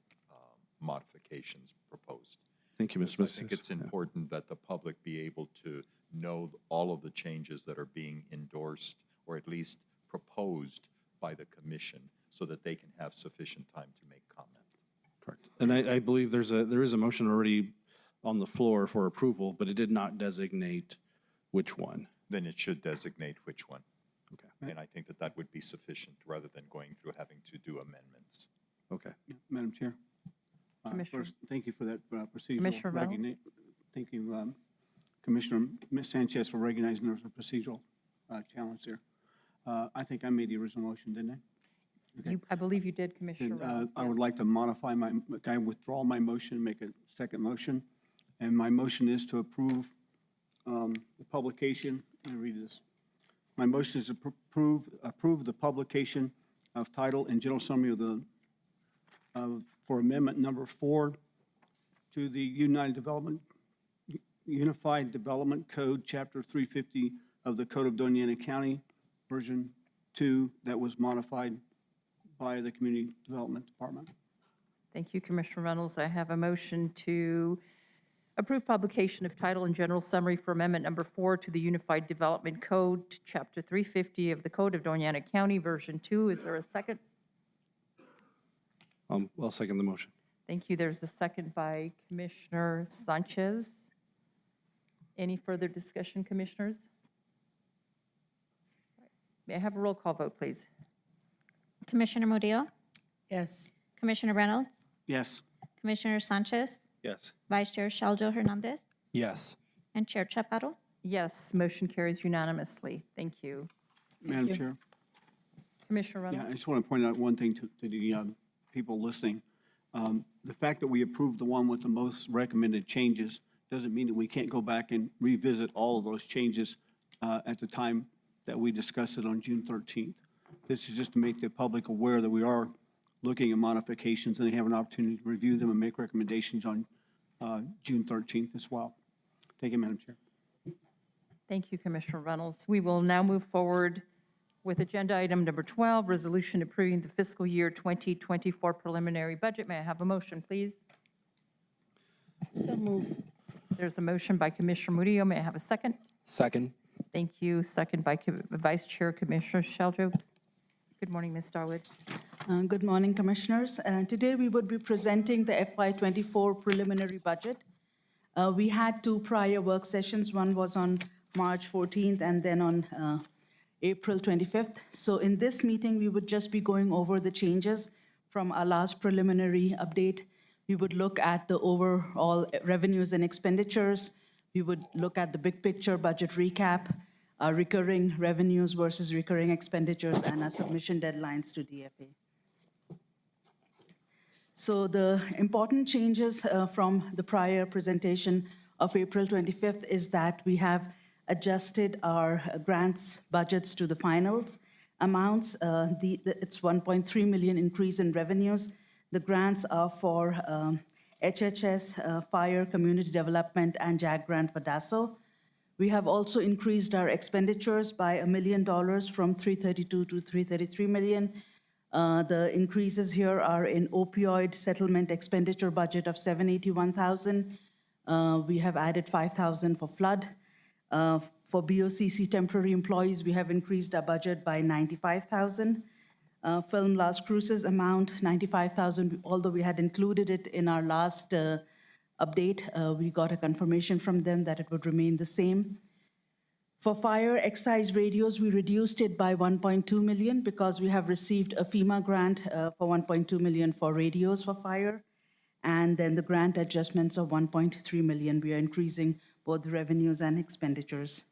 modifications proposed. Thank you, Ms. I think Macias. it's important that the public be able to know all of the changes that are being endorsed or at least proposed by the commission so that they can have sufficient time to make comment. Correct. And I believe there is a motion already on the floor for approval, but it did not designate which one. Then it should designate which one. Okay. And I think that that would be sufficient rather than going through having to do amendments. Okay. Yeah, Madam Chair. Commissioner- First, thank you for that procedural. Commissioner Reynolds? Thank you, Commissioner Ms. Sanchez, for recognizing there was a procedural challenge there. I think I made the original motion, didn't I? Okay. I believe you did, Commissioner And, Reynolds. I would yes. like to modify I withdraw my motion, make a second motion. And my motion is to approve the publication. Let me read this. My motion is to approve the publication of title and general summary for amendment number 4 to the Unified Development Code, Chapter 350 of the Code of Doña Ana County, version 2, that was modified by the Community Development Department. Thank you, Commissioner Reynolds. I have a motion to approve publication of title and general summary for amendment number 4 to the Unified Development Code, Chapter 350 of the Code of Doña Ana County, version 2. Is there a second? I'll second the motion. Thank you. There's a second by Commissioner Sanchez. Any further discussion, commissioners? May I have a roll call vote, please? Commissioner Murillo, Yes. Commissioner Reynolds, Yes. Commissioner Sanchez, Yes. Vice Chair Sheljo Hernandez, Yes. and Chair Chaparro. Yes, motion carries unanimously. Thank you. Madam Chair. Commissioner Yeah, I Reynolds? just want to point out one thing to the people listening. The fact that we approved the one with the most recommended changes doesn't mean that we can't go back and revisit all of those changes at the time that we discussed it on June 13th. This is just to make the public aware that we are looking at modifications, and they have an opportunity to review them and make recommendations on June 13th as well. Thank you, Madam Chair. Thank you, Commissioner Reynolds. We will now move forward with agenda item number 12, resolution approving the fiscal year 2024 preliminary budget. May I have a motion, please? So move. There's a motion by Commissioner Murillo. May I have a second? Second. Thank you. Second by Vice Chair Commissioner Sheljo. Good morning, Ms. Starwood. Good morning, Commissioners. Today, we would be presenting the FY24 preliminary budget. We had 2 prior work sessions. One was on March 14th and then on April 25th. So in this meeting, we would just be going over the changes from our last preliminary update. We would look at the overall revenues and expenditures. We would look at the big picture budget recap, recurring revenues versus recurring expenditures, and our submission deadlines to DFA. So the important changes from the prior presentation of April 25th is that we have adjusted our grants budgets to the finals amounts. It's 1.3 million increase in revenues. The grants are for HHS, Fire, Community Development, and JAG grant for DASO. We have also increased our expenditures by $1 million from 332 to 333 million. The increases here are in opioid settlement expenditure budget of 781,000. We have added 5,000 for flood. For BOCC temporary employees, we have increased our budget by 95,000. Film Las Cruces amount, 95,000, although we had included it in our last update, we got a confirmation from them that it would remain the same. For fire excise radios, we reduced it by 1.2 million because we have received a FEMA grant for 1.2 million for radios for fire. And then the grant adjustments of 1.3 million, we are increasing both revenues and expenditures.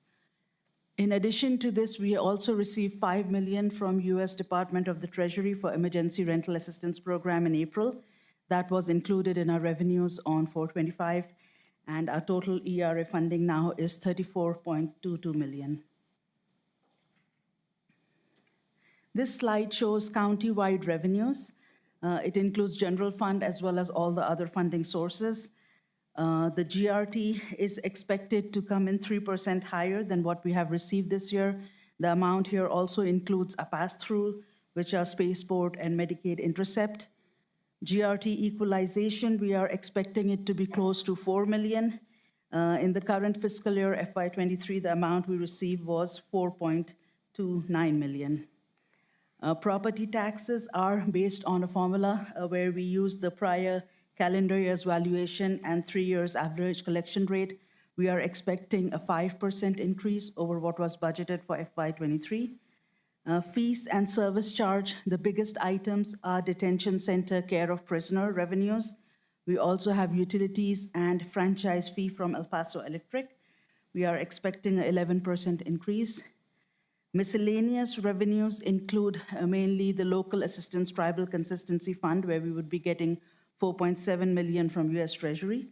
In addition to this, we also received $5 million from U.S. Department of the Treasury for Emergency Rental Assistance Program in April. That was included in our revenues on 425, and our total ERA funding now is $34.22 million. This slide shows county-wide revenues. It includes general fund as well as all the other funding sources. The GRT is expected to come in 3% higher than what we have received this year. The amount here also includes a pass-through, which are Spaceport and Medicaid Intercept. GRT equalization, we are expecting it to be close to 4 million. In the current fiscal year, FY23, the amount we received was 4.29 million. Property taxes are based on a formula where we use the prior calendar year's valuation and 3 years average collection rate. We are expecting a 5% increase over what was budgeted for FY23. Fees and service charge, the biggest items are detention center care of prisoner revenues. We also have utilities and franchise fee from El Paso Electric. We are expecting an 11% increase. Miscellaneous revenues include mainly the Local Assistance Tribal Consistency Fund, where we would be getting 4.7 million from US Treasury.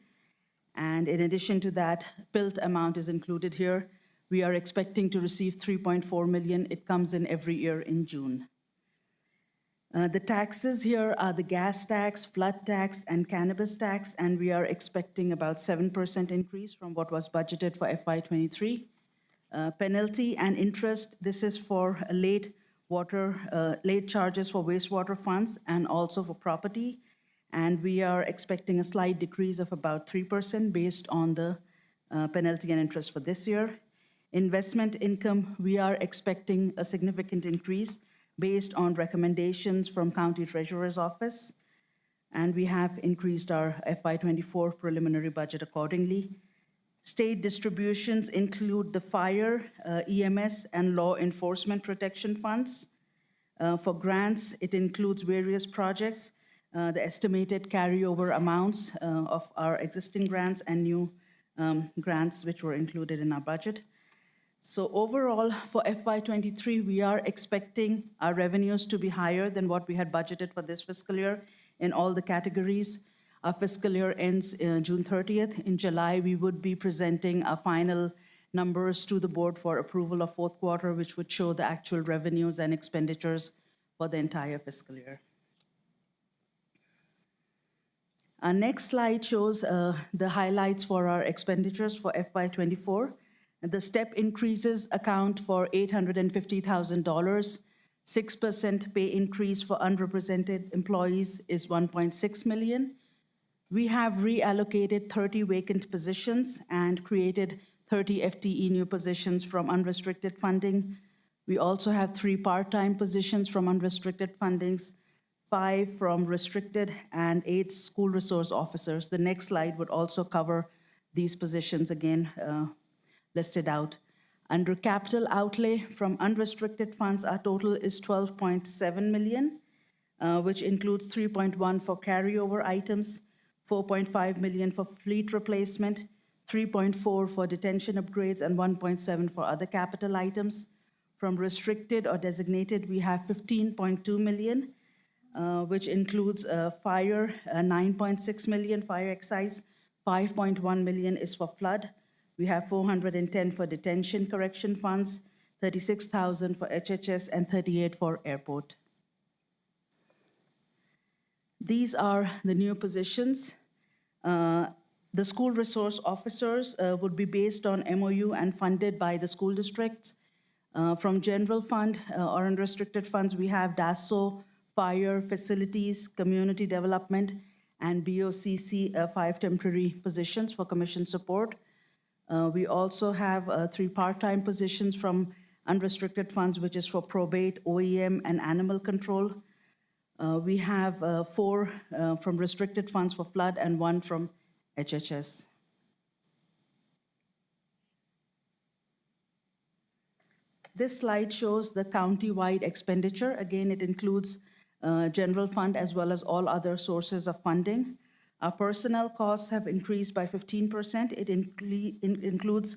And in addition to that, PILT amount is included here. We are expecting to receive 3.4 million. It comes in every year in June. The taxes here are the gas tax, flood tax, and cannabis tax, and we are expecting about 7% increase from what was budgeted for FY23. Penalty and interest, this is for late charges for wastewater funds and also for property. And we are expecting a slight decrease of about 3% based on the penalty and interest for this year. Investment income, we are expecting a significant increase based on recommendations from County Treasurer's Office. And we have increased our FY24 preliminary budget accordingly. State distributions include the fire, EMS, and law enforcement protection funds. For grants, it includes various projects, the estimated carryover amounts of our existing grants and new grants which were included in our budget. So overall, for FY23, we are expecting our revenues to be higher than what we had budgeted for this fiscal year in all the categories. Our fiscal year ends June 30th. In July, we would be presenting our final numbers to the board for approval of fourth quarter, which would show the actual revenues and expenditures for the entire fiscal year. Our next slide shows the highlights for our expenditures for FY24. The step increases account for $850,000. 6% pay increase for unrepresented employees is 1.6 million. We have reallocated 30 vacant positions and created 30 FTE new positions from unrestricted funding. We also have 3 part-time positions from unrestricted fundings, 5 from restricted, and 8 school resource officers. The next slide would also cover these positions again listed out. Under capital outlay from unrestricted funds, our total is 12.7 million, which includes 3.1 for carryover items, 4.5 million for fleet replacement, 3.4 for detention upgrades, and 1.7 for other capital items. From restricted or designated, we have 15.2 million, which includes fire, 9.6 million fire excise, 5.1 million is for flood. We have 410 for detention correction funds, 36,000 for HHS, and 38 for airport. These are the new positions. The school resource officers would be based on MOU and funded by the school districts. From general fund or unrestricted funds, we have DASO, fire, facilities, community development, and BOCC, 5 temporary positions for commission support. We also have 3 part-time positions from unrestricted funds, which is for probate, OEM, and animal control. We have 4 from restricted funds for flood and 1 from HHS. This slide shows the county-wide expenditure. Again, it includes general fund as well as all other sources of funding. Our personnel costs have increased by 15%. It includes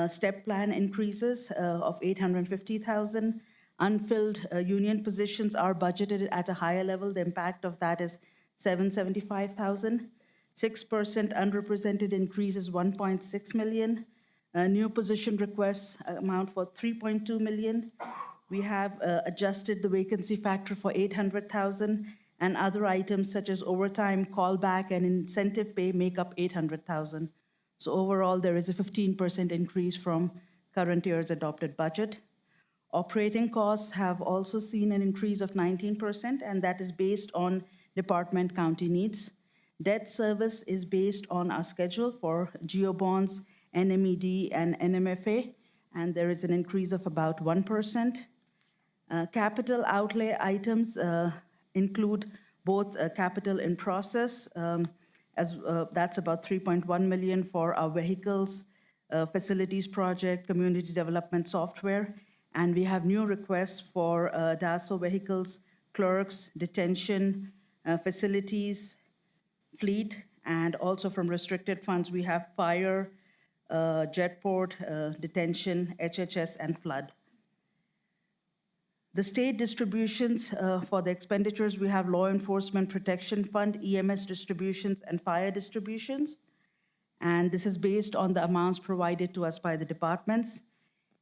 step plan increases of 850,000. Unfilled union positions are budgeted at a higher level. The impact of that is 775,000. 6% unrepresented increase is 1.6 million. New position requests amount for 3.2 million. We have adjusted the vacancy factor for 800,000, and other items such as overtime, callback, and incentive pay make up 800,000. So overall, there is a 15% increase from current year's adopted budget. Operating costs have also seen an increase of 19%, and that is based on department county needs. Debt service is based on our schedule for GEO bonds, NMED, and NMFA, and there is an increase of about 1%. Capital outlay items include both capital in process, that's about 3.1 million for our vehicles, facilities project, community development software, and we have new requests for DASO vehicles, clerks, detention, facilities, fleet, and also from restricted funds, we have fire, jetport, detention, HHS, and flood. The state distributions for the expenditures, we have Law Enforcement Protection Fund, EMS distributions, and fire distributions. And this is based on the amounts provided to us by the departments.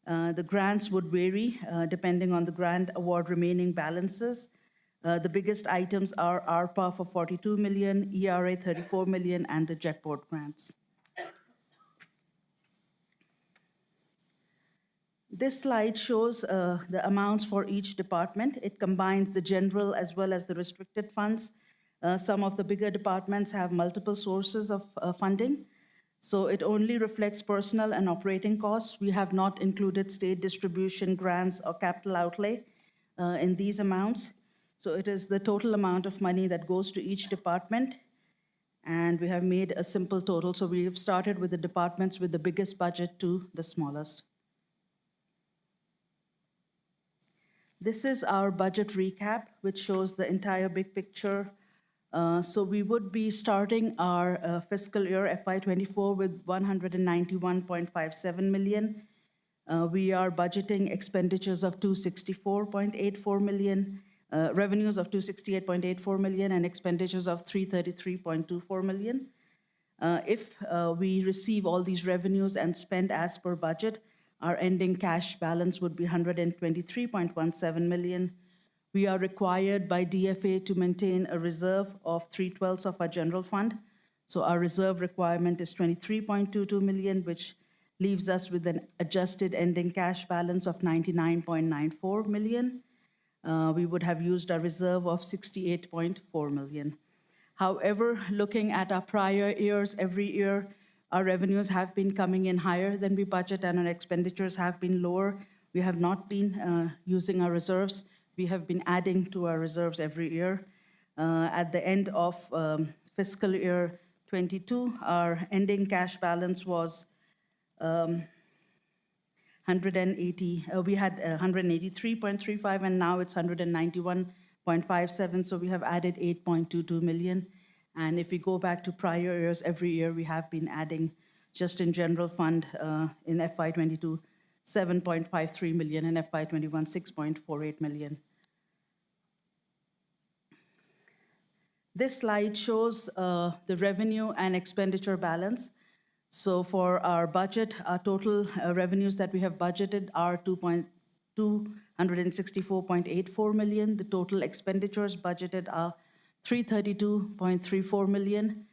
The grants would vary depending on the grant award remaining balances. The biggest items are ARPA for 42 million, ERA 34 million, and the jetport grants. This slide shows the amounts for each department. It combines the general as well as the restricted funds. Some of the bigger departments have multiple sources of funding, so it only reflects personnel and operating costs. We have not included state distribution, grants, or capital outlay in these amounts. So it is the total amount of money that goes to each department, and we have made a simple total. So we have started with the departments with the biggest budget to the smallest. This is our budget recap, which shows the entire big picture. So we would be starting our fiscal year FY24 with 191.57 million. We are budgeting expenditures of 264.84 million, revenues of 268.84 million, and expenditures of 333.24 million. If we receive all these revenues and spend as per budget, our ending cash balance would be 123.17 million. We are required by DFA to maintain a reserve of 3/12 of our general fund. So our reserve requirement is 23.22 million, which leaves us with an adjusted ending cash balance of 99.94 million. We would have used a reserve of 68.4 million. However, looking at our prior years, every year, our revenues have been coming in higher than we budget, and our expenditures have been lower. We have not been using our reserves. We have been adding to our reserves every year. At the end of fiscal year 22, our ending cash balance was 180. We had 183.35, and now it's 191.57. So we have added 8.22 million. And if we go back to prior years, every year we have been adding, just in general fund in FY22, 7.53 million, in FY21, 6.48 million. This slide shows the revenue and expenditure balance. So for our budget, our total revenues that we have budgeted are 264.84 million. The total expenditures budgeted are 332.34 million.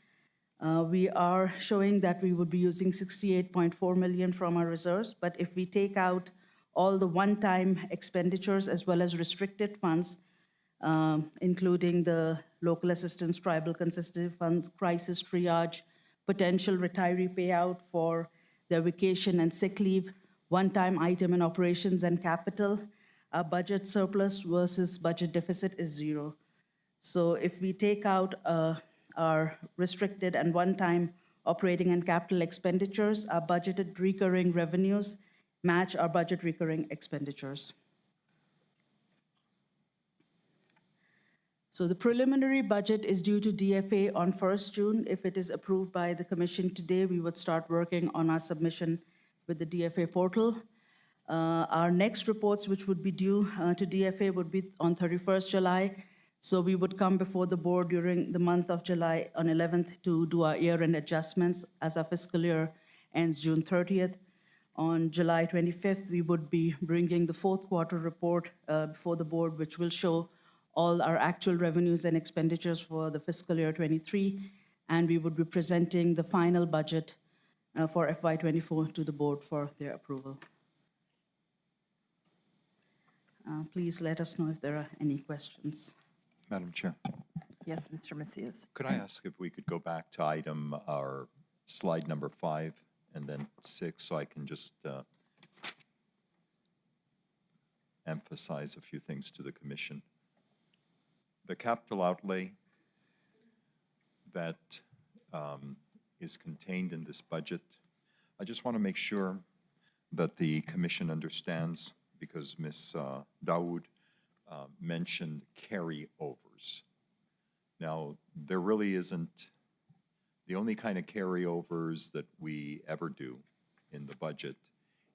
We are showing that we would be using 68.4 million from our reserves, but if we take out all the one-time expenditures as well as restricted funds, including the local assistance, tribal consistency funds, crisis triage, potential retiree payout for their vacation and sick leave, one-time item in operations and capital, our budget surplus versus budget deficit is 0. So if we take out our restricted and one-time operating and capital expenditures, our budgeted recurring revenues match our budget recurring expenditures. So the preliminary budget is due to DFA on 1st June. If it is approved by the commission today, we would start working on our submission with the DFA portal. Our next reports, which would be due to DFA, would be on 31st July. So we would come before the board during the month of July on 11th to do our year-end adjustments as our fiscal year ends June 30th. On July 25th, we would be bringing the fourth quarter report before the board, which will show all our actual revenues and expenditures for the fiscal year 23, and we would be presenting the final budget for FY24 to the board for their approval. Please let us know if there are any questions. Madam Chair. Yes, Mr. Macias. Could I ask if we could go back to item, or slide number 5 and then 6, so I can just emphasize a few things to the commission? The capital outlay that is contained in this budget, I just want to make sure that the commission understands, because Ms. Dawood mentioned carryovers. Now, there really isn't, the only kind of carryovers that we ever do in the budget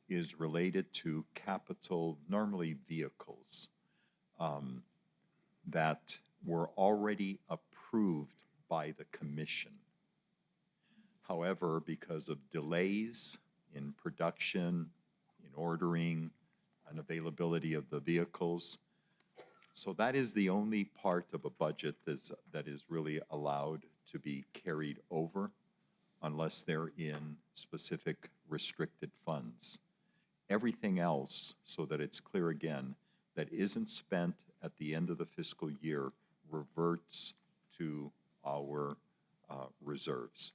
is related to capital, normally vehicles, that were already approved by the commission. However, because of delays in production, in ordering, unavailability of the vehicles, so that is the only part of a budget that is really allowed to be carried over unless they're in specific restricted funds. Everything else, so that it's clear again, that isn't spent at the end of the fiscal year reverts to our reserves.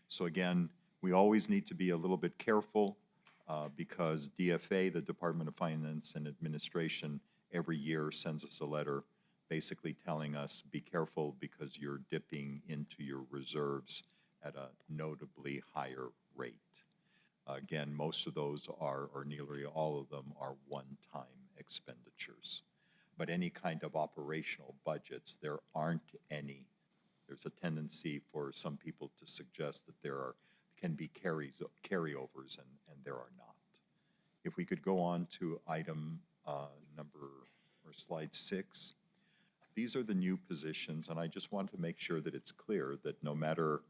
So again, we always need to be a little bit careful because DFA, the Department of Finance and Administration, every year sends us a letter basically telling us, be careful because you're dipping into your reserves at a notably higher rate. Again, most of those are, or nearly all of them, are one-time expenditures. But any kind of operational budgets, there aren't any. There's a tendency for some people to suggest that there can be carryovers, and there are not. If we could go on to item slide 6. These are the new positions, and I just want to make sure that it's clear that no matter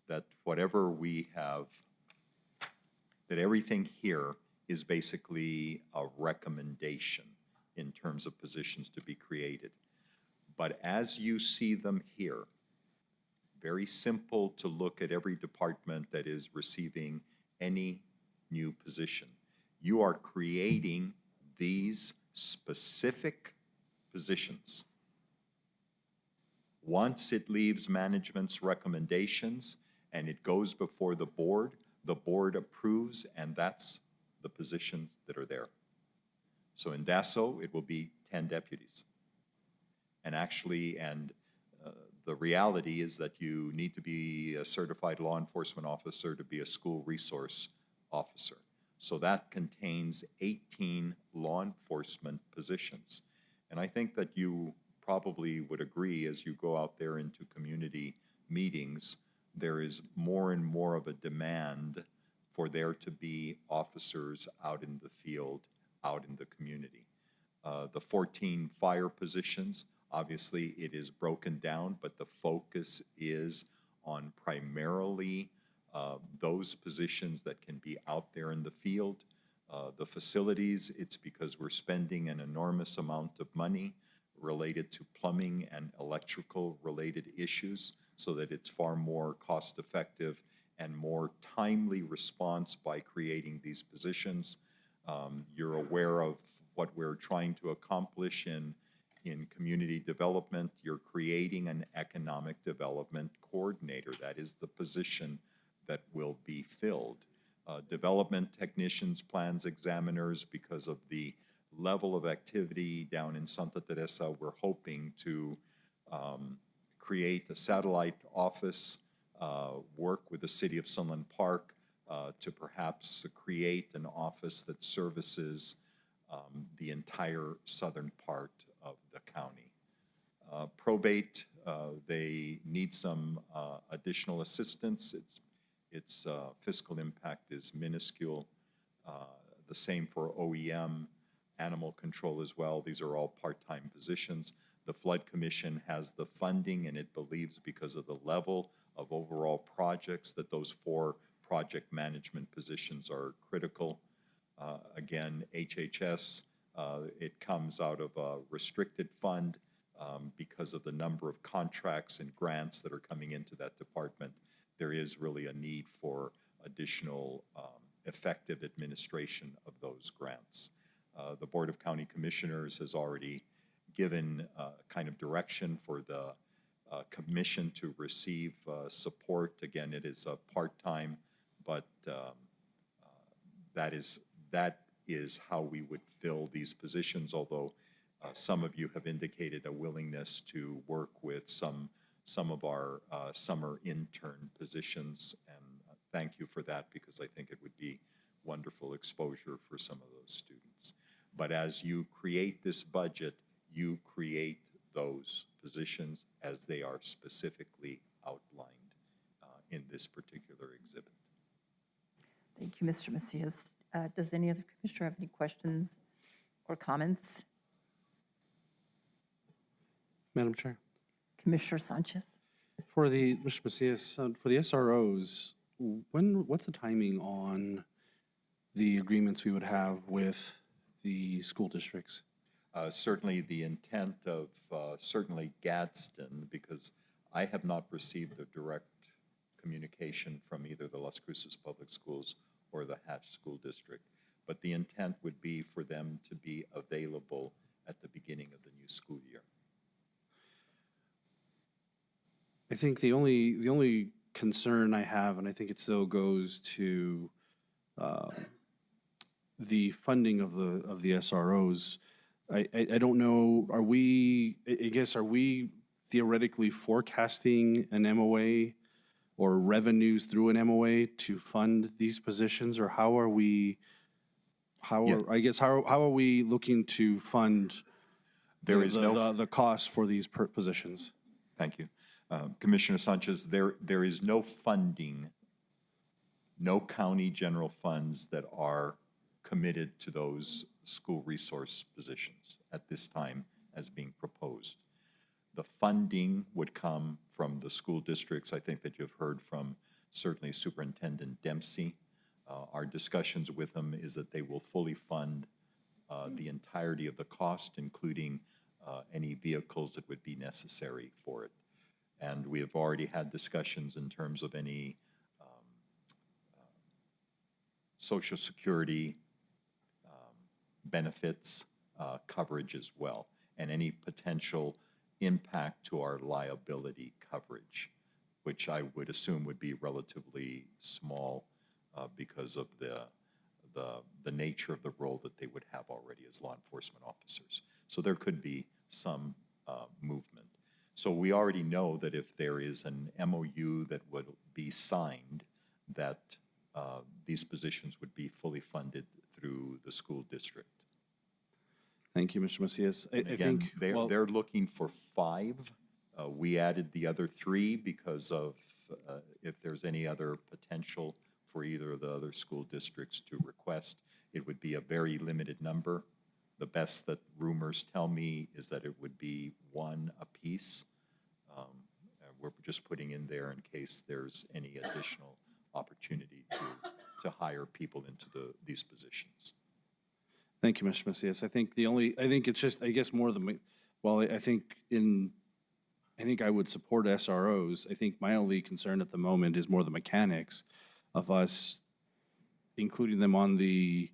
that whatever we have, that everything here is basically a recommendation in terms of positions to be created. But as you see them here, very simple to look at every department that is receiving any new position. You are creating these specific positions. Once it leaves management's recommendations and it goes before the board approves, and that's the positions that are there. So in DASO, it will be 10 deputies. And actually, the reality is that you need to be a certified law enforcement officer to be a school resource officer. So that contains 18 law enforcement positions. And I think that you probably would agree, as you go out there into community meetings, there is more and more of a demand for there to be officers out in the field, out in the community. The 14 fire positions, obviously it is broken down, but the focus is on primarily those positions that can be out there in the field. The facilities, it's because we're spending an enormous amount of money related to plumbing and electrical related issues, so that it's far more cost effective and more timely response by creating these positions. You're aware of what we're trying to accomplish in community development. You're creating an economic development coordinator. That is the position that will be filled. Development technicians, plans examiners, because of the level of activity down in Santa Teresa, we're hoping to create a satellite office, work with the city of Sunland Park to perhaps create an office that services the entire southern part of the county. Probate, they need some additional assistance. Its fiscal impact is minuscule. The same for OEM, animal control as well. These are all part-time positions. The Flood Commission has the funding, and it believes because of the level of overall projects that those 4 project management positions are critical. Again, HHS, it comes out of a restricted fund because of the number of contracts and grants that are coming into that department. There is really a need for additional effective administration of those grants. The Board of County Commissioners has already given kind of direction for the commission to receive support. Again, it is a part-time, but that is how we would fill these positions, although some of you have indicated a willingness to work with some of our summer intern positions, and thank you for that, because I think it would be wonderful exposure for some of those students. But as you create this budget, you create those positions as they are specifically outlined in this particular exhibit. Thank you, Mr. Macias. Does any other commissioner have any questions or comments? Madam Chair. Commissioner Sanchez? For the, Mr. Macias, for the SROs, what's the timing on the agreements we would have with the school districts? Certainly the intent of certainly Gadsden, because I have not received a direct communication from either the Las Cruces Public Schools or the Hatch School District, but the intent would be for them to be available at the beginning of the new school year. I think the only concern I have, and I think it still goes to the funding of the SROs. I don't know, are we theoretically forecasting an MOA or revenues through an MOA to fund these positions, or how are we looking to fund the cost for these positions? Thank you. Commissioner Sanchez, there is no funding, no county general funds that are committed to those school resource positions at this time as being proposed. The funding would come from the school districts. I think that you've heard from certainly Superintendent Dempsey. Our discussions with them is that they will fully fund the entirety of the cost, including any vehicles that would be necessary for it. And we have already had discussions in terms of any Social Security benefits coverage as well, and any potential impact to our liability coverage, which I would assume would be relatively small because of the nature of the role that they would have already as law enforcement officers. So there could be some movement. So we already know that if there is an MOU that would be signed, that these positions would be fully funded through the school district. Thank you, Mr. Macias. I Again, think they're looking for 5. We added the other 3 because of if there's any other potential for either of the other school districts to request, it would be a very limited number. The best that rumors tell me is that it would be 1 apiece. We're just putting in there in case there's any additional opportunity to hire people into these positions. Thank you, Mr. Macias. I think it's just, I guess more than, well, I think I would support SROs. I think my only concern at the moment is more the mechanics of us including them on the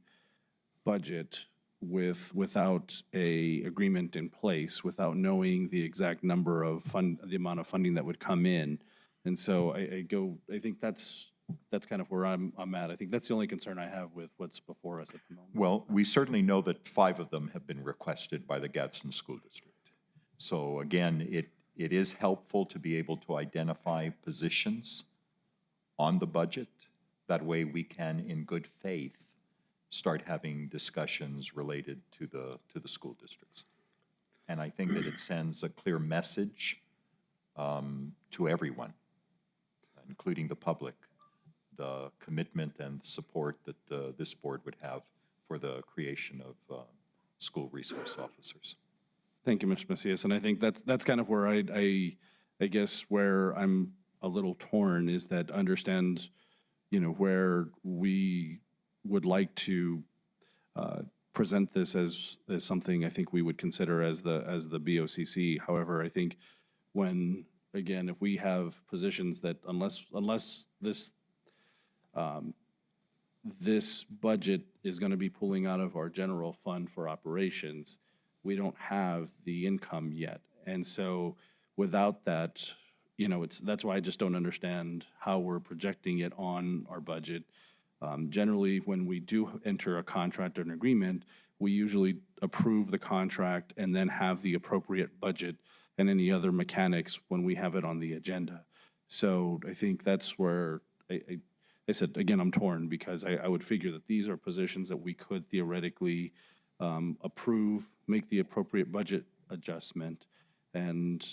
budget without a agreement in place, without knowing the exact number of the amount of funding that would come in. And so I think that's kind of where I'm at. I think that's the only concern I have with what's before us at the moment. Well, we certainly know that 5 of them have been requested by the Gadsden School District. So again, it is helpful to be able to identify positions on the budget. That way we can, in good faith, start having discussions related to the school districts. And I think that it sends a clear message to everyone, including the public, the commitment and support that this board would have for the creation of school resource officers. Thank you, Mr. Macias. And I think that's kind of where I guess where I'm a little torn is that understand, where we would like to present this as something I think we would consider as the BOCC. However, I think if we have positions that unless this budget is going to be pulling out of our general fund for operations, we don't have the income yet. And so without that, that's why I just don't understand how we're projecting it on our budget. Generally, when we do enter a contract or an agreement, we usually approve the contract and then have the appropriate budget and any other mechanics when we have it on the agenda. So I think that's where I said, again, I'm torn because I would figure that these are positions that we could theoretically approve, make the appropriate budget adjustment, and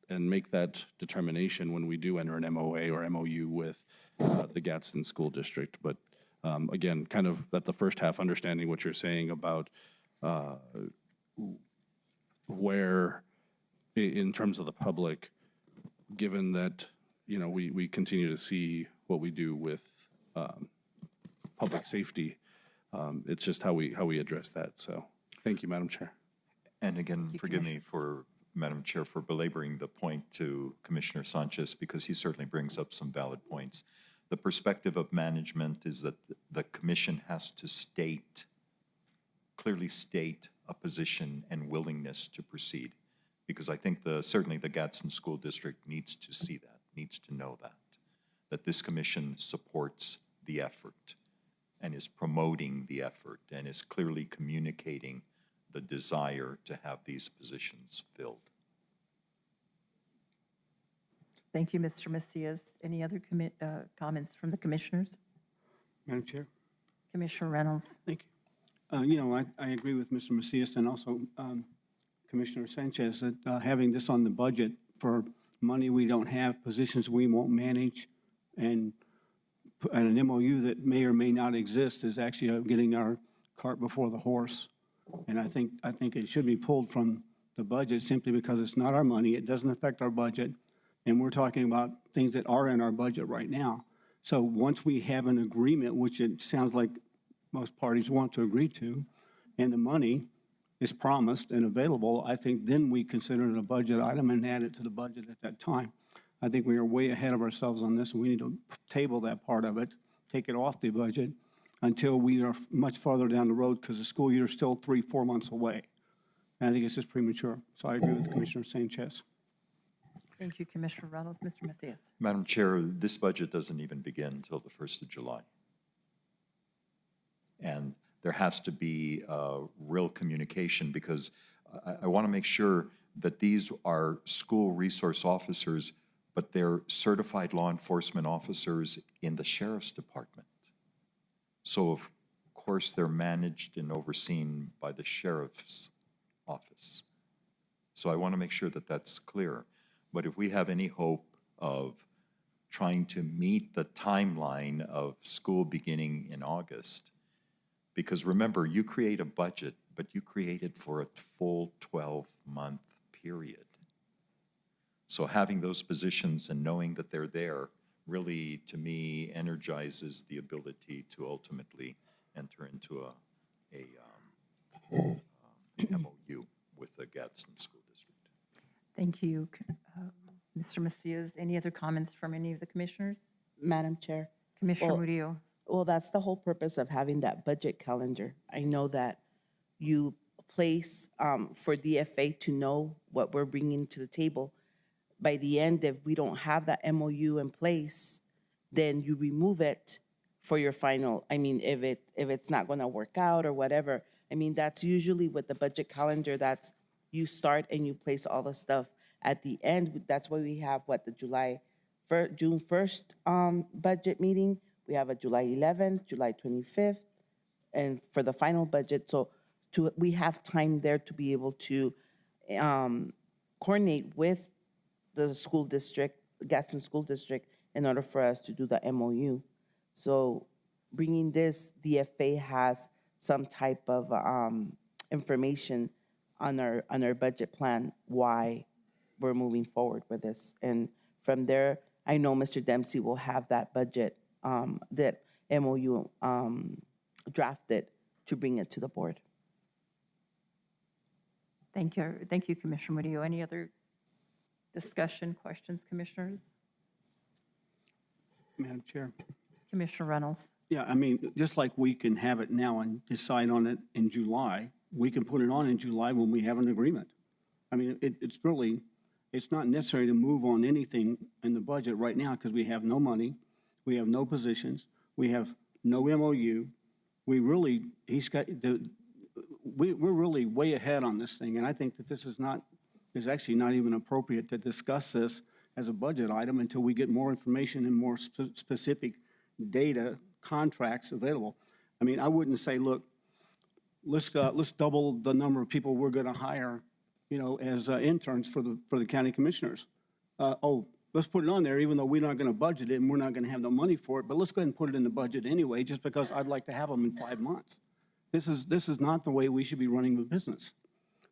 make that determination when we do enter an MOA or MOU with the Gadsden School District. But again, kind of at the first half, understanding what you're saying about where, in terms of the public, given that, we continue to see what we do with public safety, it's just how we address that. So thank you, Madam Chair. And again, forgive me for, Madam Chair, for belaboring the point to Commissioner Sanchez, because he certainly brings up some valid points. The perspective of management is that the commission has to clearly state a position and willingness to proceed. Because I think certainly the Gadsden School District needs to see that, needs to know that this commission supports the effort and is promoting the effort and is clearly communicating the desire to have these positions filled. Thank you, Mr. Macias. Any other comments from the commissioners? Madam Chair? Commissioner Reynolds? Thank you. I agree with Mr. Macias and also Commissioner Sanchez that having this on the budget for money we don't have, positions we won't manage, and an MOU that may or may not exist is actually getting our cart before the horse. And I think it should be pulled from the budget simply because it's not our money. It doesn't affect our budget. And we're talking about things that are in our budget right now. So once we have an agreement, which it sounds like most parties want to agree to, and the money is promised and available, I think then we consider it a budget item and add it to the budget at that time. I think we are way ahead of ourselves on this, and we need to table that part of it, take it off the budget until we are much farther down the road, because the school year is still 3-4 months away. And I think it's just premature. So I agree with Commissioner Sanchez. Thank you, Commissioner Reynolds. Mr. Macias? Madam Chair, this budget doesn't even begin until the 1st of July. And there has to be real communication, because I want to make sure that these are school resource officers, but they're certified law enforcement officers in the Sheriff's Department. So of course they're managed and overseen by the Sheriff's Office. So I want to make sure that that's clear. But if we have any hope of trying to meet the timeline of school beginning in August, because remember, you create a budget, but you create it for a full 12-month period. So having those positions and knowing that they're there really, to me, energizes the ability to ultimately enter into a MOU with the Gadsden School District. Thank you. Mr. Macias, any other comments from any of the commissioners? Madam Chair. Commissioner Well, Murillo? Well, that's the whole purpose of having that budget calendar. I know that you place for DFA to know what we're bringing to the table. By the end, if we don't have that MOU in place, then you remove it for your final. I mean, if it's not going to work out or whatever. I mean, that's usually with the budget calendar. That's you start and you place all the stuff at the end. That's why we have the June 1st budget meeting. We have a July 11th, July 25th, and for the final budget. So we have time there to be able to coordinate with the school district, Gadsden School District, in order for us to do the MOU. So bringing this, DFA has some type of information on our budget plan, why we're moving forward with this. And from there, I know Mr. Dempsey will have that budget, that MOU drafted to bring it to the board. Thank you, Commissioner Murillo. Any other discussion, questions, commissioners? Madam Chair. Commissioner Reynolds? Yeah, I mean, just like we can have it now and decide on it in July, we can put it on in July when we have an agreement. I mean, it's really, it's not necessary to move on anything in the budget right now because we have no money, we have no positions, we have no MOU. We really, we're really way ahead on this thing, and I think that this is actually not even appropriate to discuss this as a budget item until we get more information and more specific data, contracts available. I mean, I wouldn't say, look, let's double the number of people we're going to hire, as interns for the county commissioners. Let's put it on there, even though we're not going to budget it and we're not going to have no money for it, but let's go ahead and put it in the budget anyway, just because I'd like to have them in 5 months. This is not the way we should be running the business.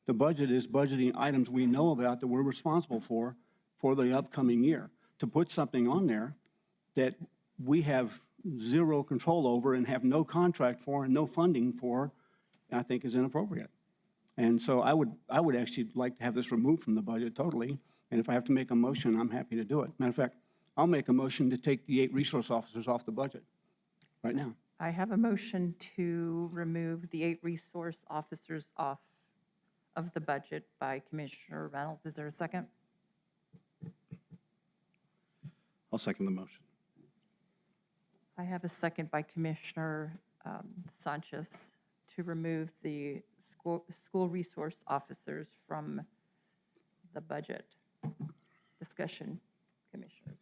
The budget is budgeting items we know about that we're responsible for the upcoming year. To put something on there that we have zero control over and have no contract for and no funding for, I think is inappropriate. And so I would actually like to have this removed from the budget totally. And if I have to make a motion, I'm happy to do it. Matter of fact, I'll make a motion to take the 8 resource officers off the budget right now. I have a motion to remove the 8 resource officers off of the budget by Commissioner Reynolds. Is there a second? I'll second the motion. I have a second by Commissioner Sanchez to remove the school resource officers from the budget. Discussion, commissioners.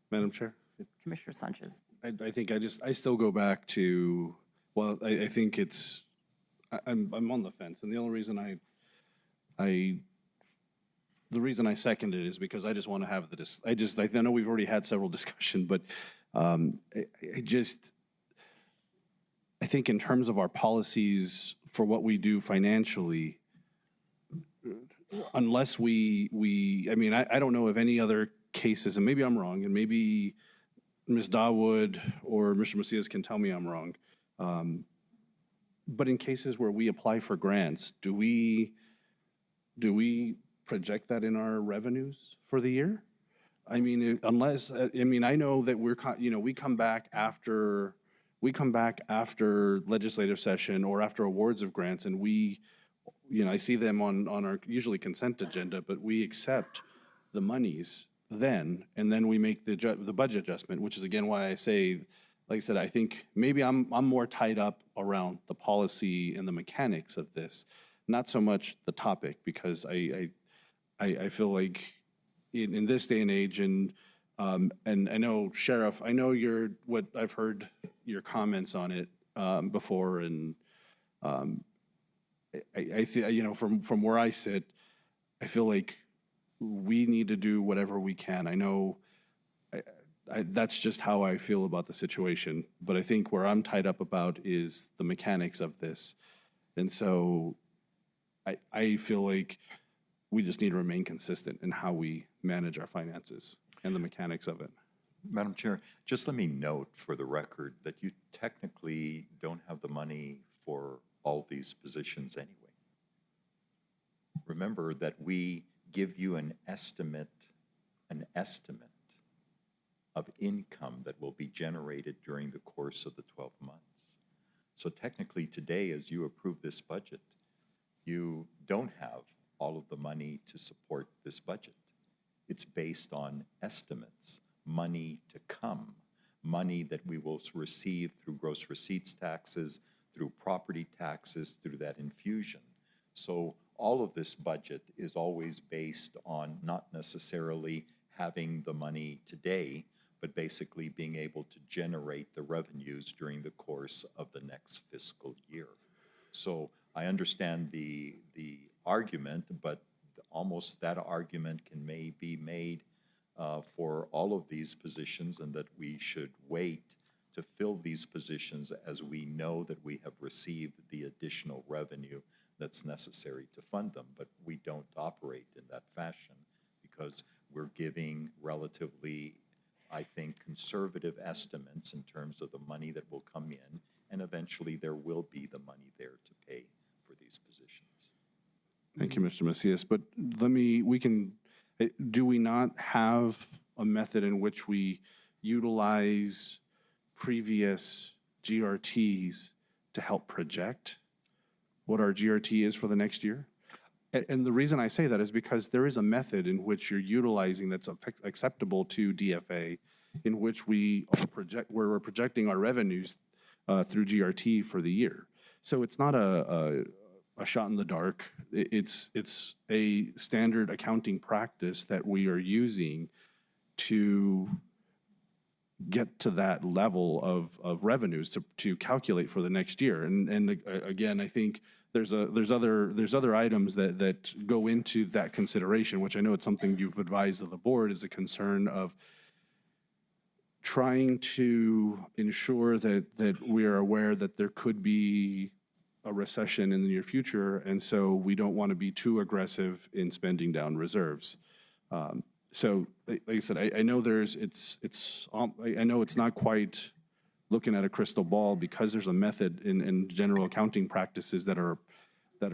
Madam Chair? Commissioner Sanchez. I think I still go back to, well, I think I'm on the fence, and the only reason the reason I second it is because I just want to have I know we've already had several discussions, but I think in terms of our policies for what we do financially, unless I mean, I don't know of any other cases, and maybe I'm wrong, and maybe Ms. Dawood or Mr. Macias can tell me I'm wrong. But in cases where we apply for grants, do we project that in our revenues for the year? I mean, I know that we come back after legislative session or after awards of grants, and I see them on our usually consent agenda, but we accept the monies then, and then we make the budget adjustment, which is again why I say, like I said, I think maybe I'm more tied up around the policy and the mechanics of this, not so much the topic, because I feel like in this day and age, and I know, Sheriff, I know what I've heard your comments on it before, and I think, from where I sit, I feel like we need to do whatever we can. I know that's just how I feel about the situation, but I think where I'm tied up about is the mechanics of this. And so I feel like we just need to remain consistent in how we manage our finances and the mechanics of it. Madam Chair, just let me note for the record that you technically don't have the money for all these positions anyway. Remember that we give you an estimate of income that will be generated during the course of the 12 months. So technically today, as you approve this budget, you don't have all of the money to support this budget. It's based on estimates, money to come, money that we will receive through gross receipts taxes, through property taxes, through that infusion. So all of this budget is always based on not necessarily having the money today, but basically being able to generate the revenues during the course of the next fiscal year. So I understand the argument, but almost that argument may be made for all of these positions, and that we should wait to fill these positions as we know that we have received the additional revenue that's necessary to fund them. But we don't operate in that fashion because we're giving relatively, I think, conservative estimates in terms of the money that will come in, and eventually there will be the money there to pay for these positions. Thank you, Mr. Macias. But do we not have a method in which we utilize previous GRTs to help project what our GRT is for the next year? And the reason I say that is because there is a method in which you're utilizing that's acceptable to DFA, in which we're projecting our revenues through GRT for the year. So it's not a shot in the dark. It's a standard accounting practice that we are using to get to that level of revenues to calculate for the next year. And again, I think there's other items that go into that consideration, which I know it's something you've advised of the board, is a concern of trying to ensure that we are aware that there could be a recession in the near future, and so we don't want to be too aggressive in spending down reserves. So, like I said, I know I know it's not quite looking at a crystal ball, because there's a method in general accounting practices that are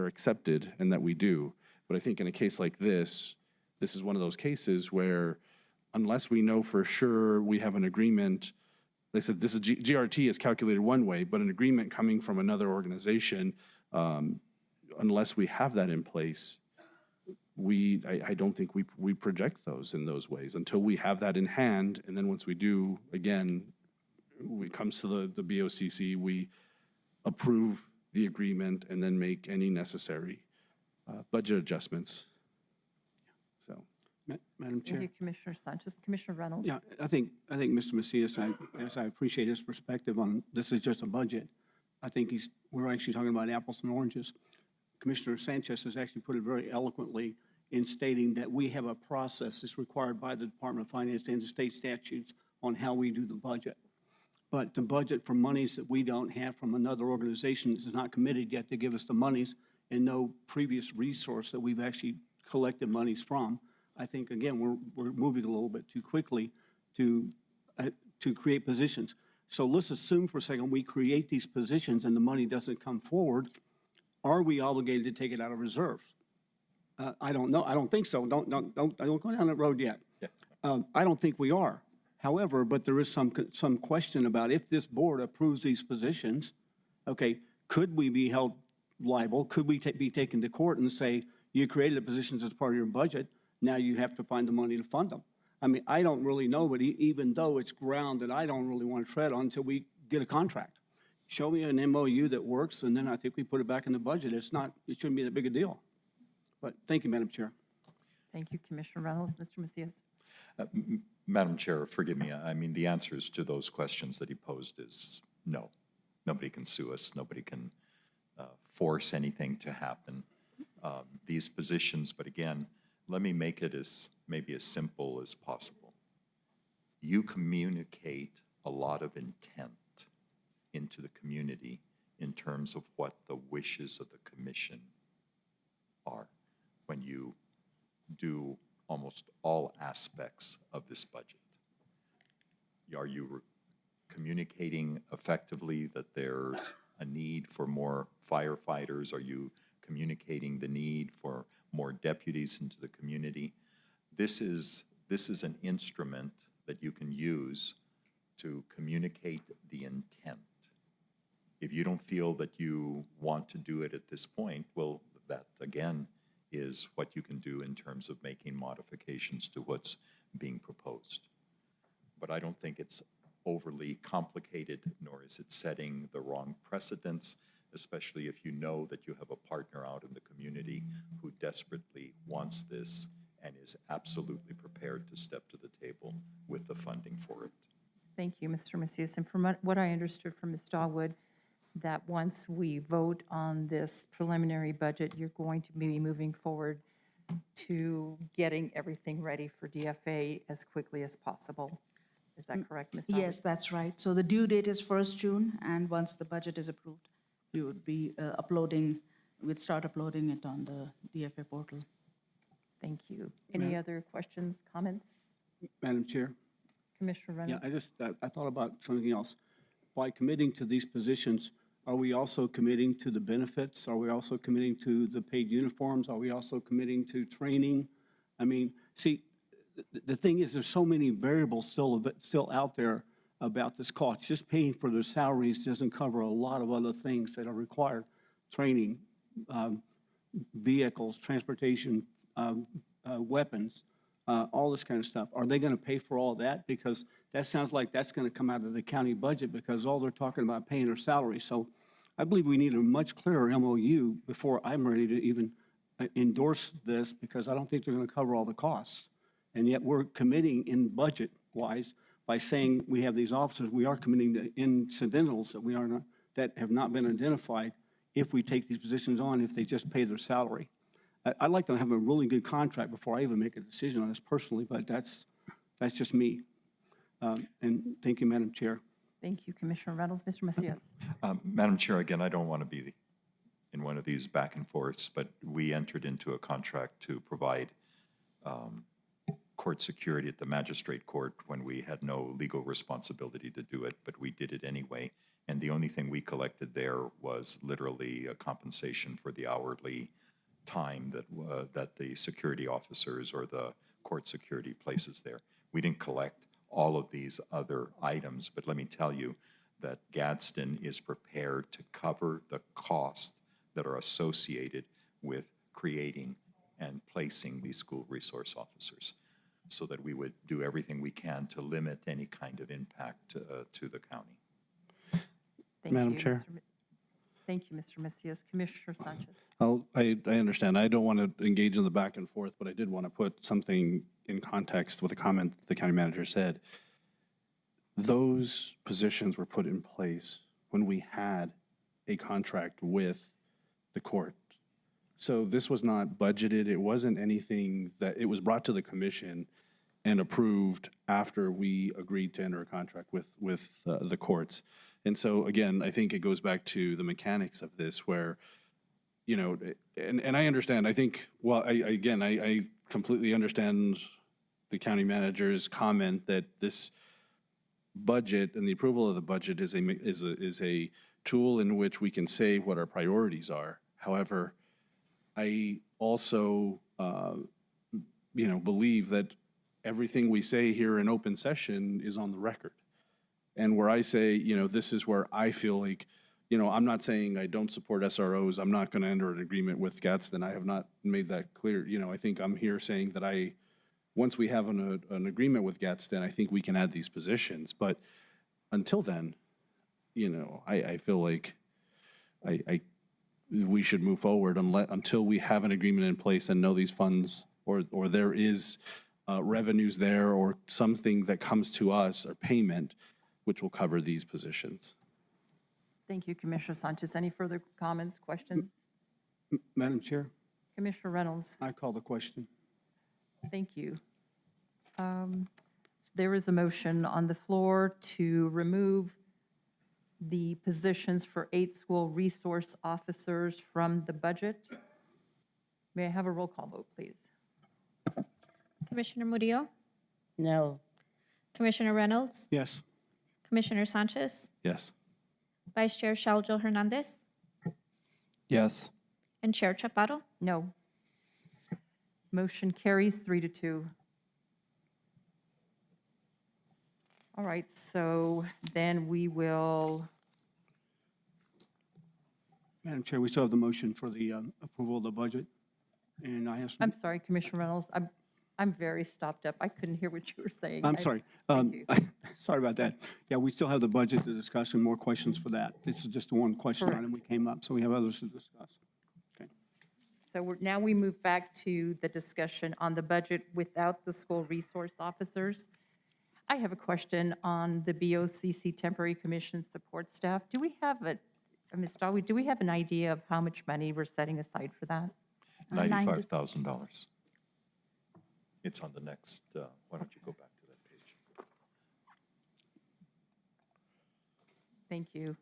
accepted and that we do. But I think in a case like this is one of those cases where, unless we know for sure we have an agreement, they said this is GRT is calculated one way, but an agreement coming from another organization, unless we have that in place, I don't think we project those in those ways until we have that in hand. And then once we do, again, when it comes to the BOCC, we approve the agreement and then make any necessary budget adjustments. So, Madam Chair. Thank you, Commissioner Sanchez. Commissioner Reynolds? Yeah, I think Mr. Macias, I appreciate his perspective on this is just a budget. I think we're actually talking about apples and oranges. Commissioner Sanchez has actually put it very eloquently in stating that we have a process that's required by the Department of Finance and the state statutes on how we do the budget. But the budget for monies that we don't have from another organization that is not committed yet to give us the monies, and no previous resource that we've actually collected monies from, I think, again, we're moving a little bit too quickly to create positions. So let's assume for a second we create these positions and the money doesn't come forward. Are we obligated to take it out of reserve? I don't know. I don't think so. Don't go down that road yet. I don't think we are. However, but there is some question about if this board approves these positions, okay, could we be held liable? Could we be taken to court and say, you created the positions as part of your budget, now you have to find the money to fund them? I mean, I don't really know, but even though it's ground that I don't really want to tread on until we get a contract. Show me an MOU that works, and then I think we put it back in the budget. It shouldn't be that big a deal. But thank you, Madam Chair. Thank you, Commissioner Reynolds. Mr. Macias? Madam Chair, forgive me. I mean, the answers to those questions that he posed is no. Nobody can sue us. Nobody can force anything to happen. These positions, but again, let me make it maybe as simple as possible. You communicate a lot of intent into the community in terms of what the wishes of the commission are when you do almost all aspects of this budget. Are you communicating effectively that there's a need for more firefighters? Are you communicating the need for more deputies into the community? This is an instrument that you can use to communicate the intent. If you don't feel that you want to do it at this point, well, that again is what you can do in terms of making modifications to what's being proposed. But I don't think it's overly complicated, nor is it setting the wrong precedents, especially if you know that you have a partner out in the community who desperately wants this and is absolutely prepared to step to the table with the funding for it. Thank you, Mr. Macias. And from what I understood from Ms. Dogwood, that once we vote on this preliminary budget, you're going to be moving forward to getting everything ready for DFA as quickly as possible. Is that correct, Ms. Dogwood? Yes, that's right. So the due date is 1st June, and once the budget is approved, we would be we'd start uploading it on the DFA portal. Thank you. Any other questions, comments? Madam Chair? Commissioner Reynolds? Yeah, I thought about something else. By committing to these positions, are we also committing to the benefits? Are we also committing to the paid uniforms? Are we also committing to training? I mean, see, the thing is, there's so many variables still out there about this cost. Just paying for their salaries doesn't cover a lot of other things that are required. Training, vehicles, transportation, weapons, all this kind of stuff. Are they going to pay for all that? Because that sounds like that's going to come out of the county budget because all they're talking about paying their salary. So I believe we need a much clearer MOU before I'm ready to even endorse this because I don't think they're going to cover all the costs. And yet we're committing in budget-wise by saying we have these officers, we are committing to incidentals that we are not, that have not been identified if we take these positions on, if they just pay their salary. I'd like to have a really good contract before I even make a decision on this personally, but that's just me. And thank you, Madam Chair. Thank you, Commissioner Reynolds. Mr. Macias. Madam Chair, again, I don't want to be in one of these back and forths, but we entered into a contract to provide court security at the magistrate court when we had no legal responsibility to do it, but we did it anyway. And the only thing we collected there was literally a compensation for the hourly time that the security officers or the court security places there. We didn't collect all of these other items, but let me tell you that Gadsden is prepared to cover the costs that are associated with creating and placing these school resource officers so that we would do everything we can to limit any kind of impact to the county. Thank Madam you, Chair. Thank you, Mr. Macias. Commissioner Sanchez. I understand. I don't want to engage in the back and forth, but I did want to put something in context with a comment the county manager said. Those positions were put in place when we had a contract with the court. So this was not budgeted. It wasn't anything that, it was brought to the commission and approved after we agreed to enter a contract with the courts. And so, again, I think it goes back to the mechanics of this where, you know, and I understand, I think, well, I completely understand the county manager's comment that this budget and the approval of the budget is a tool in which we can say what our priorities are. However, I also, believe that everything we say here in open session is on the record. And where I say, this is where I feel like, I'm not saying I don't support SROs. I'm not going to enter an agreement with Gadsden. I have not made that clear. I think I'm here saying that once we have an agreement with Gadsden, I think we can add these positions. But until then, I feel like we should move forward until we have an agreement in place and know these funds or there is revenues there or something that comes to us or payment, which will cover these positions. Thank you, Commissioner Sanchez. Any further comments, questions? Madam Chair, Commissioner Reynolds. I call the question. Thank you. There is a motion on the floor to remove the positions for 8 school resource officers from the budget. May I have a roll call vote, please? Commissioner Murillo? No. Commissioner Reynolds? Yes. Commissioner Sanchez? Yes. Vice Chair Shaljo Hernandez? Yes. And Chair Chaparro? No. Motion carries 3-2. All right, so then we will, Madam Chair, we still have the motion for the approval of the budget. And I have some. I'm sorry, Commissioner Reynolds, I'm very stopped up. I couldn't hear what you were saying. I'm sorry. Thank you. Sorry about that. Yeah, we still have the budget to discuss and more questions for that. This is just the one question Correct. item we came up, so we have others to discuss. Okay. So now we move back to the discussion on the budget without the school resource officers. I have a question on the BOCC Temporary Commission support staff. Do we have Ms. Dawi, do we have an idea of how much money we're setting aside for that? $95,000. It's on the next, why don't you go back to that page? Thank you.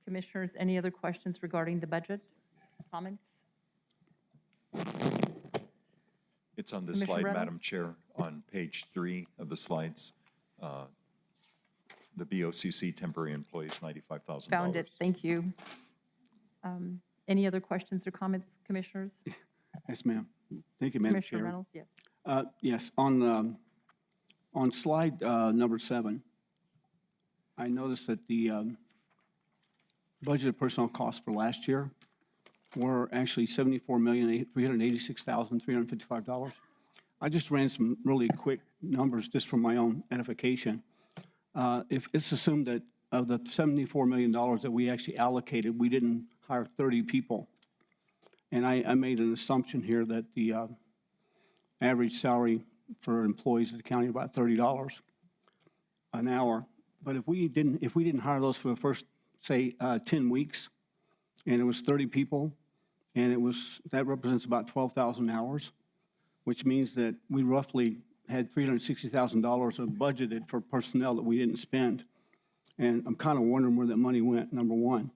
Commissioners, any other questions regarding the budget? Comments? It's on this Commissioner slide, Reynolds? Madam Chair, on page 3 of the slides. The BOCC temporary employees, $95,000. Found it, thank you. Any other questions or comments, commissioners? Yes, ma'am. Thank you, Madam Commissioner Chair. Reynolds, yes. Yes, on slide number 7, I noticed that the budgeted personnel costs for last year were actually $74,386,355. I just ran some really quick numbers just for my own edification. If it's assumed that of the $74 million that we actually allocated, we didn't hire 30 people. And I made an assumption here that the average salary for employees of the county about $30 an hour. But if we didn't hire those for the first, say, 10 weeks, and it was 30 people, and that represents about 12,000 hours, which means that we roughly had $360,000 of budgeted for personnel that we didn't spend. And I'm kind of wondering where that money went, number one.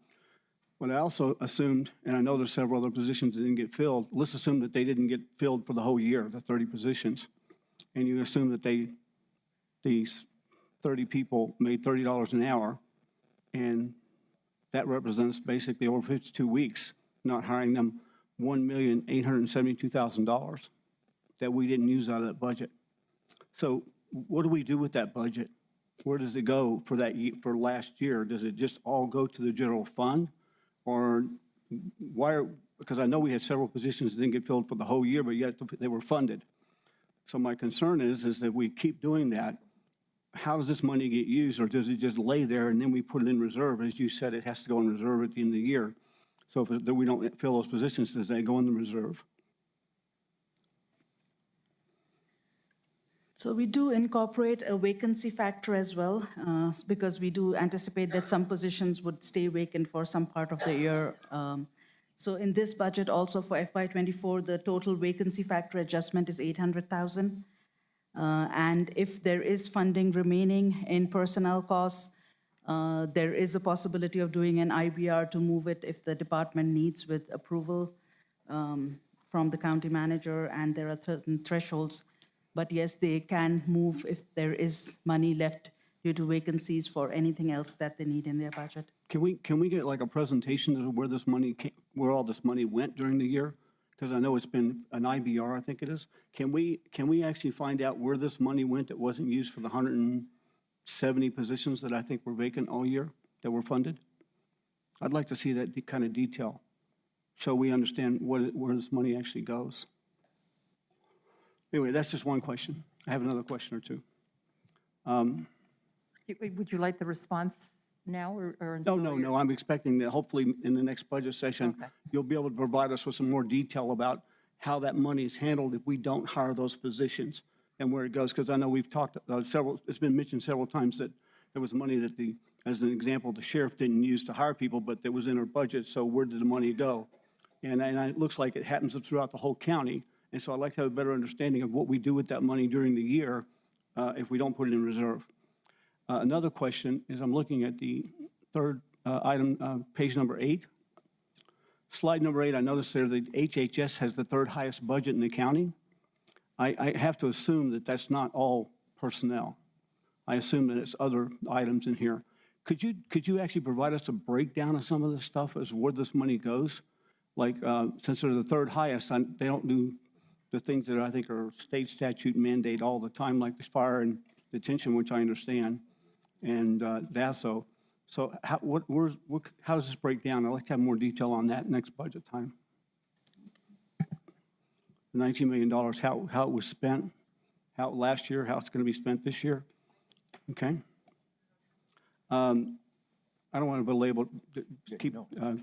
But I also assumed, and I know there's several other positions that didn't get filled, let's assume that they didn't get filled for the whole year, the 30 positions. And you assume that these 30 people made $30 an hour, and that represents basically over 52 weeks, not hiring them $1,872,000 that we didn't use out of that budget. So what do we do with that budget? Where does it go for for last year? Does it just all go to the general fund? Or because I know we had several positions that didn't get filled for the whole year, but yet they were funded. So my concern is that we keep doing that. How does this money get used, or does it just lay there and then we put it in reserve? As you said, it has to go in reserve at the end of the year. So if we don't fill those positions, does that go in the reserve? So we do incorporate a vacancy factor as well, because we do anticipate that some positions would stay vacant for some part of the year. So in this budget also for FY24, the total vacancy factor adjustment is $800,000. And if there is funding remaining in personnel costs, there is a possibility of doing an IBR to move it if the department needs with approval from the county manager, and there are certain thresholds. But yes, they can move if there is money left due to vacancies for anything else that they need in their budget. Can we get like a presentation of where all this money went during the year? Because I know it's been an IBR, I think it is. Can we actually find out where this money went that wasn't used for the 170 positions that I think were vacant all year that were funded? I'd like to see that kind of detail so we understand where this money actually goes. Anyway, that's just one question. I have another question or two. Would you like the response now or? No, I'm expecting that hopefully in the next budget session, you'll be able to provide us with some more detail about how that money is handled if we don't hire those positions and where it goes. Because I know we've talked it's been mentioned several times that there was money that as an example, the sheriff didn't use to hire people, but that was in our budget. So where did the money go? And it looks like it happens throughout the whole county. And so I'd like to have a better understanding of what we do with that money during the year if we don't put it in reserve. Another question is I'm looking at the third item, page number 8. Slide number 8, I noticed there that HHS has the third highest budget in the county. I have to assume that that's not all personnel. I assume that it's other items in here. Could you actually provide us a breakdown of some of this stuff as where this money goes? Like, since they're the third highest, they don't do the things that I think are state statute mandate all the time, like the fire and detention, which I understand, and DASO. So how does this break down? I'd like to have more detail on that next budget time. The $19 million, how it was spent, how last year, how it's going to be spent this year. Okay. I don't want to belabor,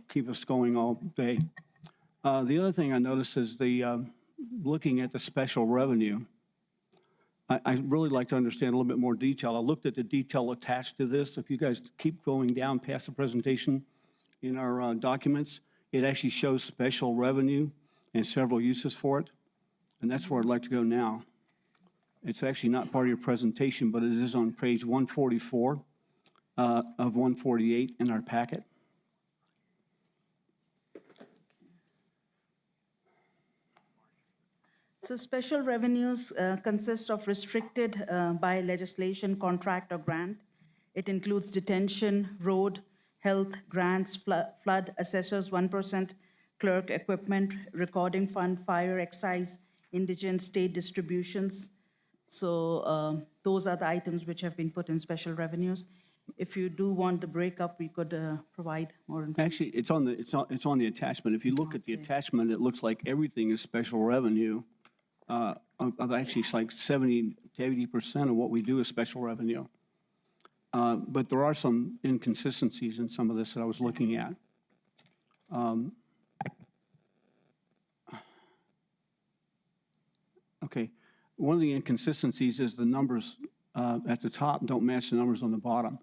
keep us going all day. The other thing I noticed is looking at the special revenue. I'd really like to understand a little bit more detail. I looked at the detail attached to this. If you guys keep going down past the presentation in our documents, it actually shows special revenue and several uses for it. And that's where I'd like to go now. It's actually not part of your presentation, but it is on page 144 of 148 in our packet. So special revenues consist of restricted by legislation, contract, or grant. It includes detention, road, health, grants, flood, assessors, 1%, clerk, equipment, recording fund, fire, excise, indigent, state distributions. So those are the items which have been put in special revenues. if you do want the breakup, we could provide more information. Actually, it's on the attachment. If you look at the attachment, it looks like everything is special revenue. Actually, it's like 70 to 80% of what we do is special revenue. But there are some inconsistencies in some of this that I was looking at. Okay, one of the inconsistencies is the numbers at the top don't match the numbers on the bottom.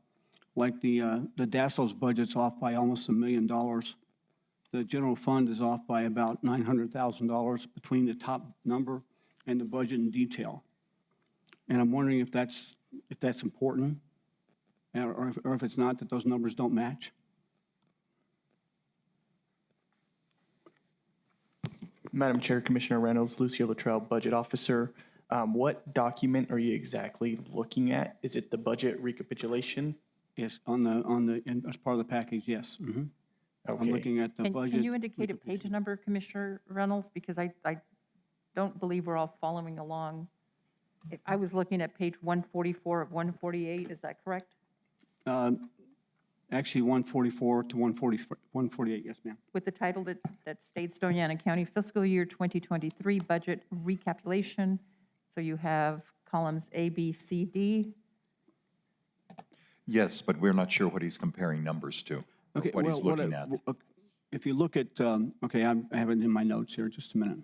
Like the DASSO's budget's off by almost $1 million. The general fund is off by about $900,000 between the top number and the budget in detail. And I'm wondering if that's important, or if it's not, that those numbers don't match. Madam Chair, Commissioner Reynolds, Lucio Luttrell, Budget Officer. What document are you exactly looking at? Is it the budget recapitulation? Yes, as part of the package, yes. I'm Okay. looking at the budget. Can you indicate a page number, Commissioner Reynolds? Because I don't believe we're all following along. I was looking at page 144 of 148, is that correct? Actually, 144 to 148, yes, ma'am. With the title that states Doña Ana County Fiscal Year 2023 Budget Recapitulation. So you have columns A, B, C, D. Yes, but we're not sure what he's comparing numbers to, or Okay, what he's well, looking at. If you look at, okay, I have it in my notes here, just a minute.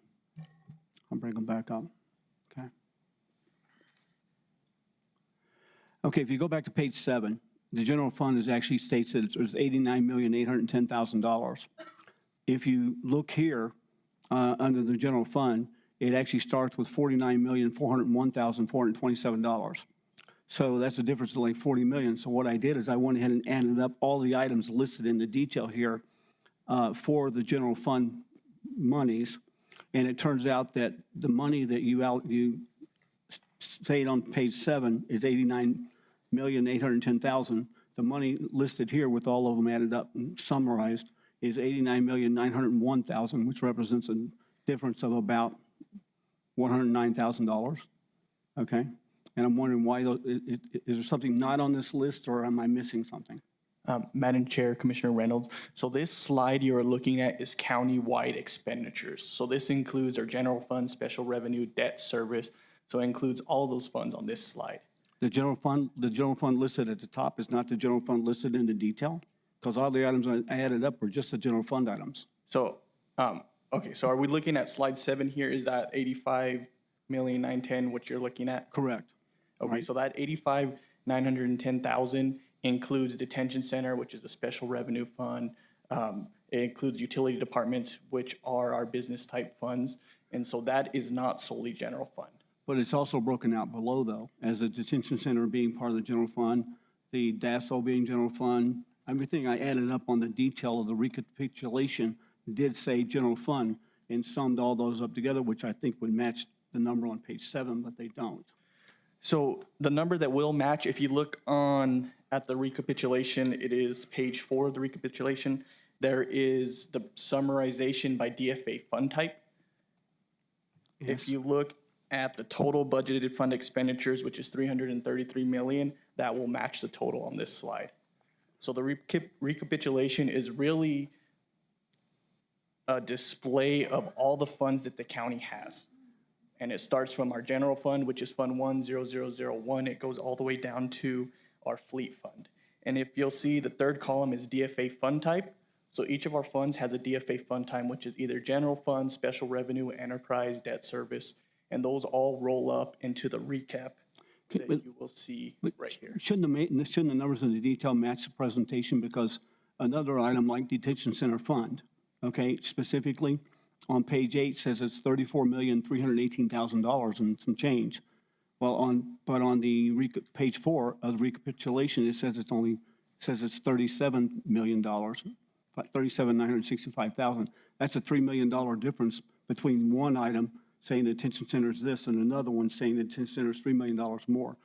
I'll bring them back up, okay? Okay, if you go back to page 7, the general fund is actually states that it's $89,810,000. If you look here, under the general fund, it actually starts with $49,401,427. So that's a difference of like 40 million. So what I did is I went ahead and added up all the items listed in the detail here for the general fund monies. And it turns out that the money that you state on page 7 is $89,810,000. The money listed here with all of them added up and summarized is $89,901,000, which represents a difference of about $109,000. Okay? And I'm wondering why, is there something not on this list, or am I missing something? Madam Chair, Commissioner Reynolds, so this slide you're looking at is county-wide expenditures. So this includes our general fund, special revenue, debt service. So it includes all those funds on this slide. The general fund listed at the top is not the general fund listed in the detail? Because all the items I added up were just the general fund items. So, okay, so are we looking at slide 7 here? Is that 85,910 what you're looking at? Correct. Okay, so that 85,910,000 includes detention center, which is a special revenue fund. It includes utility departments, which are our business type funds. And so that is not solely general fund. But it's also broken out below, though, as the detention center being part of the general fund, the DASSO being general fund. Everything I added up on the detail of the recapitulation did say general fund and summed all those up together, which I think would match the number on page 7, but they don't. So the number that will match, if you look at the recapitulation, it is page 4 of the recapitulation. There is the summarization by DFA fund type. Yes. If you look at the total budgeted fund expenditures, which is 333 million, that will match the total on this slide. So the recapitulation is really a display of all the funds that the county has. And it starts from our general fund, which is Fund 10001. It goes all the way down to our fleet fund. And if you'll see, the third column is DFA fund type. So each of our funds has a DFA fund type, which is either general fund, special revenue, enterprise, debt service, and those all roll up into the recap that you will see right here. Shouldn't the numbers in the detail match the presentation? Because another item like detention center fund, okay, specifically on page 8 says it's $34,318,000 and some change. Well, on page 4 of the recapitulation, it says it's $37 million, $37,965,000. That's a $3 million difference between one item saying the detention center is this and another one saying the detention center is $3 million more.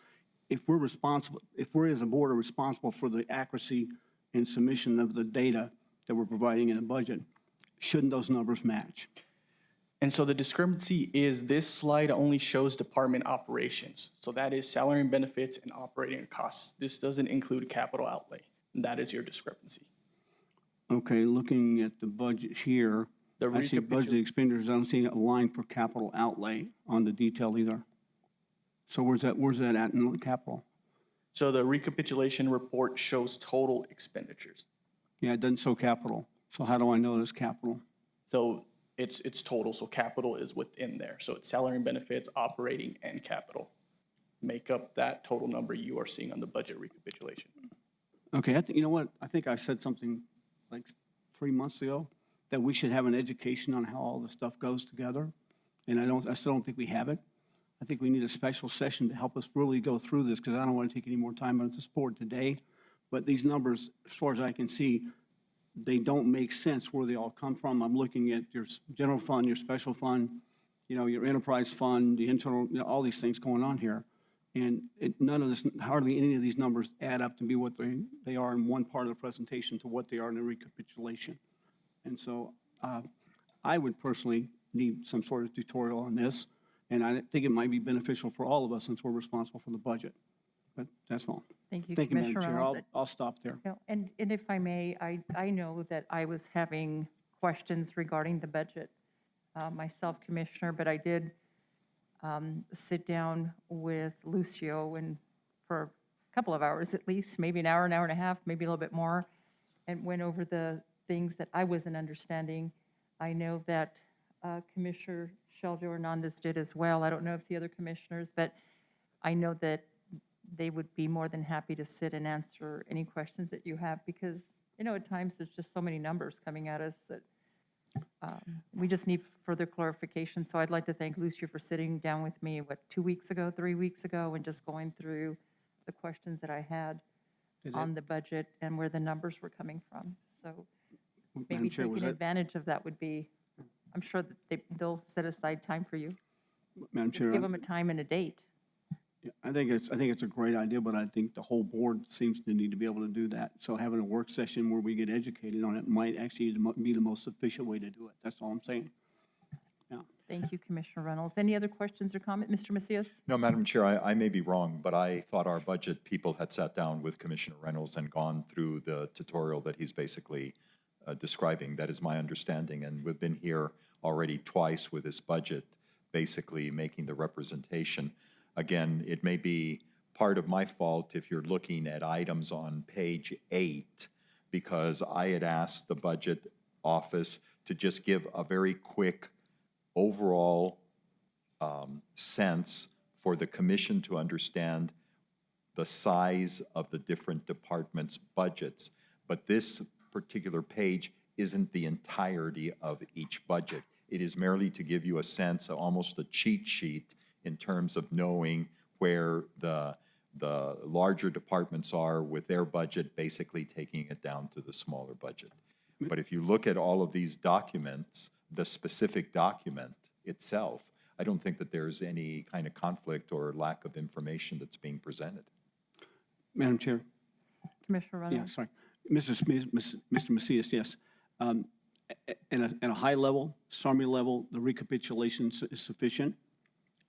If we're responsible, if we're as a board are responsible for the accuracy and submission of the data that we're providing in the budget, shouldn't those numbers match? And so the discrepancy is this slide only shows department operations. So that is salary and benefits and operating costs. This doesn't include capital outlay. That is your discrepancy. Okay, looking at the budget here, The I see budget expenditures, I don't see a line for capital outlay on the detail either. So where's that at in the capital? So the recapitulation report shows total expenditures. Yeah, it doesn't show capital. So how do I know it's capital? So it's total, so capital is within there. So it's salary and benefits, operating, and capital. Make up that total number you are seeing on the budget recapitulation. Okay, I think, you know what? I think I said something like 3 months ago, that we should have an education on how all this stuff goes together. And I still don't think we have it. I think we need a special session to help us really go through this, because I don't want to take any more time on this board today. But these numbers, as far as I can see, they don't make sense where they all come from. I'm looking at your general fund, your special fund, your enterprise fund, the internal, all these things going on here. And none of this, hardly any of these numbers add up to be what they are in one part of the presentation to what they are in the recapitulation. And so I would personally need some sort of tutorial on this. And I think it might be beneficial for all of us since we're responsible for the budget. But that's all. Thank you, Thank you, Madam Commissioner Chair. Reynolds. I'll stop there. No, and if I may, I know that I was having questions regarding the budget myself, Commissioner, but I did sit down with Lucio for a couple of hours at least, maybe an hour and a half, maybe a little bit more, and went over the things that I wasn't understanding. I know that Commissioner Sheljo Hernandez did as well. I don't know if the other commissioners, but I know that they would be more than happy to sit and answer any questions that you have, because, at times there's just so many numbers coming at us that we just need further clarification. So I'd like to thank Lucio for sitting down with me, 2 weeks ago, 3 weeks ago, and just going through the questions that I had on the budget and where the numbers were coming from. So maybe Chair, taking advantage of that would be, I'm sure that they'll set aside time for you. Madam Just Chair, give them a time and a date. I think it's a great idea, but I think the whole board seems to need to be able to do that. So having a work session where we get educated on it might actually be the most efficient way to do it. That's all I'm saying. Yeah. Thank you, Commissioner Reynolds. Any other questions or comment? Mr. Macias? No, Madam Chair, I may be wrong, but I thought our budget people had sat down with Commissioner Reynolds and gone through the tutorial that he's basically describing. That is my understanding, and we've been here already twice with this budget, basically making the representation. Again, it may be part of my fault if you're looking at items on page 8, because I had asked the budget office to just give a very quick overall sense for the commission to understand the size of the different departments' budgets. But this particular page isn't the entirety of each budget. It is merely to give you a sense, almost a cheat sheet, in terms of knowing where the larger departments are with their budget, basically taking it down to the smaller budget. But if you look at all of these documents, the specific document itself, I don't think that there's any kind of conflict or lack of information that's being presented. Madam Chair? Commissioner Yeah, Reynolds? sorry. Mr. Macias, yes. At a high level, summary level, the recapitulation is sufficient.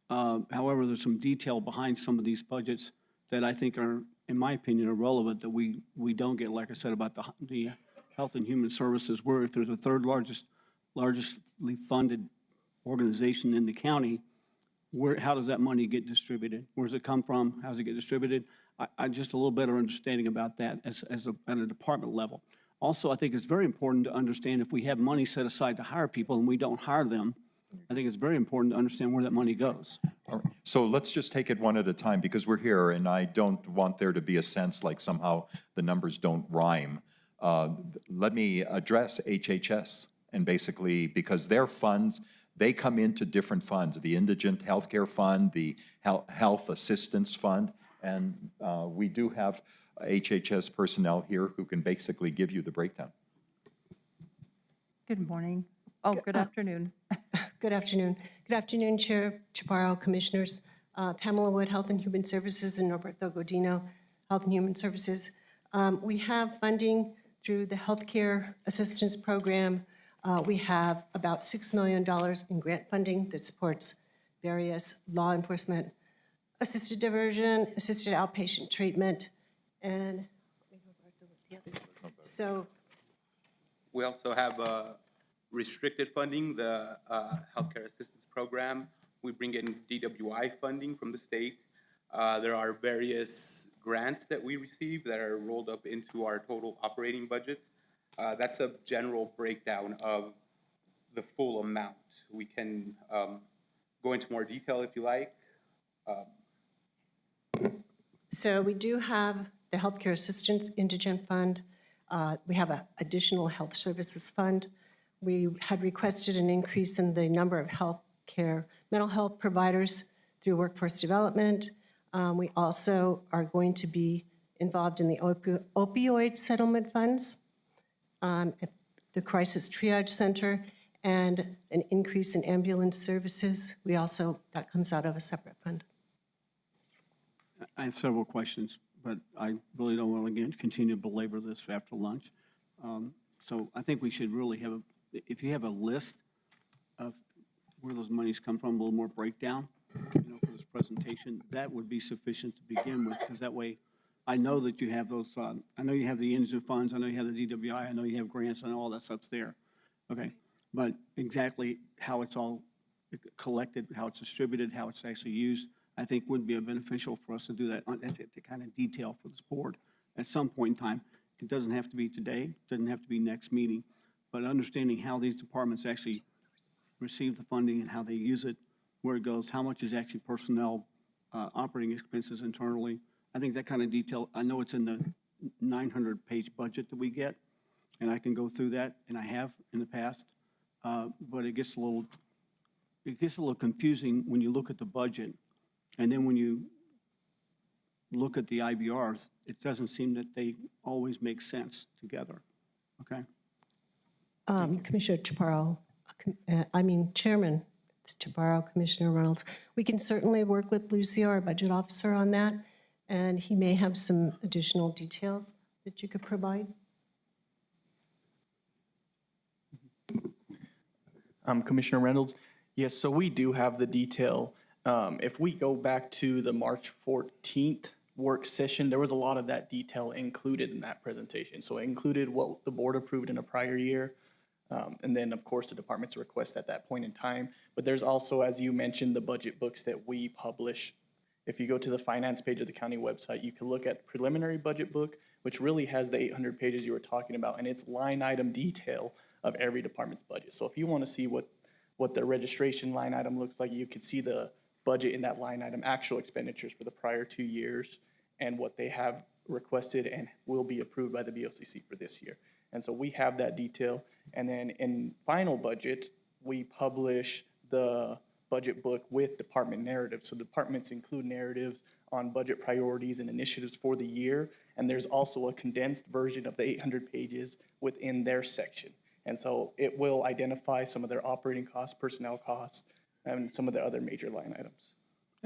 However, there's some detail behind some of these budgets that I think are, in my opinion, are relevant that we don't get, like I said, about the Health and Human Services, where if there's the third largestly funded organization in the county, how does that money get distributed? Where does it come from? How does it get distributed? I just a little better understanding about that at a department level. Also, I think it's very important to understand if we have money set aside to hire people and we don't hire them, I think it's very important to understand where that money goes. All right. So let's just take it one at a time, because we're here, and I don't want there to be a sense like somehow the numbers don't rhyme. Let me address HHS, and basically, because their funds, they come into different funds, the Indigent Healthcare Fund, the Health Assistance Fund, and we do have HHS personnel here who can basically give you the breakdown. Good morning. Oh, good afternoon. Good afternoon. Good afternoon, Chair Chaparro, Commissioners. Pamela Wood, Health and Human Services, and Norberto Godino, Health and Human Services. We have funding through the Healthcare Assistance Program We have about $6 million in grant funding that supports various law enforcement, assisted diversion, assisted outpatient treatment, and the others. So We also have restricted funding, the healthcare assistance program. We bring in DWI funding from the state. There are various grants that we receive that are rolled up into our total operating budget. That's a general breakdown of the full amount. We can go into more detail if you like. So we do have the Healthcare Assistance Indigent Fund. We have an additional health services fund. We had requested an increase in the number of healthcare, mental health providers through workforce development. We also are going to be involved in the opioid settlement funds, at the Crisis Triage Center, and an increase in ambulance services. We also, that comes out of a separate fund. I have several questions, but I really don't want to again continue to belabor this after lunch. So I think we should really have, if you have a list of where those monies come from, a little more breakdown, for this presentation, that would be sufficient to begin with, because that way, I know that you have those, I know you have the indigent funds, I know you have the DWI, I know you have grants, I know all that stuff's there. Okay, but exactly how it's all collected, how it's distributed, how it's actually used, I think would be beneficial for us to do that, to kind of detail for this board at some point in time. It doesn't have to be today, it doesn't have to be next meeting, but understanding how these departments actually receive the funding and how they use it, where it goes, how much is actually personnel, operating expenses internally. I think that kind of detail, I know it's in the 900-page budget that we get, and I can go through that, and I have in the past, but it gets a little confusing when you look at the budget, and then when you look at the IBRs, it doesn't seem that they always make sense together, okay? Commissioner Chaparro, Chairman Chaparro, Commissioner Reynolds, we can certainly work with Lucio, our budget officer, on that, and he may have some additional details that you could provide. Commissioner Reynolds, yes, so we do have the detail. If we go back to the March 14th work session, there was a lot of that detail included in that presentation. So it included what the board approved in a prior year, and then, of course, the department's request at that point in time. But there's also, as you mentioned, the budget books that we publish. If you go to the finance page of the county website, you can look at preliminary budget book, which really has the 800 pages you were talking about, and it's line item detail of every department's budget. So if you want to see what the registration line item looks like, you could see the budget in that line item, actual expenditures for the prior 2 years, and what they have requested and will be approved by the BOCC for this year. And so we have that detail. And then in final budget, we publish the budget book with department narratives. So departments include narratives on budget priorities and initiatives for the year. And there's also a condensed version of the 800 pages within their section. And so it will identify some of their operating costs, personnel costs, and some of the other major line items.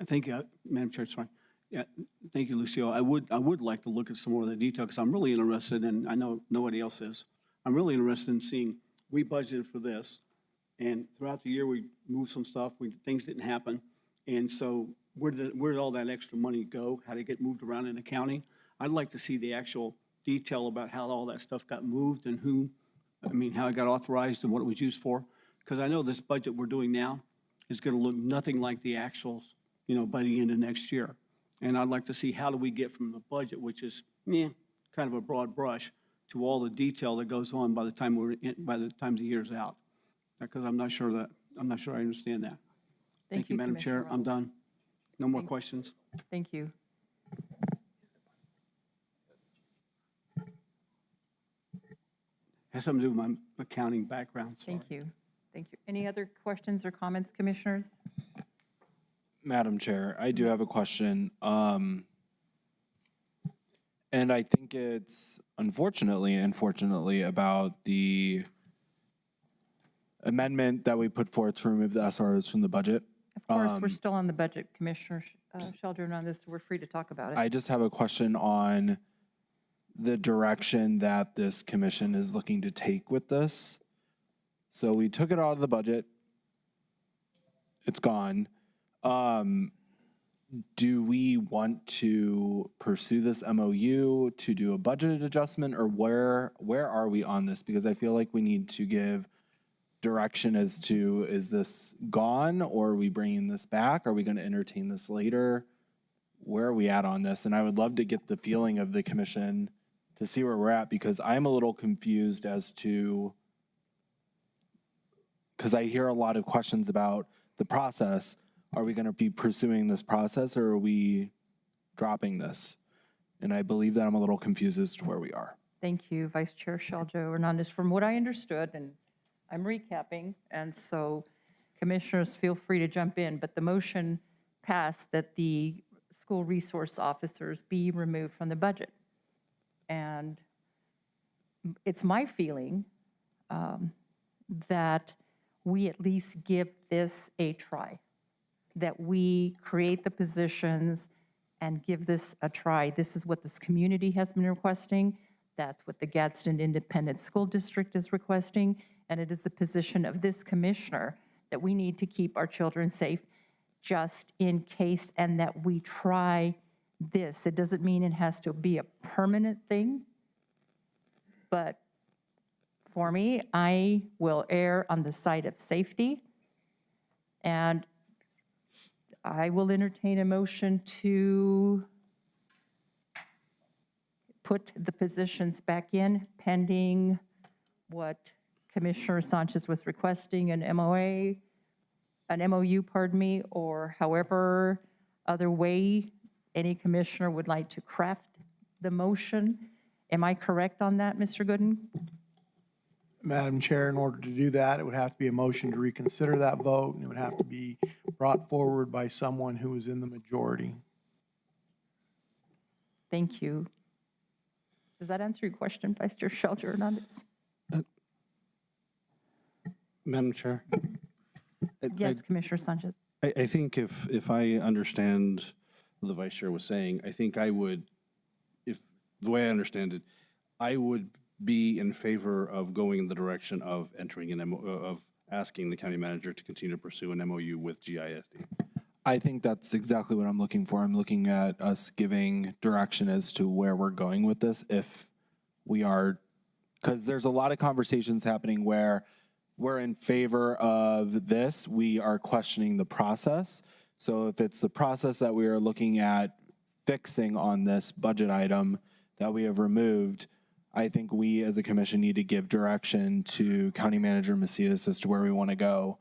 Thank you, Madam Chair, sorry. Yeah, thank you, Lucio. I would like to look at some more of the detail, because I'm really interested, and I know nobody else is. I'm really interested in seeing, we budgeted for this, and throughout the year, we moved some stuff, things didn't happen. And so where did all that extra money go? How did it get moved around in the county? I'd like to see the actual detail about how all that stuff got moved and how it got authorized and what it was used for. Because I know this budget we're doing now is going to look nothing like the actuals, by the end of next year. And I'd like to see how do we get from the budget, which is kind of a broad brush, to all the detail that goes on by the time the year's out. Because I'm not sure I understand that. Thank you, Madam Chair. I'm done. No more questions. Thank you. Has something to do with my accounting background. Sorry. Thank you. Thank you. Any other questions or comments, commissioners? Madam Chair, I do have a question. And I think it's unfortunately about the amendment that we put forth to remove the SROs from the budget. Of course, we're still on the budget, Commissioner Sheldron, on this, so we're free to talk about it. I just have a question on the direction that this commission is looking to take with this. So we took it out of the budget. It's gone. Do we want to pursue this MOU to do a budget adjustment, or where are we on this? Because I feel like we need to give direction as to, is this gone, or are we bringing this back? Are we going to entertain this later? Where are we at on this? And I would love to get the feeling of the commission to see where we're at, because I'm a little confused as to, because I hear a lot of questions about the process. Are we going to be pursuing this process, or are we dropping this? And I believe that I'm a little confused as to where we are. Thank you, Vice Chair Sheljo Hernandez. From what I understood, and I'm recapping, and so commissioners feel free to jump in, but the motion passed that the school resource officers be removed from the budget. And it's my feeling that we at least give this a try, that we create the positions and give this a try. This is what this community has been requesting. That's what the Gadsden Independent School District is requesting. And it is the position of this commissioner that we need to keep our children safe just in case, and that we try this. It doesn't mean it has to be a permanent thing, but for me, I will err on the side of safety, and I will entertain a motion to put the positions back in pending what Commissioner Sanchez was requesting, an MOU, pardon me, or however other way any commissioner would like to craft the motion. Am I correct on that, Mr. Gooden? Madam Chair, in order to do that, it would have to be a motion to reconsider that vote, and it would have to be brought forward by someone who is in the majority. Thank you. Does that answer your question, Vice Chair Sheljo Hernandez? Madam Chair? Yes, Commissioner Sanchez. I think if I understand what the Vice Chair was saying, I think I would, if the way I understand it, I would be in favor of going in the direction of entering of asking the county manager to continue to pursue an MOU with GISD. I think that's exactly what I'm looking for. I'm looking at us giving direction as to where we're going with this, if we are, because there's a lot of conversations happening where we're in favor of this, we are questioning the process. So if it's the process that we are looking at fixing on this budget item that we have removed, I think we as a commission need to give direction to County Manager Macias as to where we want to go.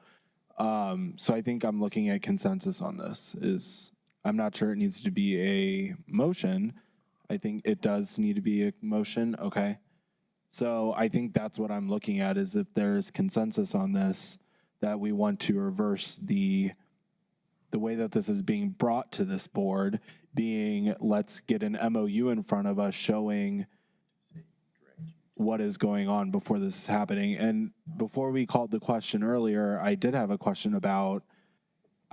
So I think I'm looking at consensus on this. I'm not sure it needs to be a motion. I think it does need to be a motion, okay? So I think that's what I'm looking at, is if there's consensus on this, that we want to reverse the way that this is being brought to this board, being let's get an MOU in front of us showing what is going on before this is happening. And before we called the question earlier, I did have a question about,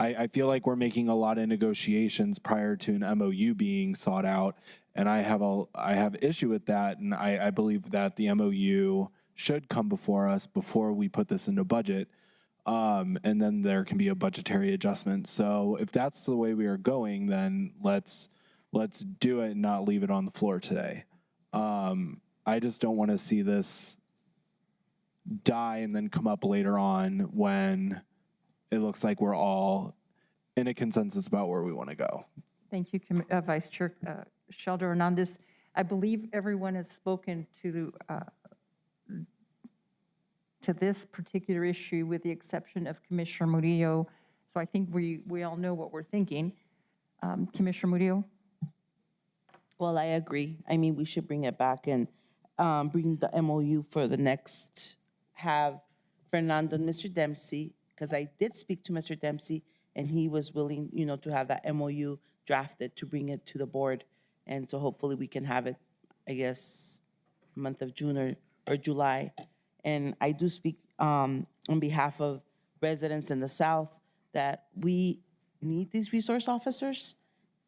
I feel like we're making a lot of negotiations prior to an MOU being sought out, and I have issue with that, and I believe that the MOU should come before us before we put this into budget, and then there can be a budgetary adjustment. So if that's the way we are going, then let's do it and not leave it on the floor today. I just don't want to see this die and then come up later on when it looks like we're all in a consensus about where we want to go. Thank you, Vice Chair Sheljo Hernandez. I believe everyone has spoken to this particular issue with the exception of Commissioner Murillo. So I think we all know what we're thinking. Commissioner Murillo? Well, I agree. I mean, we should bring it back and bring the MOU for the next, have Fernando and Mr. Dempsey, because I did speak to Mr. Dempsey, and he was willing, to have that MOU drafted to bring it to the board. And so hopefully we can have it, I guess, month of June or July. And I do speak on behalf of residents in the South that we need these resource officers,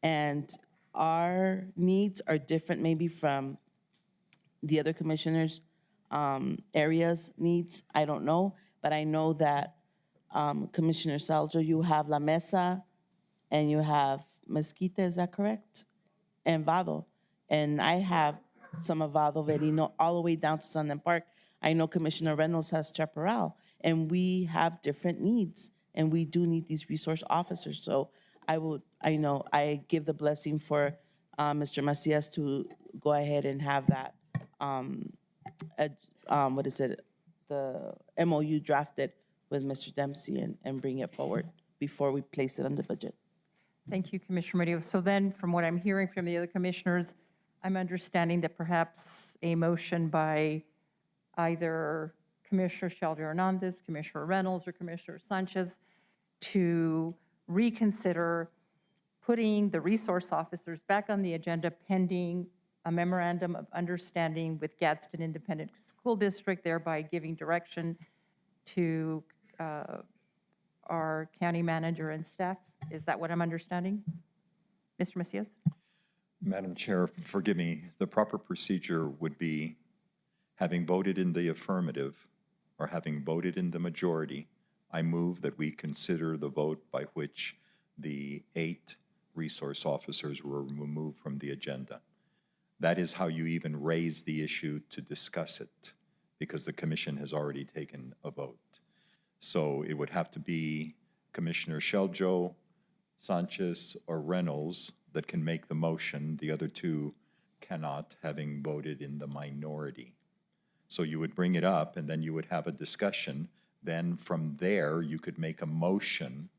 and our needs are different maybe from the other commissioners' areas' needs. I don't know, but I know that Commissioner Saljo, you have La Mesa and you have Mezquita, is that correct? And Vado. And I have some of Vado Verino all the way down to Sunland Park. I know Commissioner Reynolds has Chaparral, and we have different needs, and we do need these resource officers. So I give the blessing for Mr. Macias to go ahead and have that, the MOU drafted with Mr. Dempsey and bring it forward before we place it on the budget. Thank you, Commissioner Murillo. So then, from what I'm hearing from the other commissioners, I'm understanding that perhaps a motion by either Commissioner Shelter Hernandez, Commissioner Reynolds, or Commissioner Sanchez to reconsider putting the resource officers back on the agenda pending a memorandum of understanding with Gadsden Independent School District, thereby giving direction to our county manager and staff. Is that what I'm understanding? Mr. Macias? Madam Chair, forgive me, the proper procedure would be, having voted in the affirmative or having voted in the majority, I move that we consider the vote by which the 8 resource officers were removed from the agenda. That is how you even raise the issue to discuss it, because the commission has already taken a vote. So it would have to be Commissioner Sheljo, Sanchez, or Reynolds that can make the motion. The other 2 cannot, having voted in the minority. So you would bring it up, and then you would have a discussion. Then from there, you could make a motion.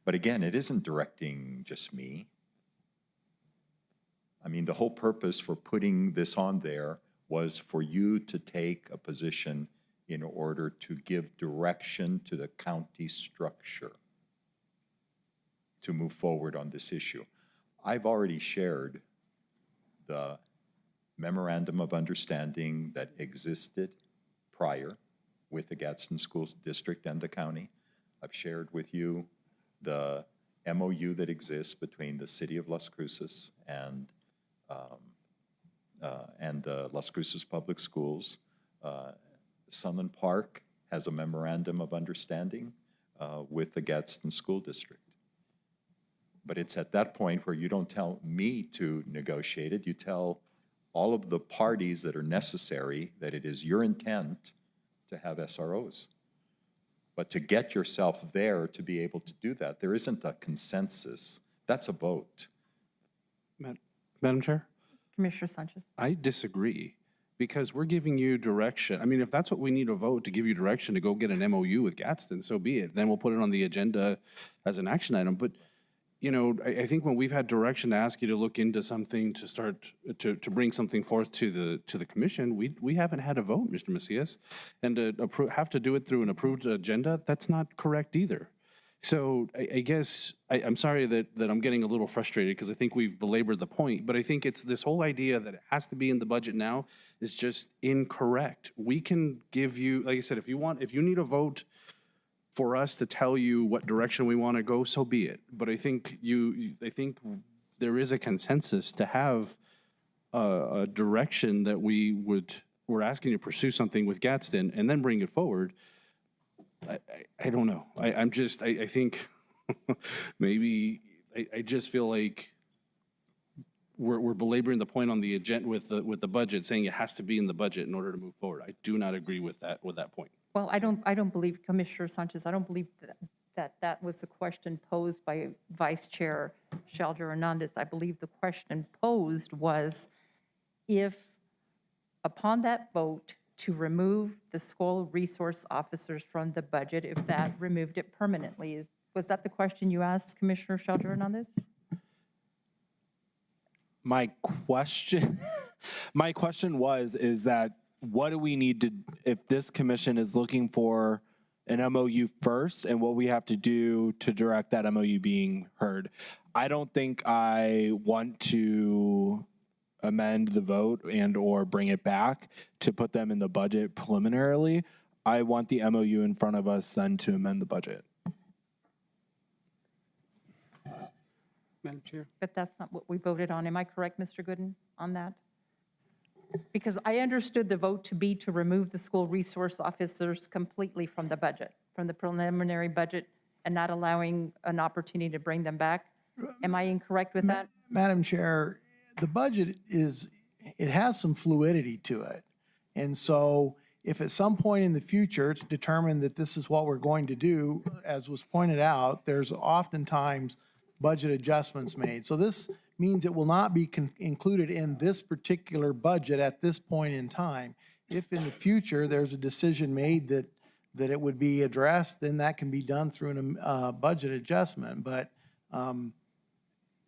But again, it isn't directing just me. I mean, the whole purpose for putting this on there was for you to take a position in order to give direction to the county structure to move forward on this issue. I've already shared the memorandum of understanding that existed prior with the Gadsden School District and the county. I've shared with you the MOU that exists between the City of Las Cruces and the Las Cruces Public Schools. Sunland Park has a memorandum of understanding with the Gadsden School District. But it's at that point where you don't tell me to negotiate it, you tell all of the parties that are necessary that it is your intent to have SROs. But to get yourself there to be able to do that, there isn't a consensus. That's a vote. Madam Chair? Commissioner Sanchez? I disagree, because we're giving you direction. I mean, if that's what we need to vote to give you direction to go get an MOU with Gadsden, so be it. Then we'll put it on the agenda as an action item. But, you know, I think when we've had direction to ask you to look into something, to start, to bring something forth to the commission, we haven't had a vote, Mr. Macias. And to have to do it through an approved agenda, that's not correct either. So I guess, I'm sorry that I'm getting a little frustrated, because I think we've belabored the point, but I think it's this whole idea that it has to be in the budget now is just incorrect. We can give you, like I said, if you need a vote for us to tell you what direction we want to go, so be it. But I think there is a consensus to have a direction that we're asking you to pursue something with Gadsden and then bring it forward. I don't know. I think maybe, I just feel like we're belaboring the point on the agenda with the budget, saying it has to be in the budget in order to move forward. I do not agree with that point. Well, I don't believe, Commissioner Sanchez, I don't believe that was the question posed by Vice Chair Shelter Hernandez. I believe the question posed was, if upon that vote to remove the school resource officers from the budget, if that removed it permanently. Was that the question you asked, Commissioner Shelter Hernandez? My question is that what do we need to, if this commission is looking for an MOU first, and what we have to do to direct that MOU being heard? I don't think I want to amend the vote and or bring it back to put them in the budget preliminarily. I want the MOU in front of us then to amend the budget. Madam Chair? But that's not what we voted on. Am I correct, Mr. Gooden, on that? Because I understood the vote to be to remove the school resource officers completely from the budget, from the preliminary budget, and not allowing an opportunity to bring them back. Am I incorrect with that? Madam Chair, the budget it has some fluidity to it. And so if at some point in the future it's determined that this is what we're going to do, as was pointed out, there's oftentimes budget adjustments made. So this means it will not be included in this particular budget at this point in time. If in the future there's a decision made that it would be addressed, then that can be done through a budget adjustment. But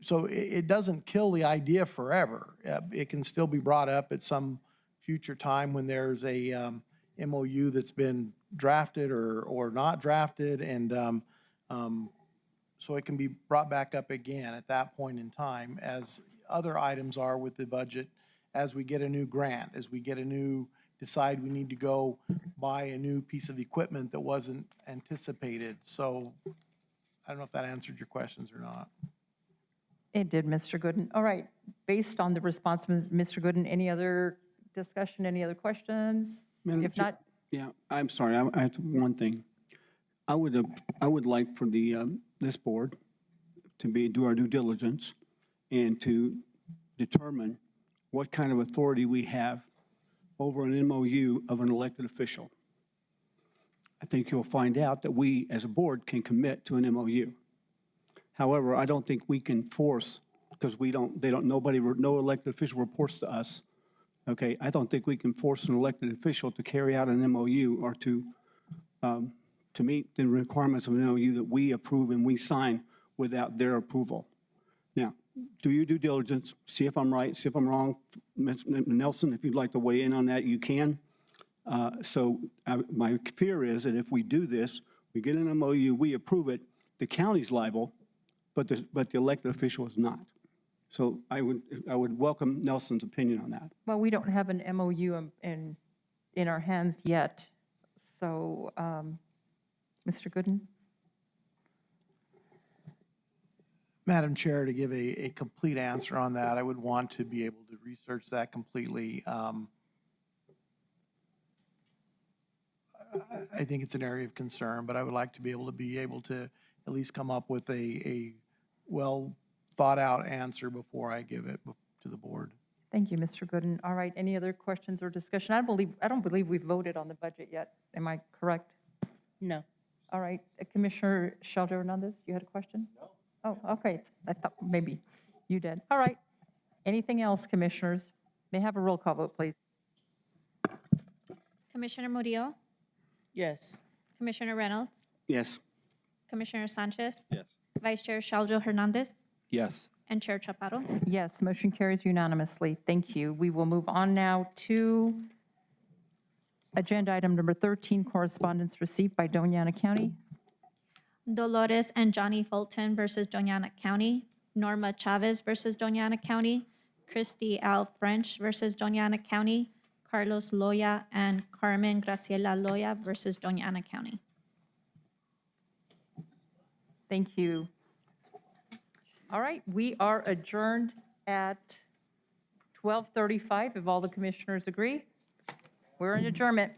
so it doesn't kill the idea forever. It can still be brought up at some future time when there's a MOU that's been drafted or not drafted, and so it can be brought back up again at that point in time, as other items are with the budget, as we get a new grant, as we get decide we need to go buy a new piece of equipment that wasn't anticipated. So I don't know if that answered your questions or not. It did, Mr. Gooden. All right, based on the response of Mr. Gooden, any other discussion, any other questions? If not, Yeah, I'm sorry, I have one thing. I would like for this board to do our due diligence and to determine what kind of authority we have over an MOU of an elected official. I think you'll find out that we, as a board, can commit to an MOU. However, I don't think we can force, because no elected official reports to us. Okay, I don't think we can force an elected official to carry out an MOU or to meet the requirements of an MOU that we approve and we sign without their approval. Now, do your due diligence, see if I'm right, see if I'm wrong. Ms. Nelson, if you'd like to weigh in on that, you can. My fear is that if we do this, we get an MOU, we approve it, the county's liable, but the elected official is not. So I would welcome Nelson's opinion on that. well, we don't have an MOU in our hands yet. So, Mr. Gooden? Madam Chair, to give a complete answer on that, I would want to be able to research that completely. I think it's an area of concern, but I would like to be able to at least come up with a well-thought-out answer before I give it to the board. Thank you, Mr. Gooden. All right, any other questions or discussion? I don't believe we've voted on the budget yet. Am I correct? No. All right, Commissioner Shelter Hernandez, you had a question? No. Oh, okay. I thought maybe you did. All right. Anything else, commissioners? May I have a roll call vote, please? Commissioner Murillo, Yes. Commissioner Reynolds, Yes. Commissioner Sanchez, Yes. Vice Chair Shaljo Hernandez, Yes. and Chair Chaparro. Yes, motion carries unanimously. Thank you. We will move on now to agenda item number 13, correspondence received by Doña County. Dolores and Johnny Fulton versus Doñana County, Norma Chavez versus Doñana County, Christy Al French versus Doñana County, Carlos Loya and Carmen Graciela Loya versus Doñana County. Thank you. All right, we are adjourned at 12:35, if all the commissioners agree. We're in adjournment.